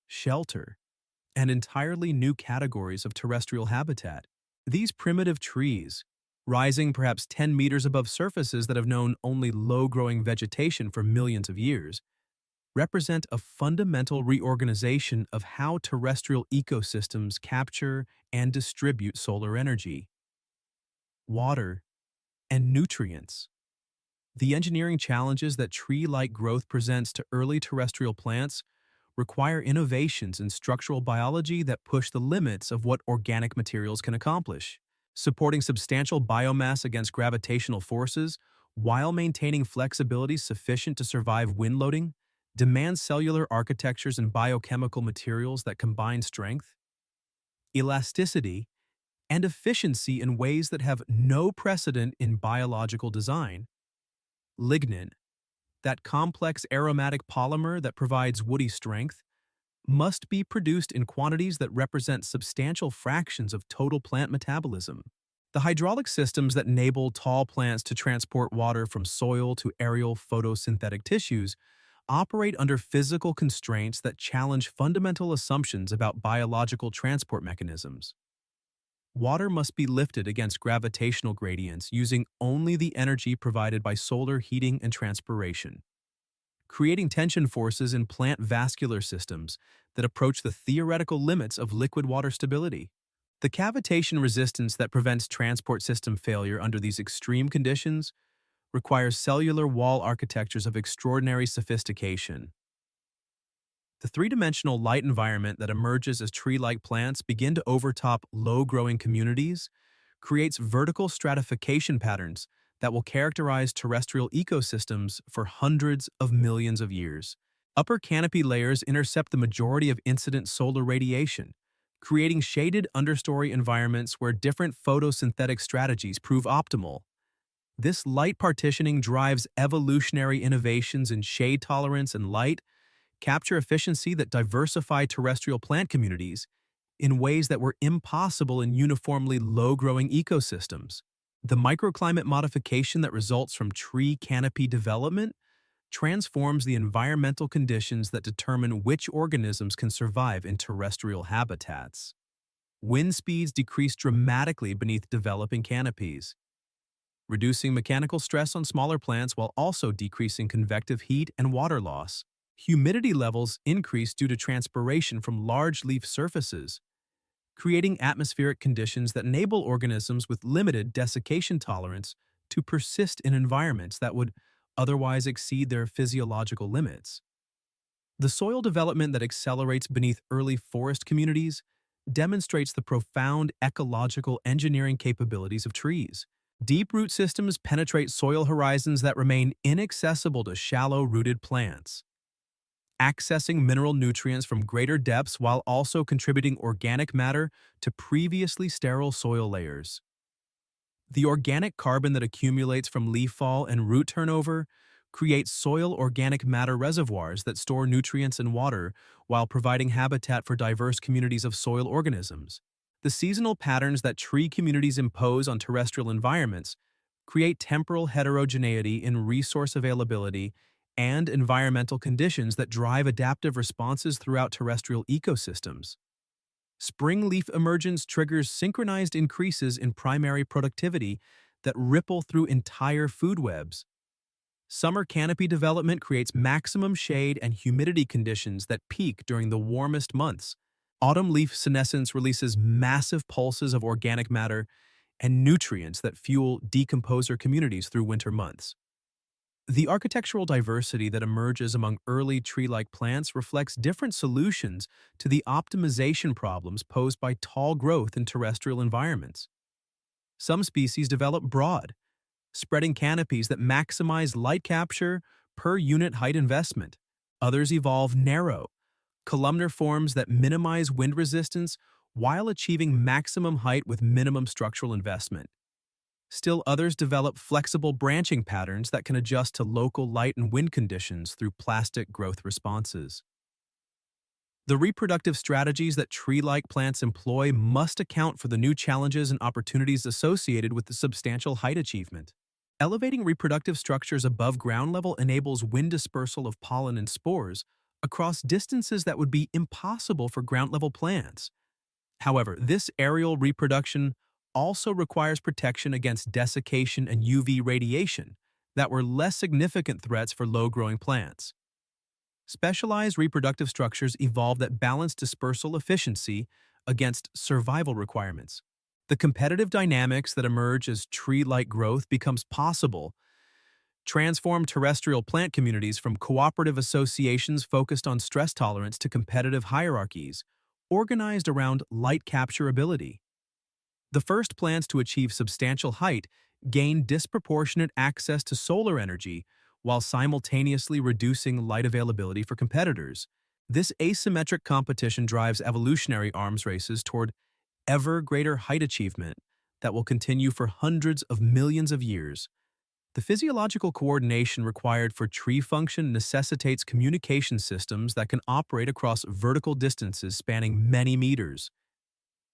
shelter, and entirely new categories of terrestrial habitat. These primitive trees, rising perhaps 10 meters above surfaces that have known only low-growing vegetation for millions of years, represent a fundamental reorganization of how terrestrial ecosystems capture and distribute solar energy, water, and nutrients. The engineering challenges that tree-like growth presents to early terrestrial plants require innovations in structural biology that push the limits of what organic materials can accomplish. Supporting substantial biomass against gravitational forces while maintaining flexibility sufficient to survive wind loading demands cellular architectures and biochemical materials that combine strength, elasticity, and efficiency in ways that have no precedent in biological design. Lignin, that complex aromatic polymer that provides woody strength, must be produced in quantities that represent substantial fractions of total plant metabolism. The hydraulic systems that enable tall plants to transport water from soil to aerial photosynthetic tissues operate under physical constraints that challenge fundamental assumptions about biological transport mechanisms. Water must be lifted against gravitational gradients using only the energy provided by solar heating and transpiration, creating tension forces in plant vascular systems that approach the theoretical limits of liquid water stability. The cavitation resistance that prevents transport system failure under these extreme conditions requires cellular wall architectures of extraordinary sophistication. The three-dimensional light environment that emerges as tree-like plants begin to overtop low-growing communities creates vertical stratification patterns that will characterize terrestrial ecosystems for hundreds of millions of years. Upper canopy layers intercept the majority of incident solar radiation, creating shaded understory environments where different photosynthetic strategies prove optimal. This light partitioning drives evolutionary innovations in shade tolerance and light capture efficiency that diversify terrestrial plant communities in ways that were impossible in uniformly low-growing ecosystems. The microclimate modification that results from tree canopy development transforms the environmental conditions that determine which organisms can survive in terrestrial habitats. Wind speeds decrease dramatically beneath developing canopies, reducing mechanical stress on smaller plants while also decreasing convective heat and water loss. Humidity levels increase due to transpiration from large leaf surfaces, creating atmospheric conditions that enable organisms with limited desiccation tolerance to persist in environments that would otherwise exceed their physiological limits. The soil development that accelerates beneath early forest communities demonstrates the profound ecological engineering capabilities of trees. Deep root systems penetrate soil horizons that remain inaccessible to shallow-rooted plants, accessing mineral nutrients from greater depths while also contributing organic matter to previously sterile soil layers. The organic carbon that accumulates from leaf fall and root turnover creates soil organic matter reservoirs that store nutrients and water while providing habitat for diverse communities of soil organisms. The seasonal patterns that tree communities impose on terrestrial environments create temporal heterogeneity in resource availability and environmental conditions that drive adaptive responses throughout terrestrial ecosystems. Spring leaf emergence triggers synchronized increases in primary productivity that ripple through entire food webs. Summer canopy development creates maximum shade and humidity conditions that peak during the warmest months. Autumn leaf senescence releases massive pulses of organic matter and nutrients that fuel decomposer communities through winter months. The architectural diversity that emerges among early tree-like plants reflects different solutions to the optimization problems posed by tall growth in terrestrial environments. Some species develop broad, spreading canopies that maximize light capture per unit height investment. Others evolve narrow, columnar forms that minimize wind resistance while achieving maximum height with minimum structural investment. Still others develop flexible branching patterns that can adjust to local light and wind conditions through plastic growth responses. The reproductive strategies that tree-like plants employ must account for the new challenges and opportunities associated with the substantial height achievement. Elevating reproductive structures above ground level enables wind dispersal of pollen and spores across distances that would be impossible for ground-level plants. However, this aerial reproduction also requires protection against desiccation and UV radiation that were less significant threats for low-growing plants. Specialized reproductive structures evolve that balance dispersal efficiency against survival requirements. The competitive dynamics that emerge as tree-like growth becomes possible transform terrestrial plant communities from cooperative associations focused on stress tolerance to competitive hierarchies organized around light capture ability. The first plants to achieve substantial height gain disproportionate access to solar energy while simultaneously reducing light availability for competitors. This asymmetric competition drives evolutionary arms races toward ever greater height achievement that will continue for hundreds of millions of years. The physiological coordination required for tree function necessitates communication systems that can operate across vertical distances spanning many meters.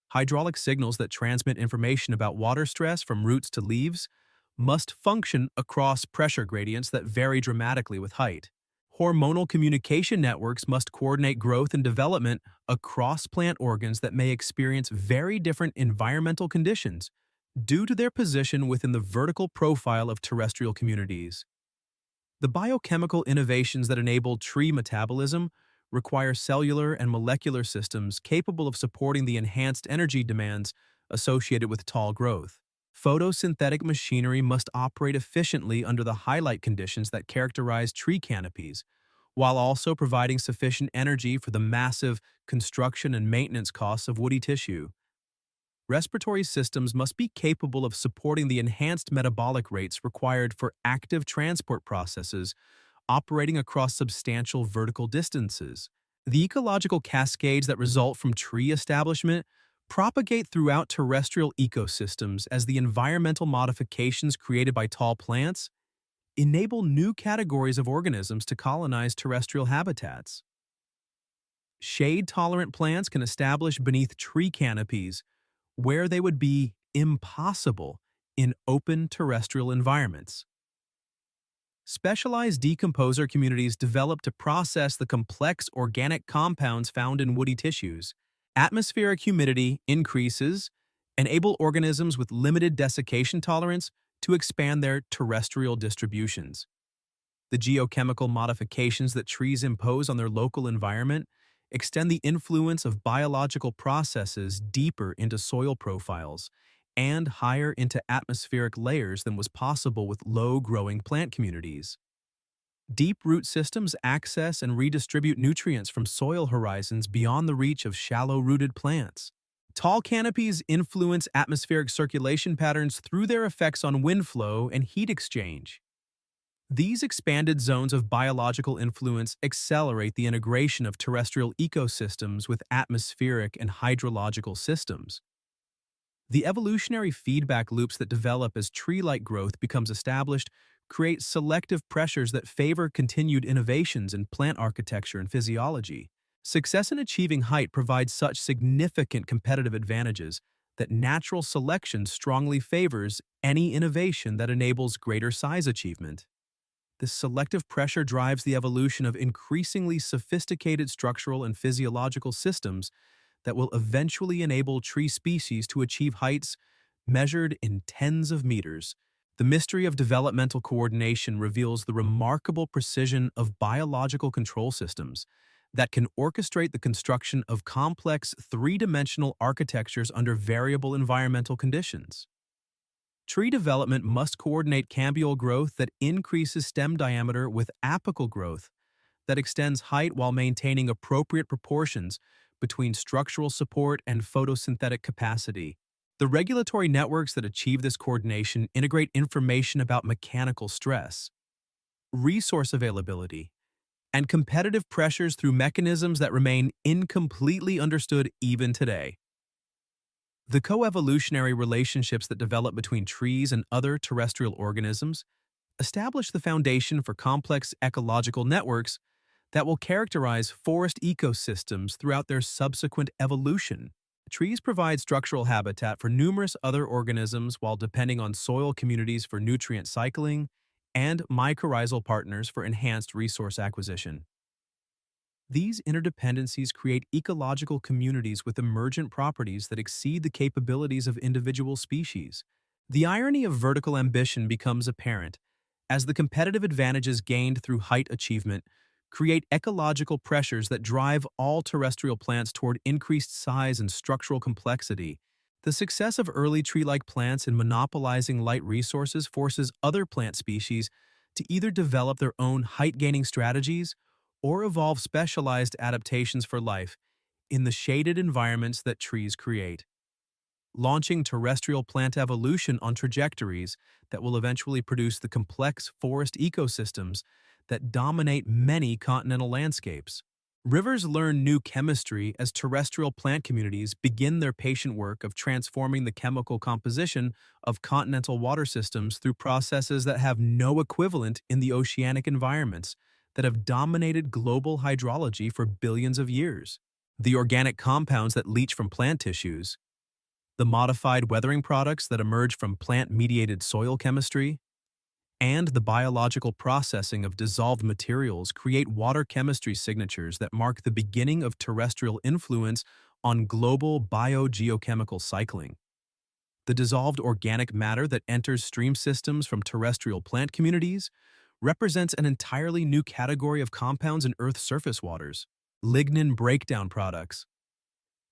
Hydraulic signals that transmit information about water stress from roots to leaves must function across pressure gradients that vary dramatically with height. Hormonal communication networks must coordinate growth and development across plant organs that may experience very different environmental conditions due to their position within the vertical profile of terrestrial communities. The biochemical innovations that enable tree metabolism require cellular and molecular systems capable of supporting the enhanced energy demands associated with tall growth. Photosynthetic machinery must operate efficiently under the highlight conditions that characterize tree canopies, while also providing sufficient energy for the massive construction and maintenance costs of woody tissue. Respiratory systems must be capable of supporting the enhanced metabolic rates required for active transport processes operating across substantial vertical distances. The ecological cascades that result from tree establishment propagate throughout terrestrial ecosystems as the environmental modifications created by tall plants enable new categories of organisms to colonize terrestrial habitats. Shade-tolerant plants can establish beneath tree canopies where they would be impossible in open terrestrial environments. Specialized decomposer communities develop to process the complex organic compounds found in woody tissues. Atmospheric humidity increases, enable organisms with limited desiccation tolerance to expand their terrestrial distributions. The geochemical modifications that trees impose on their local environment extend the influence of biological processes deeper into soil profiles and higher into atmospheric layers than was possible with low-growing plant communities. Deep root systems access and redistribute nutrients from soil horizons beyond the reach of shallow-rooted plants. Tall canopies influence atmospheric circulation patterns through their effects on wind flow and heat exchange. These expanded zones of biological influence accelerate the integration of terrestrial ecosystems with atmospheric and hydrological systems. The evolutionary feedback loops that develop as tree-like growth becomes established create selective pressures that favor continued innovations in plant architecture and physiology. Success in achieving height provides such significant competitive advantages that natural selection strongly favors any innovation that enables greater size achievement. This selective pressure drives the evolution of increasingly sophisticated structural and physiological systems that will eventually enable tree species to achieve heights measured in tens of meters. The mystery of developmental coordination reveals the remarkable precision of biological control systems that can orchestrate the construction of complex three-dimensional architectures under variable environmental conditions. Tree development must coordinate cambial growth that increases stem diameter with apical growth that extends height while maintaining appropriate proportions between structural support and photosynthetic capacity. The regulatory networks that achieve this coordination integrate information about mechanical stress, resource availability, and competitive pressures through mechanisms that remain incompletely understood even today. The coevolutionary relationships that develop between trees and other terrestrial organisms establish the foundation for complex ecological networks that will characterize forest ecosystems throughout their subsequent evolution. Trees provide structural habitat for numerous other organisms while depending on soil communities for nutrient cycling and mycorrhizal partners for enhanced resource acquisition. These interdependencies create ecological communities with emergent properties that exceed the capabilities of individual species. The irony of vertical ambition becomes apparent, as the competitive advantages gained through height achievement create ecological pressures that drive all terrestrial plants toward increased size and structural complexity. The success of early tree-like plants in monopolizing light resources forces other plant species to either develop their own height-gaining strategies or evolve specialized adaptations for life in the shaded environments that trees create, launching terrestrial plant evolution on trajectories that will eventually produce the complex forest ecosystems that dominate many continental landscapes. Rivers learn new chemistry as terrestrial plant communities begin their patient work of transforming the chemical composition of continental water systems through processes that have no equivalent in the oceanic environments that have dominated global hydrology for billions of years. The organic compounds that leach from plant tissues, the modified weathering products that emerge from plant-mediated soil chemistry, and the biological processing of dissolved materials create water chemistry signatures that mark the beginning of terrestrial influence on global biogeochemical cycling. The dissolved organic matter that enters stream systems from terrestrial plant communities represents an entirely new category of compounds in Earth's surface waters: lignin breakdown products,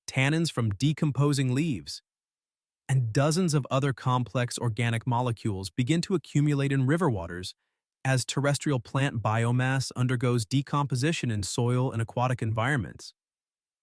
tannins from decomposing leaves, and dozens of other complex organic molecules begin to accumulate in river waters as terrestrial plant biomass undergoes decomposition in soil and aquatic environments.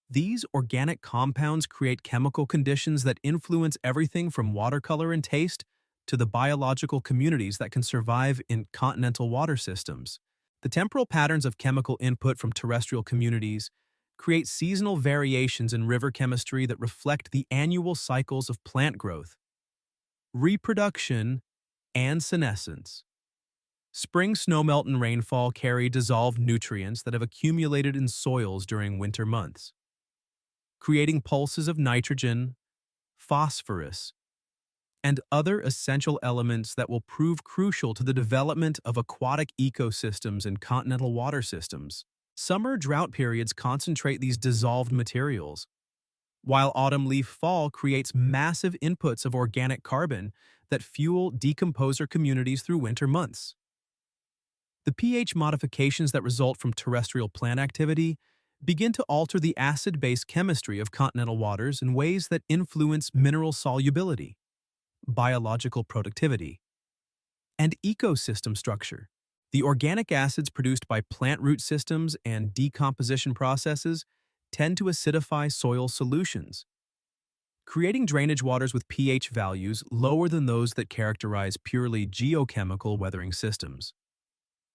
These organic compounds create chemical conditions that influence everything from watercolor and taste to the biological communities that can survive in continental water systems. The temporal patterns of chemical input from terrestrial communities create seasonal variations in river chemistry that reflect the annual cycles of plant growth, reproduction, and senescence. Spring snowmelt and rainfall carry dissolved nutrients that have accumulated in soils during winter months, creating pulses of nitrogen, phosphorus, and other essential elements that will prove crucial to the development of aquatic ecosystems and continental water systems. Summer drought periods concentrate these dissolved materials, while autumn leaf fall creates massive inputs of organic carbon that fuel decomposer communities through winter months. The pH modifications that result from terrestrial plant activity begin to alter the acid-base chemistry of continental waters in ways that influence mineral solubility, biological productivity, and ecosystem structure. The organic acids produced by plant root systems and decomposition processes tend to acidify soil solutions, creating drainage waters with pH values lower than those that characterize purely geochemical weathering systems.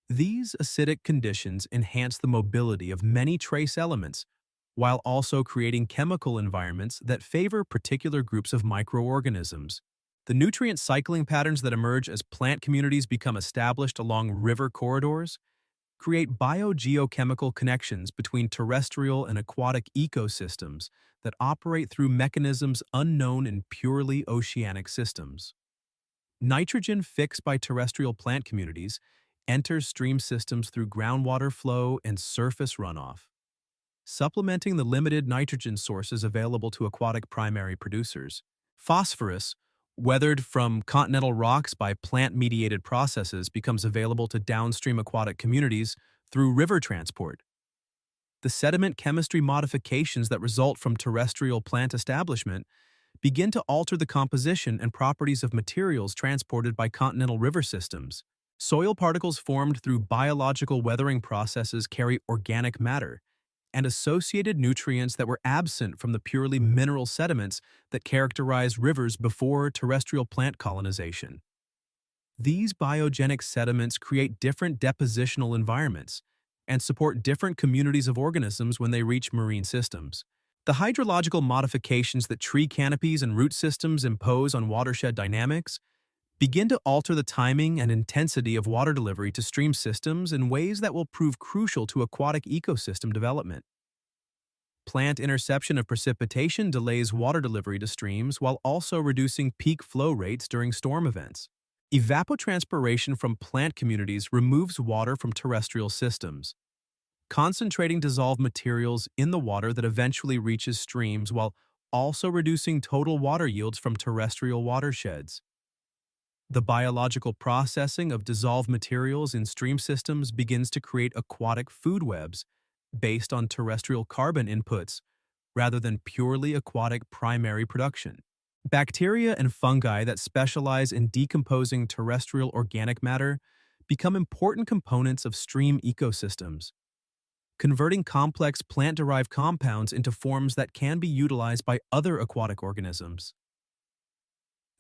These acidic conditions enhance the mobility of many trace elements, while also creating chemical environments that favor particular groups of microorganisms. The nutrient cycling patterns that emerge as plant communities become established along river corridors create biogeochemical connections between terrestrial and aquatic ecosystems that operate through mechanisms unknown in purely oceanic systems. Nitrogen fixed by terrestrial plant communities enters stream systems through groundwater flow and surface runoff, supplementing the limited nitrogen sources available to aquatic primary producers. Phosphorus, weathered from continental rocks by plant-mediated processes, becomes available to downstream aquatic communities through river transport. The sediment chemistry modifications that result from terrestrial plant establishment begin to alter the composition and properties of materials transported by continental river systems. Soil particles formed through biological weathering processes carry organic matter and associated nutrients that were absent from the purely mineral sediments that characterized rivers before terrestrial plant colonization. These biogenic sediments create different depositional environments and support different communities of organisms when they reach marine systems. The hydrological modifications that tree canopies and root systems impose on watershed dynamics begin to alter the timing and intensity of water delivery to stream systems in ways that will prove crucial to aquatic ecosystem development. Plant interception of precipitation delays water delivery to streams while also reducing peak flow rates during storm events. Evapotranspiration from plant communities removes water from terrestrial systems, concentrating dissolved materials in the water that eventually reaches streams while also reducing total water yields from terrestrial watersheds. The biological processing of dissolved materials in stream systems begins to create aquatic food webs based on terrestrial carbon inputs rather than purely aquatic primary production. Bacteria and fungi that specialize in decomposing terrestrial organic matter become important components of stream ecosystems, converting complex plant-derived compounds into forms that can be utilized by other aquatic organisms.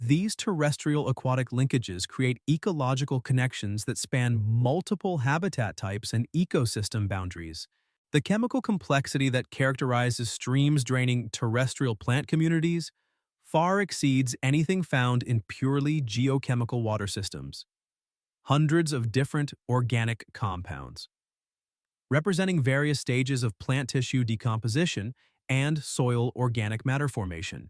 These terrestrial aquatic linkages create ecological connections that span multiple habitat types and ecosystem boundaries. The chemical complexity that characterizes streams draining terrestrial plant communities far exceeds anything found in purely geochemical water systems. Hundreds of different organic compounds, representing various stages of plant tissue decomposition and soil organic matter formation,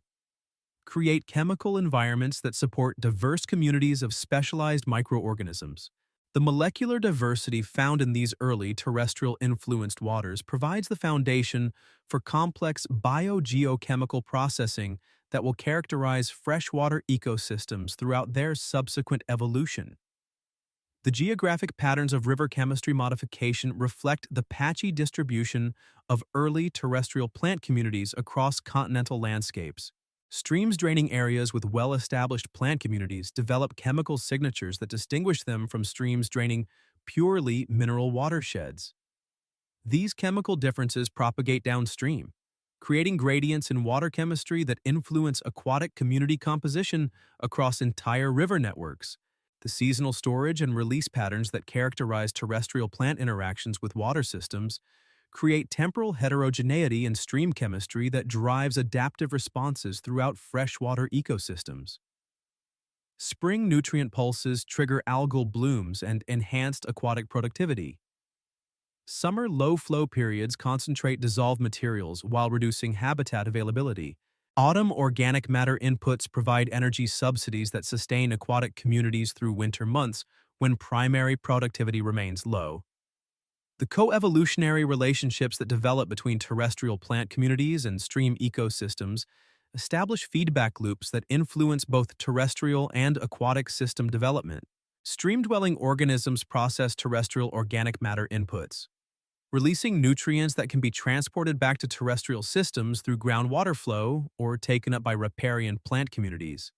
create chemical environments that support diverse communities of specialized microorganisms. The molecular diversity found in these early terrestrial-influenced waters provides the foundation for complex biogeochemical processing that will characterize freshwater ecosystems throughout their subsequent evolution. The geographic patterns of river chemistry modification reflect the patchy distribution of early terrestrial plant communities across continental landscapes. Streams draining areas with well-established plant communities develop chemical signatures that distinguish them from streams draining purely mineral watersheds. These chemical differences propagate downstream, creating gradients in water chemistry that influence aquatic community composition across entire river networks. The seasonal storage and release patterns that characterize terrestrial plant interactions with water systems create temporal heterogeneity in stream chemistry that drives adaptive responses throughout freshwater ecosystems. Spring nutrient pulses trigger algal blooms and enhanced aquatic productivity. Summer low-flow periods concentrate dissolved materials while reducing habitat availability. Autumn organic matter inputs provide energy subsidies that sustain aquatic communities through winter months when primary productivity remains low. The coevolutionary relationships that develop between terrestrial plant communities and stream ecosystems establish feedback loops that influence both terrestrial and aquatic system development. Stream-dwelling organisms process terrestrial organic matter inputs, releasing nutrients that can be transported back to terrestrial systems through groundwater flow or taken up by riparian plant communities.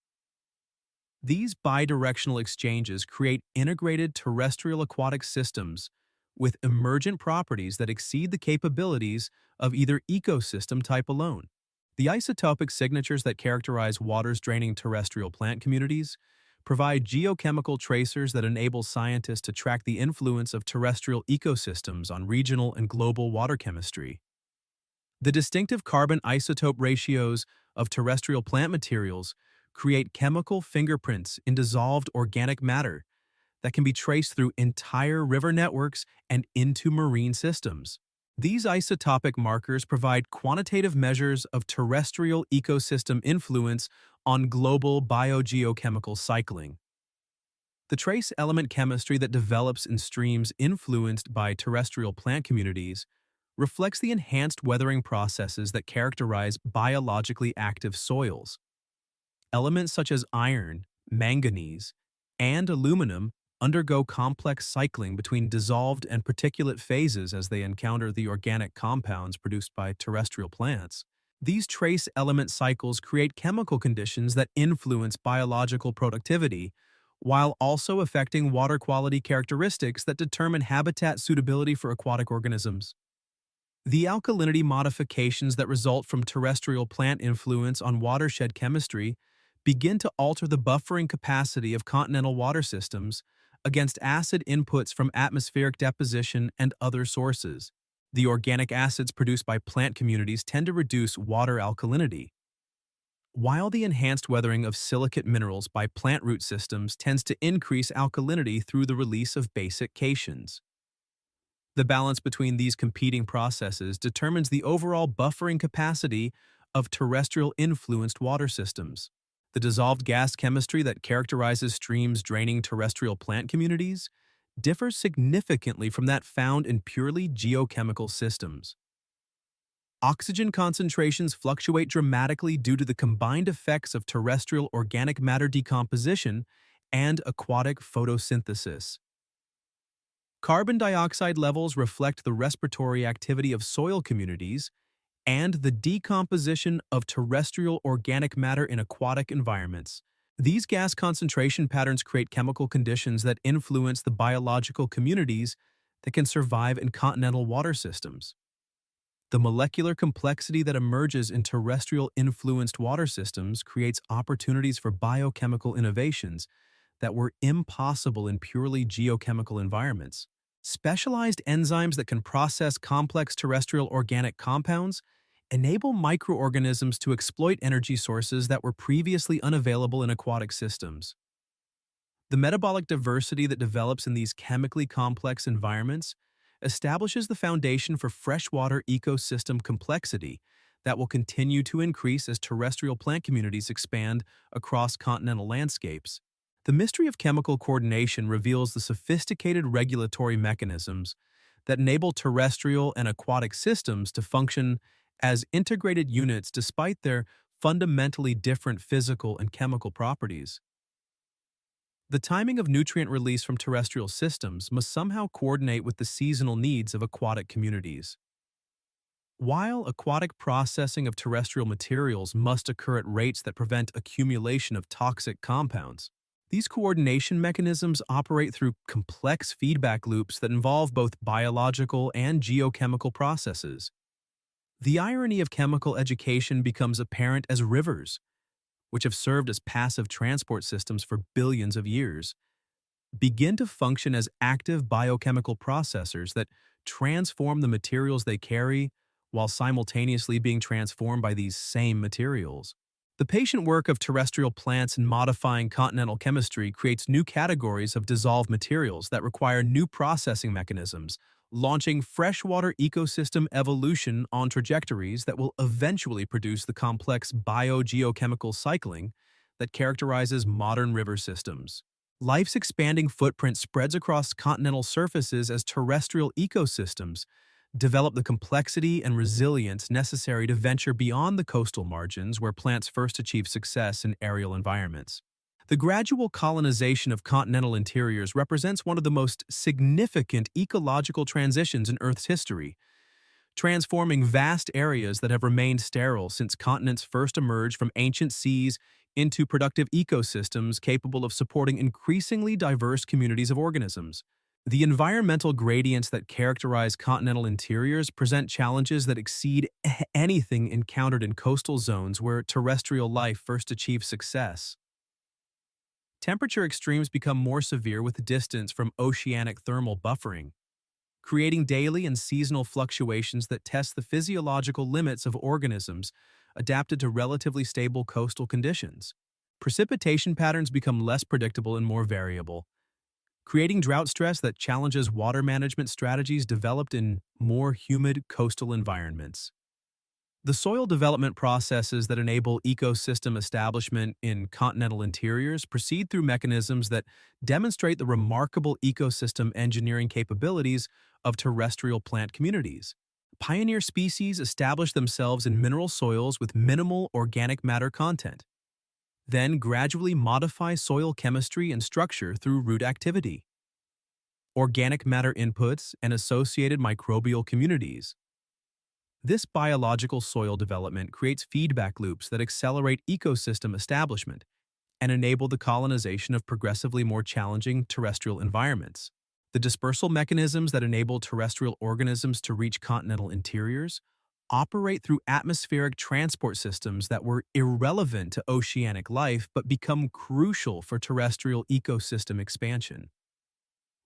These bidirectional exchanges create integrated terrestrial aquatic systems with emergent properties that exceed the capabilities of either ecosystem type alone. The isotopic signatures that characterize waters draining terrestrial plant communities provide geochemical tracers that enable scientists to track the influence of terrestrial ecosystems on regional and global water chemistry. The distinctive carbon isotope ratios of terrestrial plant materials create chemical fingerprints in dissolved organic matter that can be traced through entire river networks and into marine systems. These isotopic markers provide quantitative measures of terrestrial ecosystem influence on global biogeochemical cycling. The trace element chemistry that develops in streams influenced by terrestrial plant communities reflects the enhanced weathering processes that characterize biologically active soils. Elements such as iron, manganese, and aluminum undergo complex cycling between dissolved and particulate phases as they encounter the organic compounds produced by terrestrial plants. These trace element cycles create chemical conditions that influence biological productivity, while also affecting water quality characteristics that determine habitat suitability for aquatic organisms. The alkalinity modifications that result from terrestrial plant influence on watershed chemistry begin to alter the buffering capacity of continental water systems against acid inputs from atmospheric deposition and other sources. The organic acids produced by plant communities tend to reduce water alkalinity, while the enhanced weathering of silicate minerals by plant root systems tends to increase alkalinity through the release of basic cations. The balance between these competing processes determines the overall buffering capacity of terrestrial-influenced water systems. The dissolved gas chemistry that characterizes streams draining terrestrial plant communities differs significantly from that found in purely geochemical systems. Oxygen concentrations fluctuate dramatically due to the combined effects of terrestrial organic matter decomposition and aquatic photosynthesis. Carbon dioxide levels reflect the respiratory activity of soil communities and the decomposition of terrestrial organic matter in aquatic environments. These gas concentration patterns create chemical conditions that influence the biological communities that can survive in continental water systems. The molecular complexity that emerges in terrestrial-influenced water systems creates opportunities for biochemical innovations that were impossible in purely geochemical environments. Specialized enzymes that can process complex terrestrial organic compounds enable microorganisms to exploit energy sources that were previously unavailable in aquatic systems. The metabolic diversity that develops in these chemically complex environments establishes the foundation for freshwater ecosystem complexity that will continue to increase as terrestrial plant communities expand across continental landscapes. The mystery of chemical coordination reveals the sophisticated regulatory mechanisms that enable terrestrial and aquatic systems to function as integrated units despite their fundamentally different physical and chemical properties. The timing of nutrient release from terrestrial systems must somehow coordinate with the seasonal needs of aquatic communities. While aquatic processing of terrestrial materials must occur at rates that prevent accumulation of toxic compounds, these coordination mechanisms operate through complex feedback loops that involve both biological and geochemical processes. The irony of chemical education becomes apparent as rivers, which have served as passive transport systems for billions of years, begin to function as active biochemical processors that transform the materials they carry while simultaneously being transformed by these same materials. The patient work of terrestrial plants in modifying continental chemistry creates new categories of dissolved materials that require new processing mechanisms, launching freshwater ecosystem evolution on trajectories that will eventually produce the complex biogeochemical cycling that characterizes modern river systems. Life's expanding footprint spreads across continental surfaces as terrestrial ecosystems develop the complexity and resilience necessary to venture beyond the coastal margins where plants first achieve success in aerial environments. The gradual colonization of continental interiors represents one of the most significant ecological transitions in Earth's history, transforming vast areas that have remained sterile since continents first emerged from ancient seas into productive ecosystems capable of supporting increasingly diverse communities of organisms. The environmental gradients that characterize continental interiors present challenges that exceed anything encountered in coastal zones where terrestrial life first achieved success. Temperature extremes become more severe with distance from oceanic thermal buffering, creating daily and seasonal fluctuations that test the physiological limits of organisms adapted to relatively stable coastal conditions. Precipitation patterns become less predictable and more variable, creating drought stress that challenges water management strategies developed in more humid coastal environments. The soil development processes that enable ecosystem establishment in continental interiors proceed through mechanisms that demonstrate the remarkable ecosystem engineering capabilities of terrestrial plant communities. Pioneer species establish themselves in mineral soils with minimal organic matter content, then gradually modify soil chemistry and structure through root activity, organic matter inputs, and associated microbial communities. This biological soil development creates feedback loops that accelerate ecosystem establishment and enable the colonization of progressively more challenging terrestrial environments. The dispersal mechanisms that enable terrestrial organisms to reach continental interiors operate through atmospheric transport systems that were irrelevant to oceanic life but become crucial for terrestrial ecosystem expansion.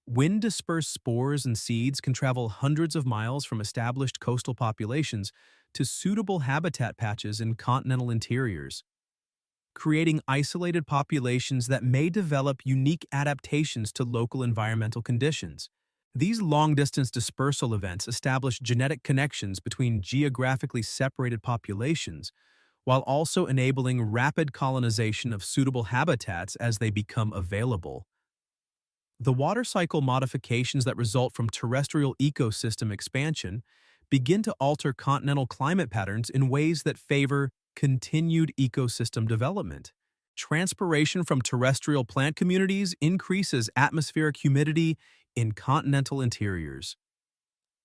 Wind-dispersed spores and seeds can travel hundreds of miles from established coastal populations to suitable habitat patches in continental interiors, creating isolated populations that may develop unique adaptations to local environmental conditions. These long-distance dispersal events establish genetic connections between geographically separated populations, while also enabling rapid colonization of suitable habitats as they become available. The water cycle modifications that result from terrestrial ecosystem expansion begin to alter continental climate patterns in ways that favor continued ecosystem development. Transpiration from terrestrial plant communities increases atmospheric humidity in continental interiors,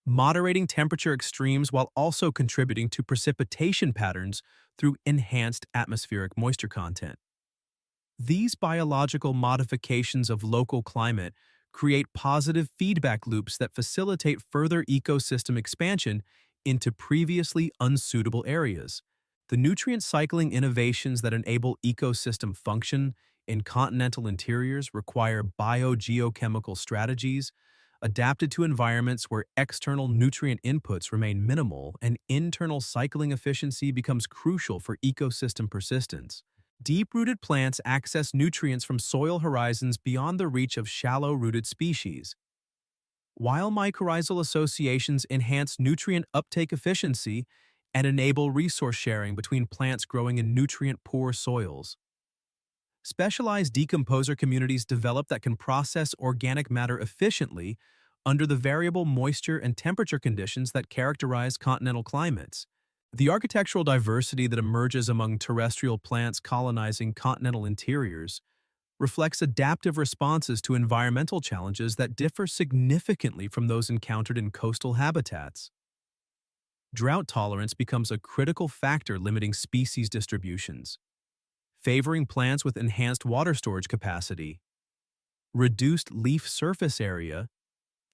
moderating temperature extremes while also contributing to precipitation patterns through enhanced atmospheric moisture content. These biological modifications of local climate create positive feedback loops that facilitate further ecosystem expansion into previously unsuitable areas. The nutrient cycling innovations that enable ecosystem function in continental interiors require biogeochemical strategies adapted to environments where external nutrient inputs remain minimal and internal cycling efficiency becomes crucial for ecosystem persistence. Deep-rooted plants access nutrients from soil horizons beyond the reach of shallow-rooted species, while mycorrhizal associations enhance nutrient uptake efficiency and enable resource sharing between plants growing in nutrient-poor soils. Specialized decomposer communities develop that can process organic matter efficiently under the variable moisture and temperature conditions that characterize continental climates. The architectural diversity that emerges among terrestrial plants colonizing continental interiors reflects adaptive responses to environmental challenges that differ significantly from those encountered in coastal habitats. Drought tolerance becomes a critical factor limiting species distributions, favoring plants with enhanced water storage capacity, reduced leaf surface area,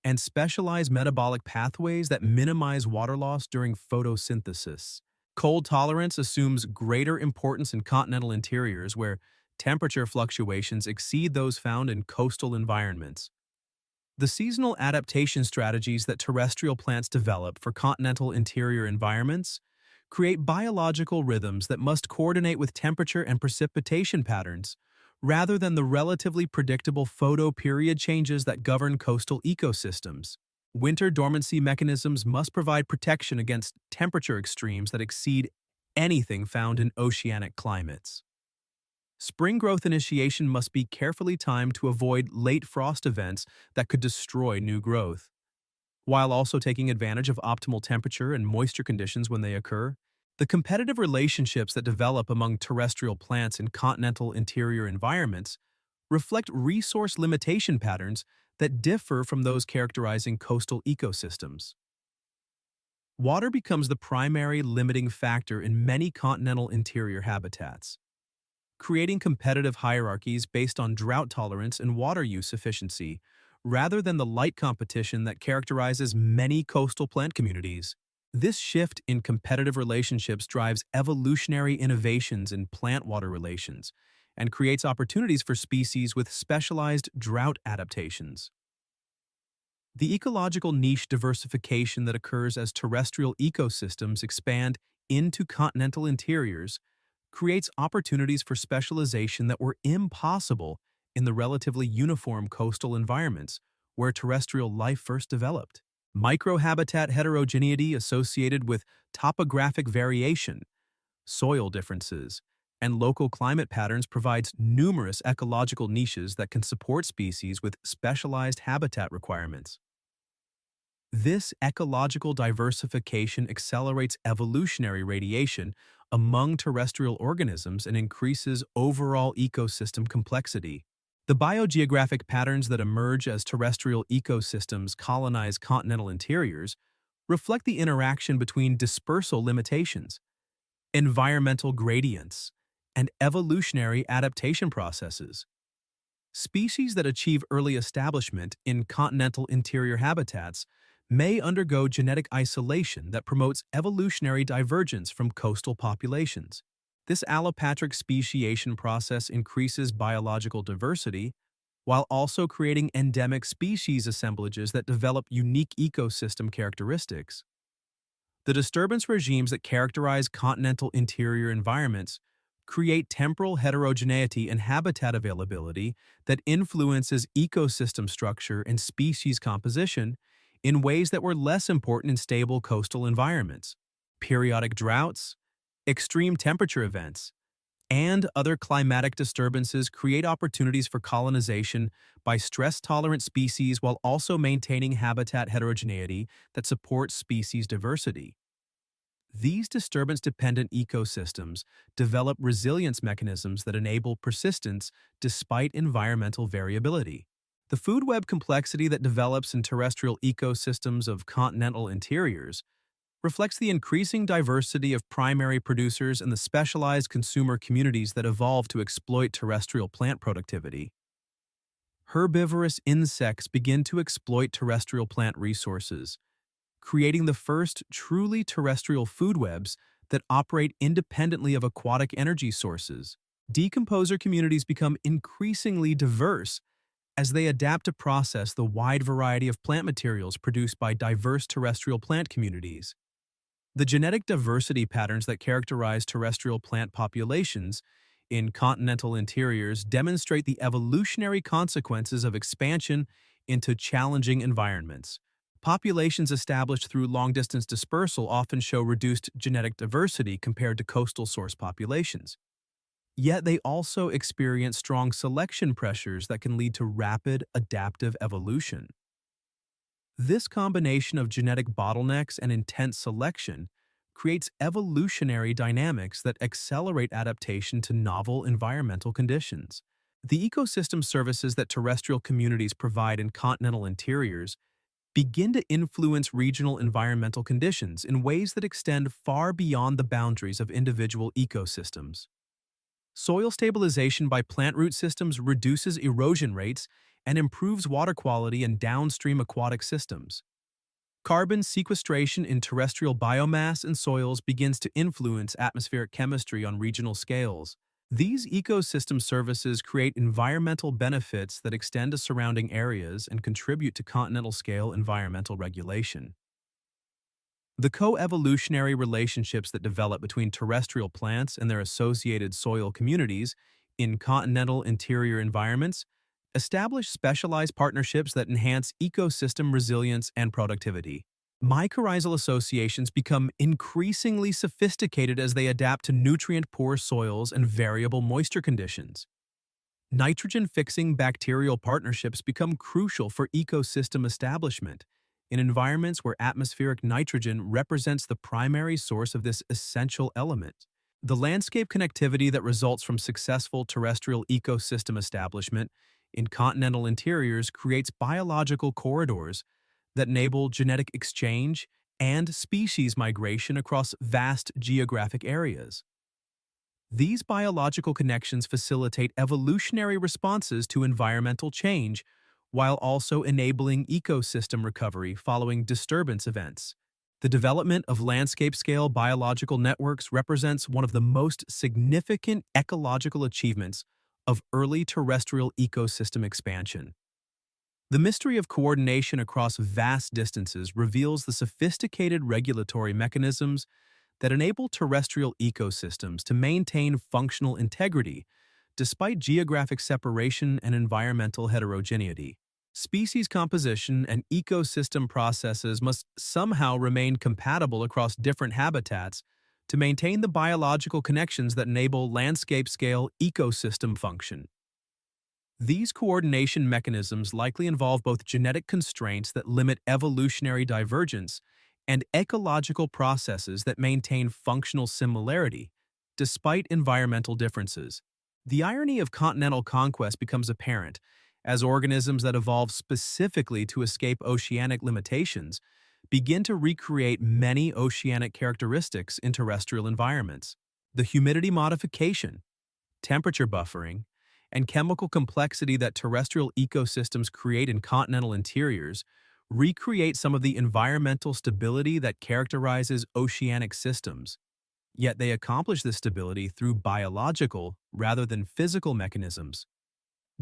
and specialized metabolic pathways that minimize water loss during photosynthesis. Cold tolerance assumes greater importance in continental interiors where temperature fluctuations exceed those found in coastal environments. The seasonal adaptation strategies that terrestrial plants develop for continental interior environments create biological rhythms that must coordinate with temperature and precipitation patterns, rather than the relatively predictable photoperiod changes that govern coastal ecosystems. Winter dormancy mechanisms must provide protection against temperature extremes that exceed anything found in oceanic climates. Spring growth initiation must be carefully timed to avoid late frost events that could destroy new growth, while also taking advantage of optimal temperature and moisture conditions when they occur. The competitive relationships that develop among terrestrial plants in continental interior environments reflect resource limitation patterns that differ from those characterizing coastal ecosystems. Water becomes the primary limiting factor in many continental interior habitats, creating competitive hierarchies based on drought tolerance and water use efficiency, rather than the light competition that characterizes many coastal plant communities. This shift in competitive relationships drives evolutionary innovations in plant-water relations and creates opportunities for species with specialized drought adaptations. The ecological niche diversification that occurs as terrestrial ecosystems expand into continental interiors creates opportunities for specialization that were impossible in the relatively uniform coastal environments where terrestrial life first developed. Microhabitat heterogeneity associated with topographic variation, soil differences, and local climate patterns provides numerous ecological niches that can support species with specialized habitat requirements. This ecological diversification accelerates evolutionary radiation among terrestrial organisms and increases overall ecosystem complexity. The biogeographic patterns that emerge as terrestrial ecosystems colonize continental interiors reflect the interaction between dispersal limitations, environmental gradients, and evolutionary adaptation processes. Species that achieve early establishment in continental interior habitats may undergo genetic isolation that promotes evolutionary divergence from coastal populations. This allopatric speciation process increases biological diversity while also creating endemic species assemblages that develop unique ecosystem characteristics. The disturbance regimes that characterize continental interior environments create temporal heterogeneity and habitat availability that influences ecosystem structure and species composition in ways that were less important in stable coastal environments. Periodic droughts, extreme temperature events, and other climatic disturbances create opportunities for colonization by stress-tolerant species while also maintaining habitat heterogeneity that supports species diversity. These disturbance-dependent ecosystems develop resilience mechanisms that enable persistence despite environmental variability. The food web complexity that develops in terrestrial ecosystems of continental interiors reflects the increasing diversity of primary producers and the specialized consumer communities that evolve to exploit terrestrial plant productivity. Herbivorous insects begin to exploit terrestrial plant resources, creating the first truly terrestrial food webs that operate independently of aquatic energy sources. Decomposer communities become increasingly diverse as they adapt to process the wide variety of plant materials produced by diverse terrestrial plant communities. The genetic diversity patterns that characterize terrestrial plant populations in continental interiors demonstrate the evolutionary consequences of expansion into challenging environments. Populations established through long-distance dispersal often show reduced genetic diversity compared to coastal source populations. Yet they also experience strong selection pressures that can lead to rapid adaptive evolution. This combination of genetic bottlenecks and intense selection creates evolutionary dynamics that accelerate adaptation to novel environmental conditions. The ecosystem services that terrestrial communities provide in continental interiors begin to influence regional environmental conditions in ways that extend far beyond the boundaries of individual ecosystems. Soil stabilization by plant root systems reduces erosion rates and improves water quality in downstream aquatic systems. Carbon sequestration in terrestrial biomass and soils begins to influence atmospheric chemistry on regional scales. These ecosystem services create environmental benefits that extend to surrounding areas and contribute to continental-scale environmental regulation. The co-evolutionary relationships that develop between terrestrial plants and their associated soil communities in continental interior environments establish specialized partnerships that enhance ecosystem resilience and productivity. Mycorrhizal associations become increasingly sophisticated as they adapt to nutrient-poor soils and variable moisture conditions. Nitrogen-fixing bacterial partnerships become crucial for ecosystem establishment in environments where atmospheric nitrogen represents the primary source of this essential element. The landscape connectivity that results from successful terrestrial ecosystem establishment in continental interiors creates biological corridors that enable genetic exchange and species migration across vast geographic areas. These biological connections facilitate evolutionary responses to environmental change while also enabling ecosystem recovery following disturbance events. The development of landscape-scale biological networks represents one of the most significant ecological achievements of early terrestrial ecosystem expansion. The mystery of coordination across vast distances reveals the sophisticated regulatory mechanisms that enable terrestrial ecosystems to maintain functional integrity despite geographic separation and environmental heterogeneity. Species composition and ecosystem processes must somehow remain compatible across different habitats to maintain the biological connections that enable landscape-scale ecosystem function. These coordination mechanisms likely involve both genetic constraints that limit evolutionary divergence and ecological processes that maintain functional similarity, despite environmental differences. The irony of continental conquest becomes apparent as organisms that evolve specifically to escape oceanic limitations begin to recreate many oceanic characteristics in terrestrial environments. The humidity modification, temperature buffering, and chemical complexity that terrestrial ecosystems create in continental interiors recreate some of the environmental stability that characterizes oceanic systems. Yet they accomplish this stability through biological rather than physical mechanisms,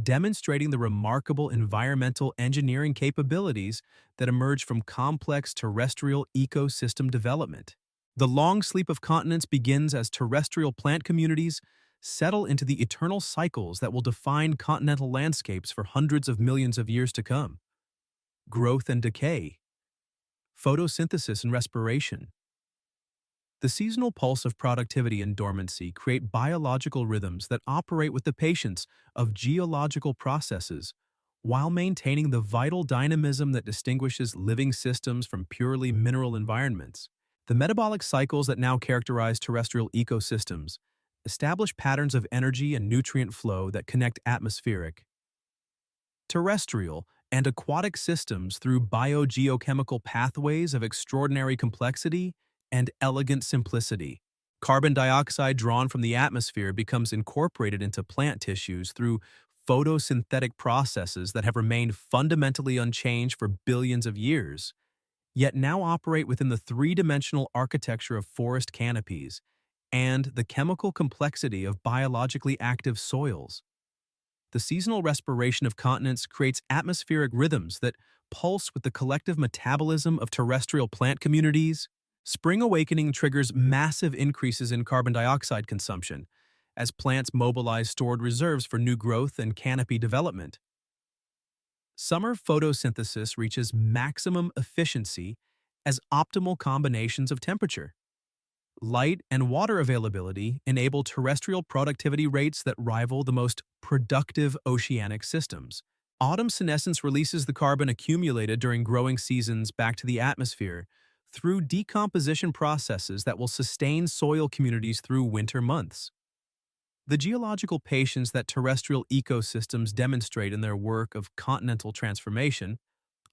demonstrating the remarkable environmental engineering capabilities that emerge from complex terrestrial ecosystem development. The long sleep of continents begins as terrestrial plant communities settle into the eternal cycles that will define continental landscapes for hundreds of millions of years to come. Growth and decay, photosynthesis and respiration. The seasonal pulse of productivity and dormancy create biological rhythms that operate with the patience of geological processes while maintaining the vital dynamism that distinguishes living systems from purely mineral environments. The metabolic cycles that now characterize terrestrial ecosystems establish patterns of energy and nutrient flow that connect atmospheric, terrestrial, and aquatic systems through biogeochemical pathways of extraordinary complexity and elegant simplicity. Carbon dioxide drawn from the atmosphere becomes incorporated into plant tissues through photosynthetic processes that have remained fundamentally unchanged for billions of years, yet now operate within the three-dimensional architecture of forest canopies and the chemical complexity of biologically active soils. The seasonal respiration of continents creates atmospheric rhythms that pulse with the collective metabolism of terrestrial plant communities. Spring awakening triggers massive increases in carbon dioxide consumption as plants mobilize stored reserves for new growth and canopy development. Summer photosynthesis reaches maximum efficiency as optimal combinations of temperature, light, and water availability enable terrestrial productivity rates that rival the most productive oceanic systems. Autumn senescence releases the carbon accumulated during growing seasons back to the atmosphere through decomposition processes that will sustain soil communities through winter months. The geological patience that terrestrial ecosystems demonstrate in their work of continental transformation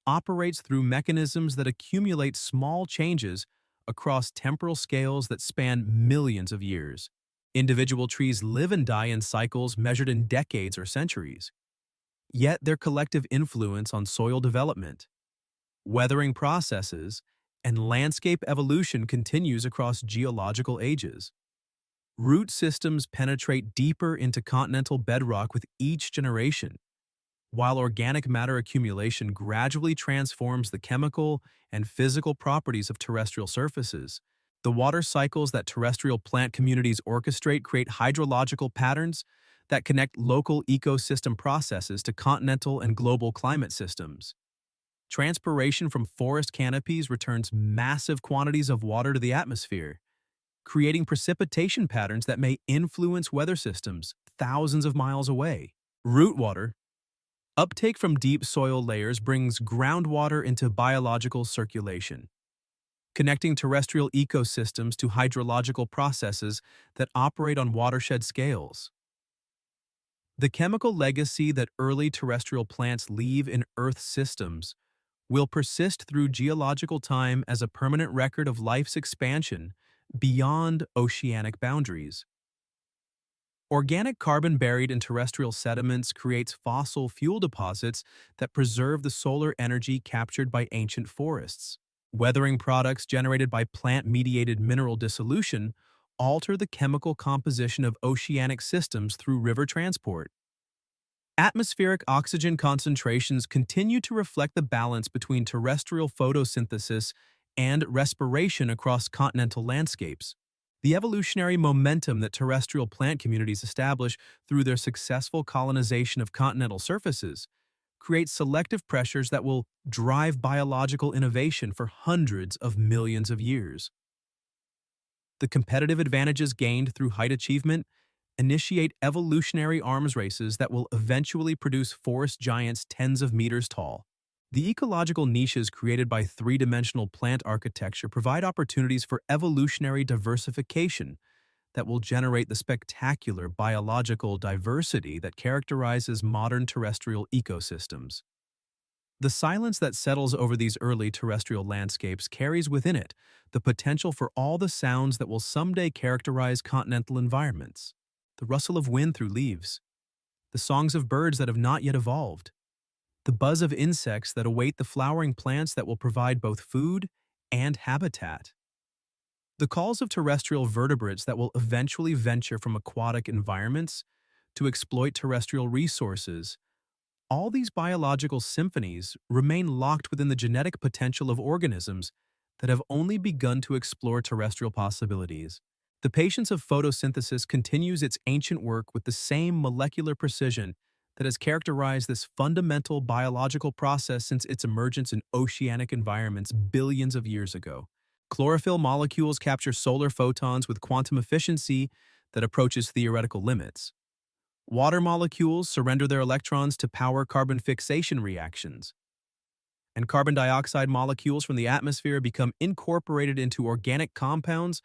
operates through mechanisms that accumulate small changes across temporal scales that span millions of years. Individual trees live and die in cycles measured in decades or centuries. Yet their collective influence on soil development, weathering processes, and landscape evolution continues across geological ages. Root systems penetrate deeper into continental bedrock with each generation, while organic matter accumulation gradually transforms the chemical and physical properties of terrestrial surfaces. The water cycles that terrestrial plant communities orchestrate create hydrological patterns that connect local ecosystem processes to continental and global climate systems. Transpiration from forest canopies returns massive quantities of water to the atmosphere, creating precipitation patterns that may influence weather systems thousands of miles away. Root water uptake from deep soil layers brings groundwater into biological circulation, connecting terrestrial ecosystems to hydrological processes that operate on watershed scales. The chemical legacy that early terrestrial plants leave in Earth systems will persist through geological time as a permanent record of life's expansion beyond oceanic boundaries. Organic carbon buried in terrestrial sediments creates fossil fuel deposits that preserve the solar energy captured by ancient forests. Weathering products generated by plant-mediated mineral dissolution alter the chemical composition of oceanic systems through river transport. Atmospheric oxygen concentrations continue to reflect the balance between terrestrial photosynthesis and respiration across continental landscapes. The evolutionary momentum that terrestrial plant communities establish through their successful colonization of continental surfaces creates selective pressures that will drive biological innovation for hundreds of millions of years. The competitive advantages gained through height achievement initiate evolutionary arms races that will eventually produce forest giants tens of meters tall. The ecological niches created by three-dimensional plant architecture provide opportunities for evolutionary diversification that will generate the spectacular biological diversity that characterizes modern terrestrial ecosystems. The silence that settles over these early terrestrial landscapes carries within it the potential for all the sounds that will someday characterize continental environments. The rustle of wind through leaves, the songs of birds that have not yet evolved, the buzz of insects that await the flowering plants that will provide both food and habitat, the calls of terrestrial vertebrates that will eventually venture from aquatic environments to exploit terrestrial resources. All these biological symphonies remain locked within the genetic potential of organisms that have only begun to explore terrestrial possibilities. The patience of photosynthesis continues its ancient work with the same molecular precision that has characterized this fundamental biological process since its emergence in oceanic environments billions of years ago. Chlorophyll molecules capture solar photons with quantum efficiency that approaches theoretical limits. Water molecules surrender their electrons to power carbon fixation reactions. And carbon dioxide molecules from the atmosphere become incorporated into organic compounds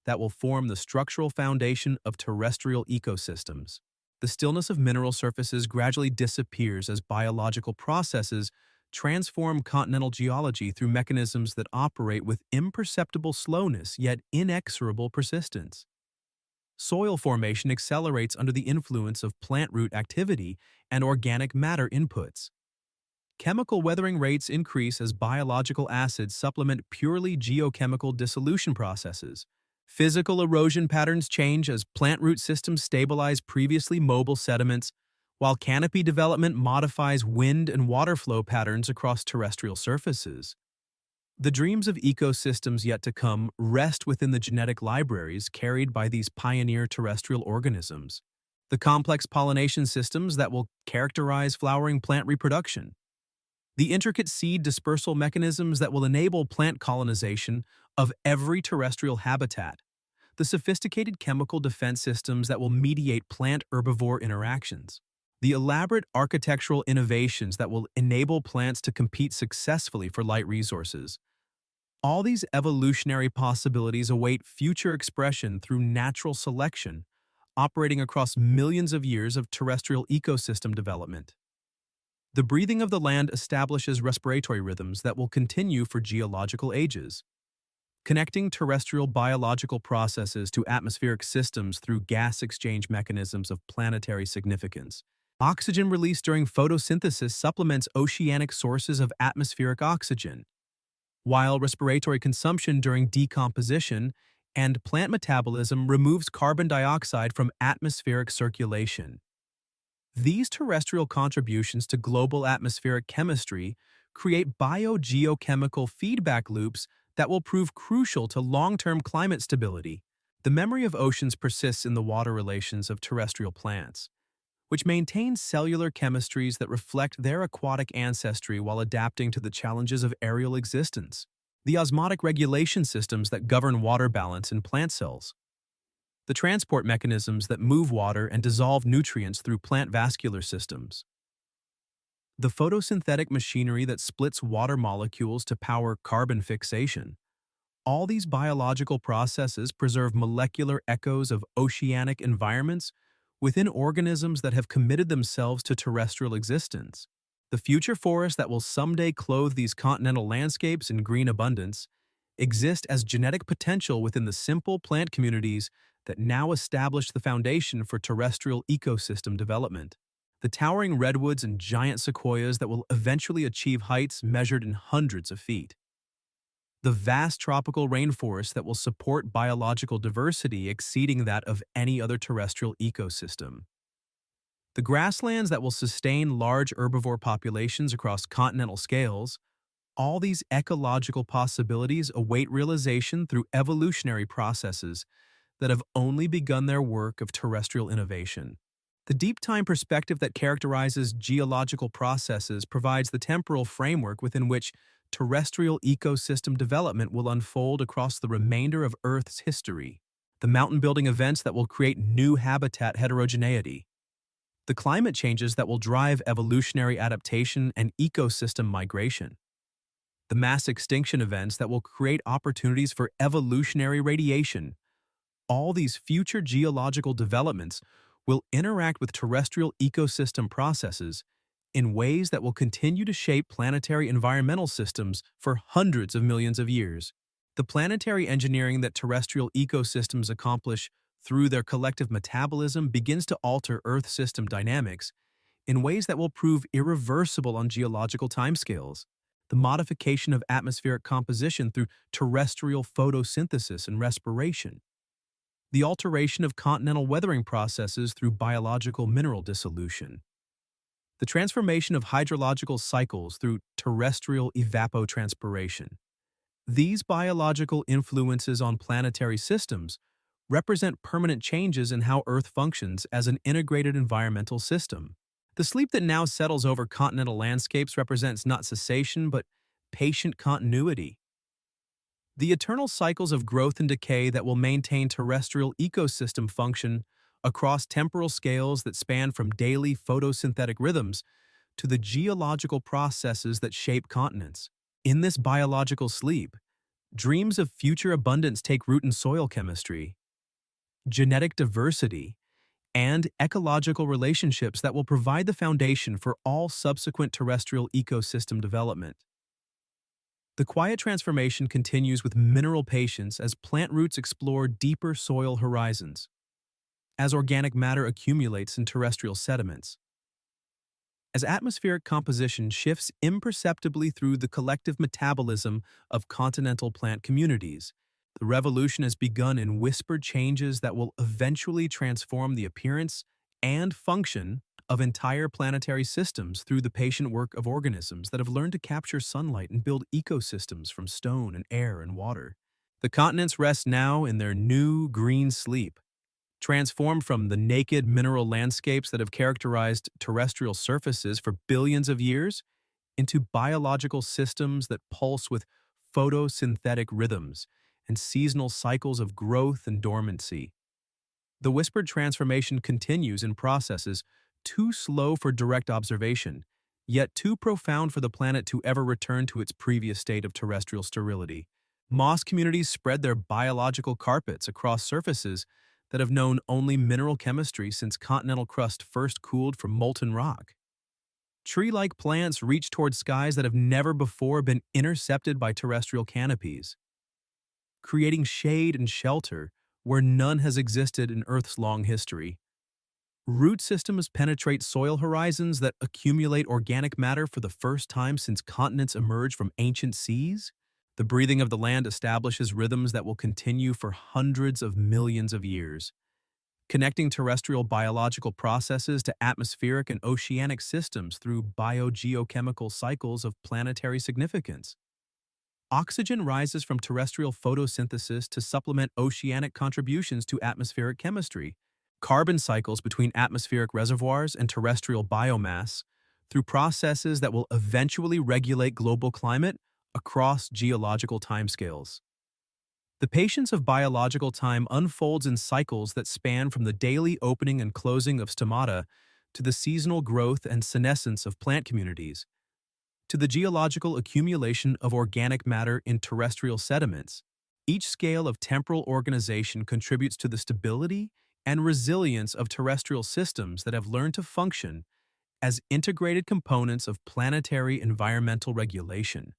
that will form the structural foundation of terrestrial ecosystems. The stillness of mineral surfaces gradually disappears as biological processes transform continental geology through mechanisms that operate with imperceptible slowness yet inexorable persistence. Soil formation accelerates under the influence of plant root activity and organic matter inputs. Chemical weathering rates increase as biological acids supplement purely geochemical dissolution processes. Physical erosion patterns change as plant root systems stabilize previously mobile sediments, while canopy development modifies wind and water flow patterns across terrestrial surfaces. The dreams of ecosystems yet to come rest within the genetic libraries carried by these pioneer terrestrial organisms, the complex pollination systems that will characterize flowering plant reproduction, the intricate seed dispersal mechanisms that will enable plant colonization of every terrestrial habitat, the sophisticated chemical defense systems that will mediate plant-herbivore interactions, the elaborate architectural innovations that will enable plants to compete successfully for light resources. All these evolutionary possibilities await future expression through natural selection, operating across millions of years of terrestrial ecosystem development. The breathing of the land establishes respiratory rhythms that will continue for geological ages, connecting terrestrial biological processes to atmospheric systems through gas exchange mechanisms of planetary significance. Oxygen released during photosynthesis supplements oceanic sources of atmospheric oxygen, while respiratory consumption during decomposition and plant metabolism removes carbon dioxide from atmospheric circulation. These terrestrial contributions to global atmospheric chemistry create biogeochemical feedback loops that will prove crucial to long-term climate stability. The memory of oceans persists in the water relations of terrestrial plants, which maintain cellular chemistries that reflect their aquatic ancestry while adapting to the challenges of aerial existence. The osmotic regulation systems that govern water balance in plant cells. The transport mechanisms that move water and dissolve nutrients through plant vascular systems. The photosynthetic machinery that splits water molecules to power carbon fixation. All these biological processes preserve molecular echoes of oceanic environments within organisms that have committed themselves to terrestrial existence. The future forests that will someday clothe these continental landscapes in green abundance exist as genetic potential within the simple plant communities that now establish the foundation for terrestrial ecosystem development. The towering redwoods and giant sequoias that will eventually achieve heights measured in hundreds of feet. The vast tropical rainforests that will support biological diversity exceeding that of any other terrestrial ecosystem. The grasslands that will sustain large herbivore populations across continental scales. All these ecological possibilities await realization through evolutionary processes that have only begun their work of terrestrial innovation. The deep time perspective that characterizes geological processes provides the temporal framework within which terrestrial ecosystem development will unfold across the remainder of Earth's history. The mountain-building events that will create new habitat heterogeneity. The climate changes that will drive evolutionary adaptation and ecosystem migration. The mass extinction events that will create opportunities for evolutionary radiation. All these future geological developments will interact with terrestrial ecosystem processes in ways that will continue to shape planetary environmental systems for hundreds of millions of years. The planetary engineering that terrestrial ecosystems accomplish through their collective metabolism begins to alter Earth system dynamics in ways that will prove irreversible on geological timescales. The modification of atmospheric composition through terrestrial photosynthesis and respiration. The alteration of continental weathering processes through biological mineral dissolution. The transformation of hydrological cycles through terrestrial evapotranspiration. These biological influences on planetary systems represent permanent changes in how Earth functions as an integrated environmental system. The sleep that now settles over continental landscapes represents not cessation but patient continuity. The eternal cycles of growth and decay that will maintain terrestrial ecosystem function across temporal scales that span from daily photosynthetic rhythms to the geological processes that shape continents. In this biological sleep, dreams of future abundance take root in soil chemistry, genetic diversity, and ecological relationships that will provide the foundation for all subsequent terrestrial ecosystem development. The quiet transformation continues with mineral patience as plant roots explore deeper soil horizons, as organic matter accumulates in terrestrial sediments. As atmospheric composition shifts imperceptibly through the collective metabolism of continental plant communities, the revolution has begun in whispered changes that will eventually transform the appearance and function of entire planetary systems through the patient work of organisms that have learned to capture sunlight and build ecosystems from stone and air and water. The continents rest now in their new green sleep, transformed from the naked mineral landscapes that have characterized terrestrial surfaces for billions of years into biological systems that pulse with photosynthetic rhythms and seasonal cycles of growth and dormancy. The whispered transformation continues in processes too slow for direct observation, yet too profound for the planet to ever return to its previous state of terrestrial sterility. Moss communities spread their biological carpets across surfaces that have known only mineral chemistry since continental crust first cooled from molten rock. Tree-like plants reach toward skies that have never before been intercepted by terrestrial canopies, creating shade and shelter where none has existed in Earth's long history. Root systems penetrate soil horizons that accumulate organic matter for the first time since continents emerged from ancient seas. The breathing of the land establishes rhythms that will continue for hundreds of millions of years, connecting terrestrial biological processes to atmospheric and oceanic systems through biogeochemical cycles of planetary significance. Oxygen rises from terrestrial photosynthesis to supplement oceanic contributions to atmospheric chemistry. Carbon cycles between atmospheric reservoirs and terrestrial biomass through processes that will eventually regulate global climate across geological timescales. The patience of biological time unfolds in cycles that span from the daily opening and closing of stomata to the seasonal growth and senescence of plant communities, to the geological accumulation of organic matter in terrestrial sediments. Each scale of temporal organization contributes to the stability and resilience of terrestrial systems that have learned to function as integrated components of planetary environmental regulation.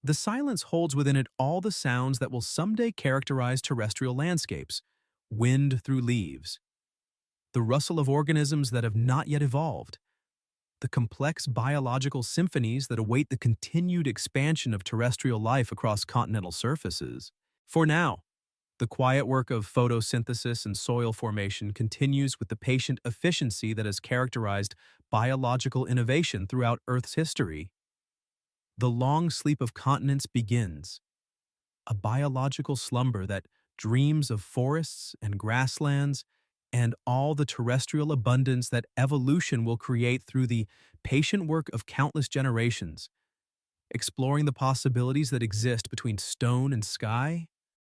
The silence holds within it all the sounds that will someday characterize terrestrial landscapes: wind through leaves, the rustle of organisms that have not yet evolved, the complex biological symphonies that await the continued expansion of terrestrial life across continental surfaces. For now, the quiet work of photosynthesis and soil formation continues with the patient efficiency that has characterized biological innovation throughout Earth's history. The long sleep of continents begins, a biological slumber that dreams of forests and grasslands and all the terrestrial abundance that evolution will create through the patient work of countless generations, exploring the possibilities that exist between stone and sky,